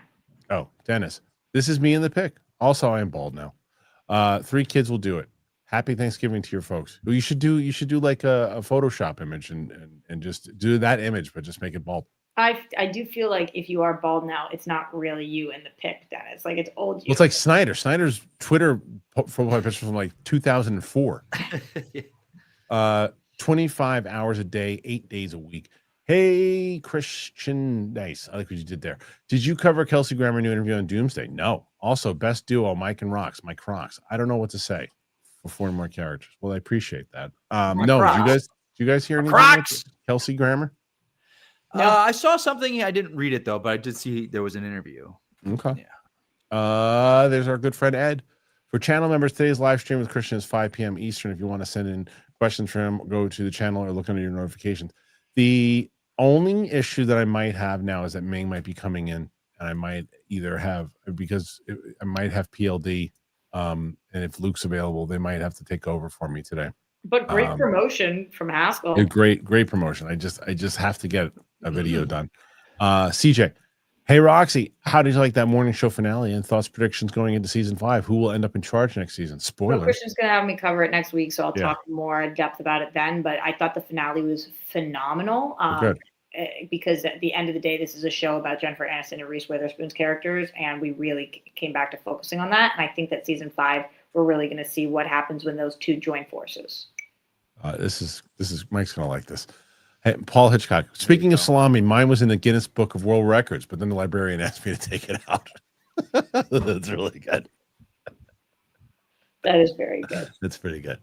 Oh, Dennis. This is me in the pick. Also, I am bald now. 3 kids will do it. Happy Thanksgiving to your folks. You should do like a Photoshop image and just do that image, but just make it bald. I do feel like if you are bald now, it's not really you in the pic, Dennis. Like it's old. Well, it's like Snyder. Snyder's Twitter profile picture from like 2004. 25 hours a day, 8 days a week. Hey, Kristian. Nice. I like what you did there. Did you cover Kelsey Grammer new interview on Doomsday? No. Also, best duo, Mike and Rox. Mike Rox. I don't know what to say for 4 more characters. Well, I appreciate that. No, did you guys hear anything about Kelsey Grammer? No. I saw something. I didn't read it though, but I did see there was an interview. Okay. Yeah. There's our good friend Ed. For channel members, today's live stream with Kristian is 5 p.m. Eastern. If you want to send in questions for him, go to the channel or look under your notifications. The only issue that I might have now is that Ming might be coming in, and I might either have I might have PLD, and if Luke's available, they might have to take over for me today. But great promotion from Haskell. Great promotion. I just have to get a video done. CJ, hey Roxy, how did you like that morning show finale and thoughts, predictions going into season 5? Who will end up in charge next season? Spoiler. Well, Kristian's gonna have me cover it next week, so I'll talk more in depth about it then. But I thought the finale was phenomenal. Good. Because at the end of the day, this is a show about Jennifer Aniston and Reese Witherspoon's characters, and we really came back to focusing on that. And I think that season 5, we're really going to see what happens when those 2 join forces. This is Mike's going to like this. Hey, Paul Hitchcock. Speaking of salami, mine was in the Guinness Book of World Records, but then the librarian asked me to take it out. That's really good. That is very good. That's pretty good.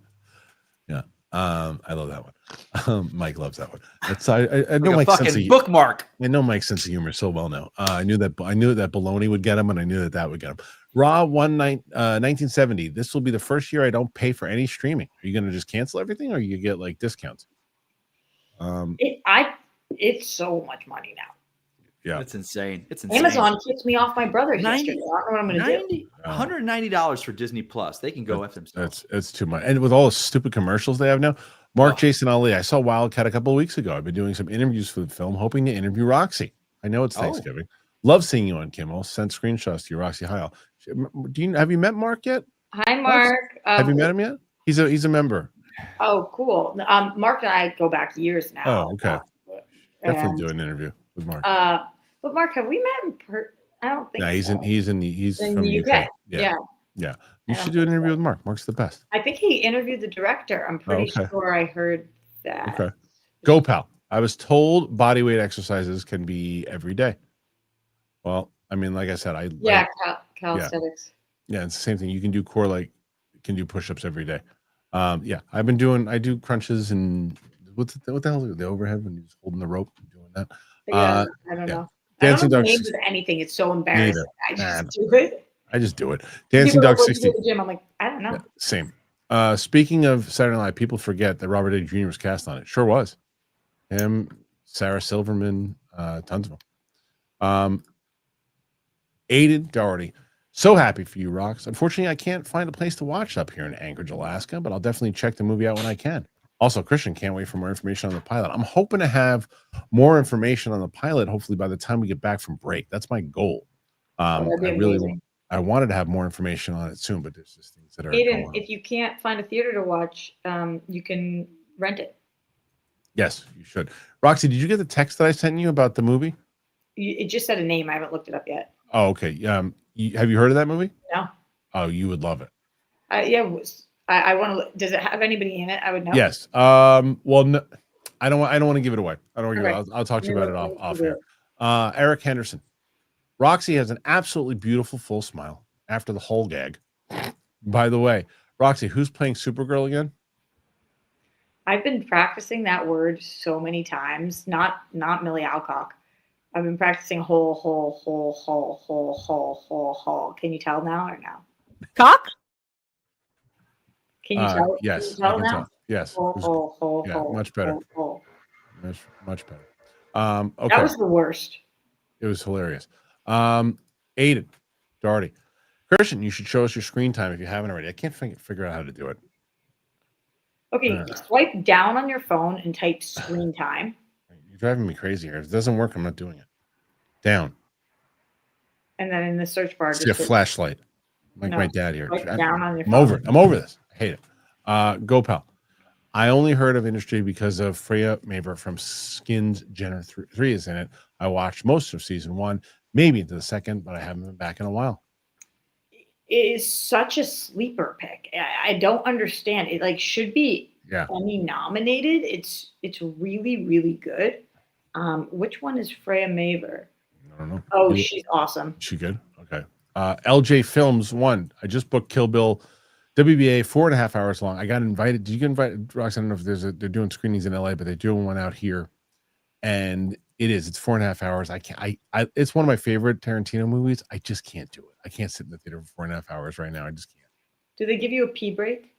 Yeah. I love that one. Mike loves that one. That's I know like Mike's fucking bookmark. I know Mike's sense of humor so well now. I knew that baloney would get him, and I knew that would get him. Raw 1970. This will be the first year I don't pay for any streaming. Are you going to just cancel everything, or you get like discounts? It's so much money now. Yeah. It's insane. It's insane. Amazon kicked me off my brother's 90 yesterday. I don't know what I'm going to do. $190 for Disney Plus. They can go F themselves. It's too much. And with all the stupid commercials they have now, Mark Oh. Jason Ali, I saw Wildcat a couple of weeks ago. I've been doing some interviews for the film, hoping to interview Roxy. I know it's Oh. Thanksgiving. Love seeing you on Kimmel. Send screenshots to you, Roxy Heil. Have you met Mark yet? Hi, Mark. Have you met him yet? He's a member. Oh, cool. Mark and I go back years now. Oh, okay. Definitely do an interview with Mark. But Mark, have we met in person? I don't think. No, he's so. he's from the UK. Yeah. You I should don't do an think interview so. with Mark. Mark's the best. I think he interviewed the director. I'm pretty okay. sure I heard that. Okay. Go, pal. I was told body weight exercises can be every day. Well, I mean, like I said, Calisthenics. Yeah, it's the same thing. You can do can do push-ups every day. I do crunches and what the hell is the overhead when you're just holding the rope and doing that? Yeah, I don't know. Dancing I don't know Dog the names 60. of anything. It's so embarrassing. I just do it. I just do it. Dancing People are Dog like, 60. "Go to the gym." I'm like, I don't know. Yeah, same. Speaking of Saturday Night Live, people forget that Robert Downey Jr. was cast on it. Sure was. Him, Sarah Silverman, tons of them. Aiden Doherty. So happy for you, Rox. Unfortunately, I can't find a place to watch up here in Anchorage, Alaska, but I'll definitely check the movie out when I can. Also, Kristian, can't wait for more information on the pilot. I'm hoping to have more information on the pilot, hopefully by the time we get back from break. That's my goal. That'd be amazing. I wanted to have more information on it soon, but there's just things that are Aiden, going on. if you can't find a theater to watch, you can rent it. Yes, you should. Roxy, did you get the text that I sent you about the movie? It just said a name. I haven't looked it up yet. Oh, okay. Have you heard of that movie? No. Oh, you would love it. Yeah. I want to. Does it have anybody in it? I would know. Yes. Well, no, I don't want to give it away. I don't want to give it. Okay. I'll talk to you about it off here. Eric Henderson. Roxy has an absolutely beautiful full smile after the whole gag. By the way, Roxy, who's playing Supergirl again? I've been practicing that word so many times. Not Millie Alcock. I've been practicing whole. Can you tell now or no? Cock? Can you tell? Yes. Can you tell I can now? tell. Yes. Yeah, much better. Much better. Okay. That was the worst. It was hilarious. Aiden, Doherty, Kristian, you should show us your screen time if you haven't already. I can't figure out how to do it. Okay, swipe down on your phone and type screen time. You're driving me crazy here. If it doesn't work, I'm not doing it. Down. And then in the search bar, See a flashlight. Like No, my dad here. swipe down on your I'm phone. over it. I'm over this. I hate it. Go, pal. I only heard of industry because of Freya Maver from Skins Jenner 3 is in it. I watched most of season 1, maybe into the second, but I haven't been back in a while. It is such a sleeper pick. I don't understand. It like should be Emmy nominated. It's really, really good. Which one is Freya Maver? I don't know. Oh, she's awesome. She good? Okay. LJ Films 1. I just booked Kill Bill WBA 4.5 hours long. I got invited. Did you get invited, Rox? I don't know if they're doing screenings in LA, but they're doing one out here. And it's 4.5 hours. It's one of my favorite Tarantino movies. I just can't do it. I can't sit in the theater for 4.5 hours right now. I just can't. Do they give you a pee break?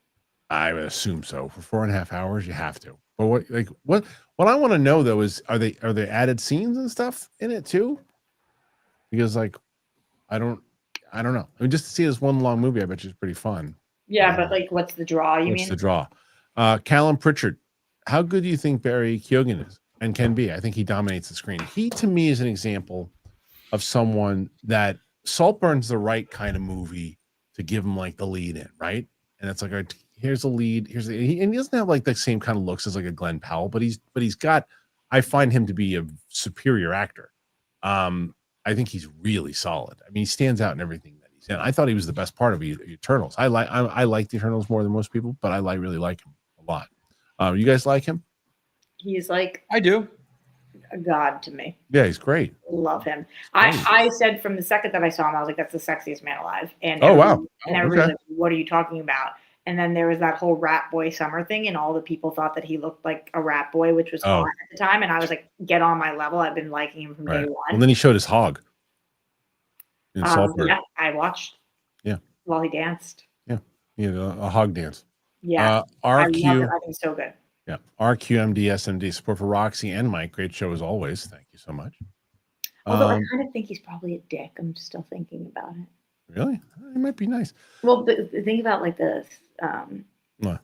I would assume so. For 4.5 hours, you have to. But what I want to know though is are there added scenes and stuff in it too? Because I don't know. I mean, just to see this one long movie, I bet you it's pretty fun. Yeah, but like, what's the draw? What's the draw? Callum Pritchard. How good do you think Barry Keoghan is and can be? I think he dominates the screen. He, to me, is an example of someone that Saltburn's the right kind of movie to give him like the lead in, right? And it's like, all right, here's the lead. And he doesn't have like the same kind of looks as like a Glen Powell, but he's got. I find him to be a superior actor. I think he's really solid. I mean, he stands out in everything that he's in. I thought he was the best part of Eternals. I like the Eternals more than most people, but I really like him a lot. You guys like him? He's like I do. a god to me. Yeah, he's great. Love him. I said from the second that I saw him, I was like, that's the sexiest man alive. And wow. And everybody's like, what are you talking about? And then there was that whole rat boy summer thing, and all the people thought that he looked like a rat boy, which was hot at the time. And I was like, get on my level. I've been liking him from day one. Well, then he showed his hog. In Saltburn. Yeah, I watched. Yeah. While he danced. Yeah. A hog dance. Yeah. I think it's so good. Yeah. RQMD SMD support for Roxy and Mike. Great show as always. Thank you so much. Although I kind of think he's probably a dick. I'm still thinking about it. Really? It might be nice. Well, the thing about like the What?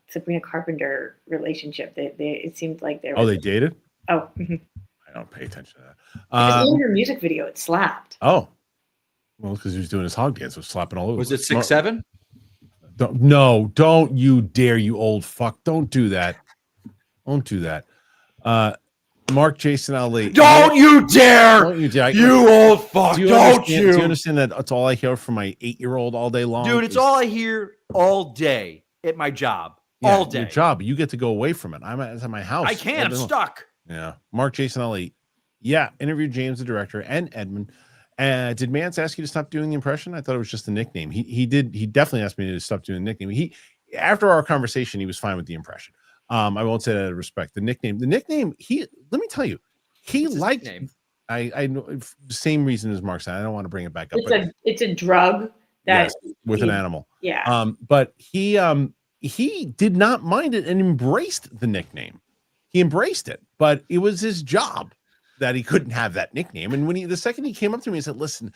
Sabrina Carpenter relationship, they it seemed like they were. Oh, they dated? Oh. I don't pay attention to that. Because in your music video, it slapped. Oh. Well, because he was doing his hog dance, was slapping all over. Was it 6'7"? Don't you dare, you old fuck. Don't do that. Don't do that. Mark Jason Ali. Don't you dare! Don't you dare. You old fuck, Do you understand that that's all I hear from my 8-year-old all day long? Dude, it's all I hear all day at my job. Yeah, all day. Your job. You get to go away from it. It's at my house. I can't. I'm stuck. Yeah. Mark Jason Ali. Yeah. Interviewed James, the director, and Edmund. Did Mance ask you to stop doing the impression? I thought it was just a nickname. He did. He definitely asked me to stop doing the nickname. After our conversation, he was fine with the impression. I won't say that out of respect. The nickname. Let me tell you, he liked. I know the same reason as Mark said. I don't want to bring it back up. It's a drug that with an animal. Yeah. But he did not mind it and embraced the nickname. He embraced it, but it was his job that he couldn't have that nickname. And when the second he came up to me and said, "Listen,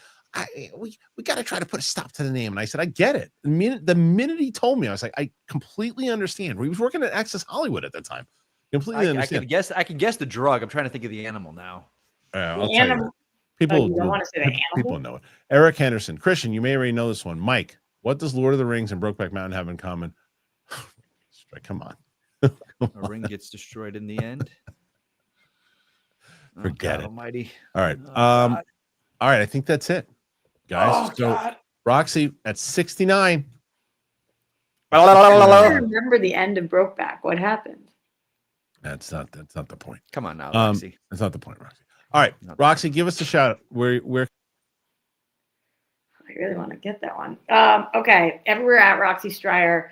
we got to try to put a stop to the name," and I said, "I get it." The minute he told me, I was like, "I completely understand." He was working at Access Hollywood at that time. Completely understand. I can guess the drug. I'm trying to think of the animal now. I'll tell you. People know it. Eric Henderson, Kristian, you may already know this one. Mike, what does Lord of the Rings and Brokeback Mountain have in common? Come on. A ring gets destroyed in the end. Forget it. Almighty. All right. All right. I think that's it, guys. Roxy at 69. I remember the end of Brokeback. What happened? That's not the point. Come on now, Roxy. That's not the point, Roxy. All right, Roxy, give us a shout out. Where I really want to get that one. Okay. Everywhere at Roxy Stryer.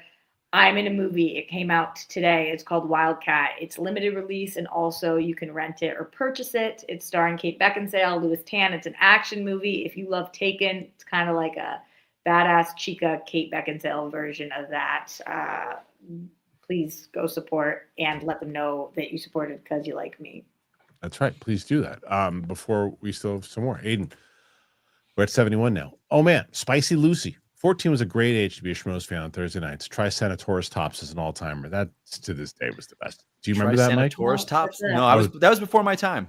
I'm in a movie. It came out today. It's called Wildcat. It's limited release, and also you can rent it or purchase it. It's starring Kate Beckinsale, Louis Tan. It's an action movie. If you love Taken, it's kind of like a badass Chica Kate Beckinsale version of that. Please go support and let them know that you supported because you like me. That's right. Please do that. Before we still have some more. Aiden, we're at 71 now. Oh man, Spicy Lucy. 14 was a great age to be a Schmoes fan on Thursday nights. Try Santa Taurus Tops as an all-timer. That to this day was the best. Do you remember that, Mike? Taurus Tops? No, that was before my time.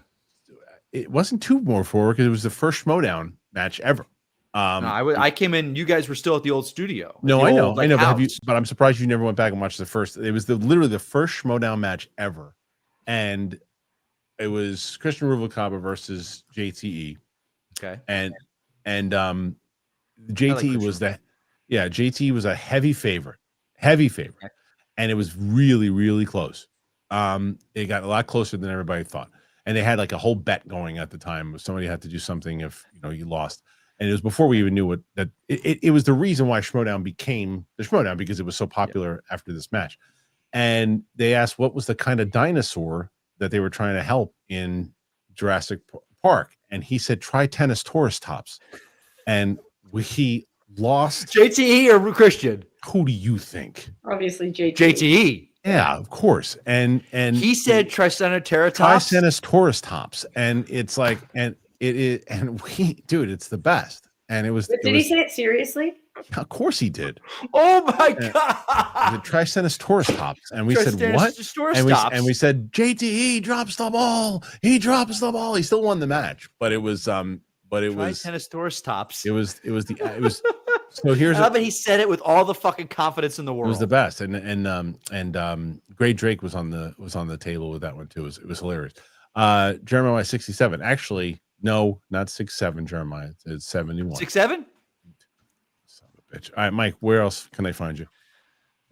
It wasn't too more forward because it was the first Schmoedown match ever. No, I came in. You guys were still at the old studio. No, I know. Cowls. But I'm surprised you never went back and watched the first. It was literally the first Schmoedown match ever, and it was Christian Ruvalcaba versus JTE. Okay, and JTE was that. Yeah, JT was a heavy favorite, and it was really, really close. It got a lot closer than everybody thought, and they had like a whole bet going at the time. Somebody had to do something if you lost, and it was before we even knew it was the reason why Schmoedown became the Schmoedown because it was so popular after this match. And they asked what was the kind of dinosaur that they were trying to help in Jurassic Park, and he said try tennis Taurus Tops, and he lost. JTE or Kristian? Who do you think? Obviously JTE. JTE. Yeah, of course. And he said Triceratops. Triceratops Taurus Tops. And it's like, and it is, and it's the best. And it was. But did he say it seriously? Of course he did. Oh my God. The Triceratops Taurus Tops. And we said, what? And we said, JTE drops the ball. He drops the ball. He still won the match. But it was, tennis Taurus Tops. It was. So here's. But he said it with all the fucking confidence in the world. It was the best, and Gray Drake was on the table with that one too. It was hilarious. Jeremiah 67. Actually, no, not 67. Jeremiah, it's 71. 67. Son of a bitch. All right, Mike. Where else can I find you?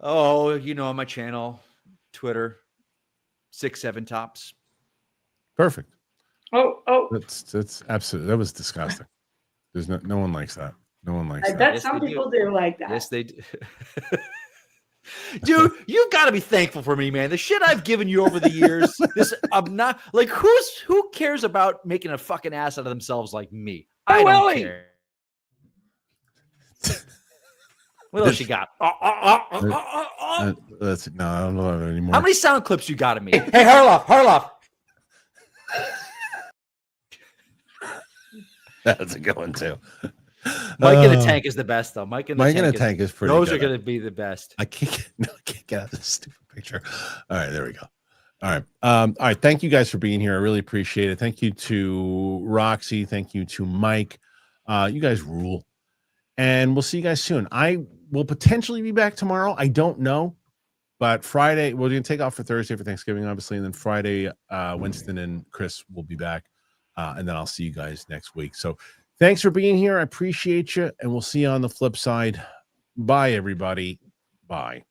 Oh, on my channel, Twitter, 67 Tops. Perfect. Oh. That's absolutely. That was disgusting. There's no one likes that. No one likes that. I bet some people do like that. Yes, they do. Dude, you've got to be thankful for me, man. The shit I've given you over the years. I'm not like who cares about making a fucking ass out of themselves like me? I don't care. What else you got? That's no, I don't know anymore. How many sound clips you got of me? Hey, Harloff. That's a good one too. Mike in a tank is the best, though. Mike in the tank is pretty. Those good. are going to be the best. I can't get out of this stupid picture. All right, there we go. All right. Thank you guys for being here. I really appreciate it. Thank you to Roxy. Thank you to Mike. You guys rule. And we'll see you guys soon. I will potentially be back tomorrow. I don't know. But Friday, we're going to take off for Thursday for Thanksgiving, obviously. And then Friday, Winston and Chris will be back. And then I'll see you guys next week. So thanks for being here. I appreciate you. And we'll see you on the flip side. Bye, everybody. Bye.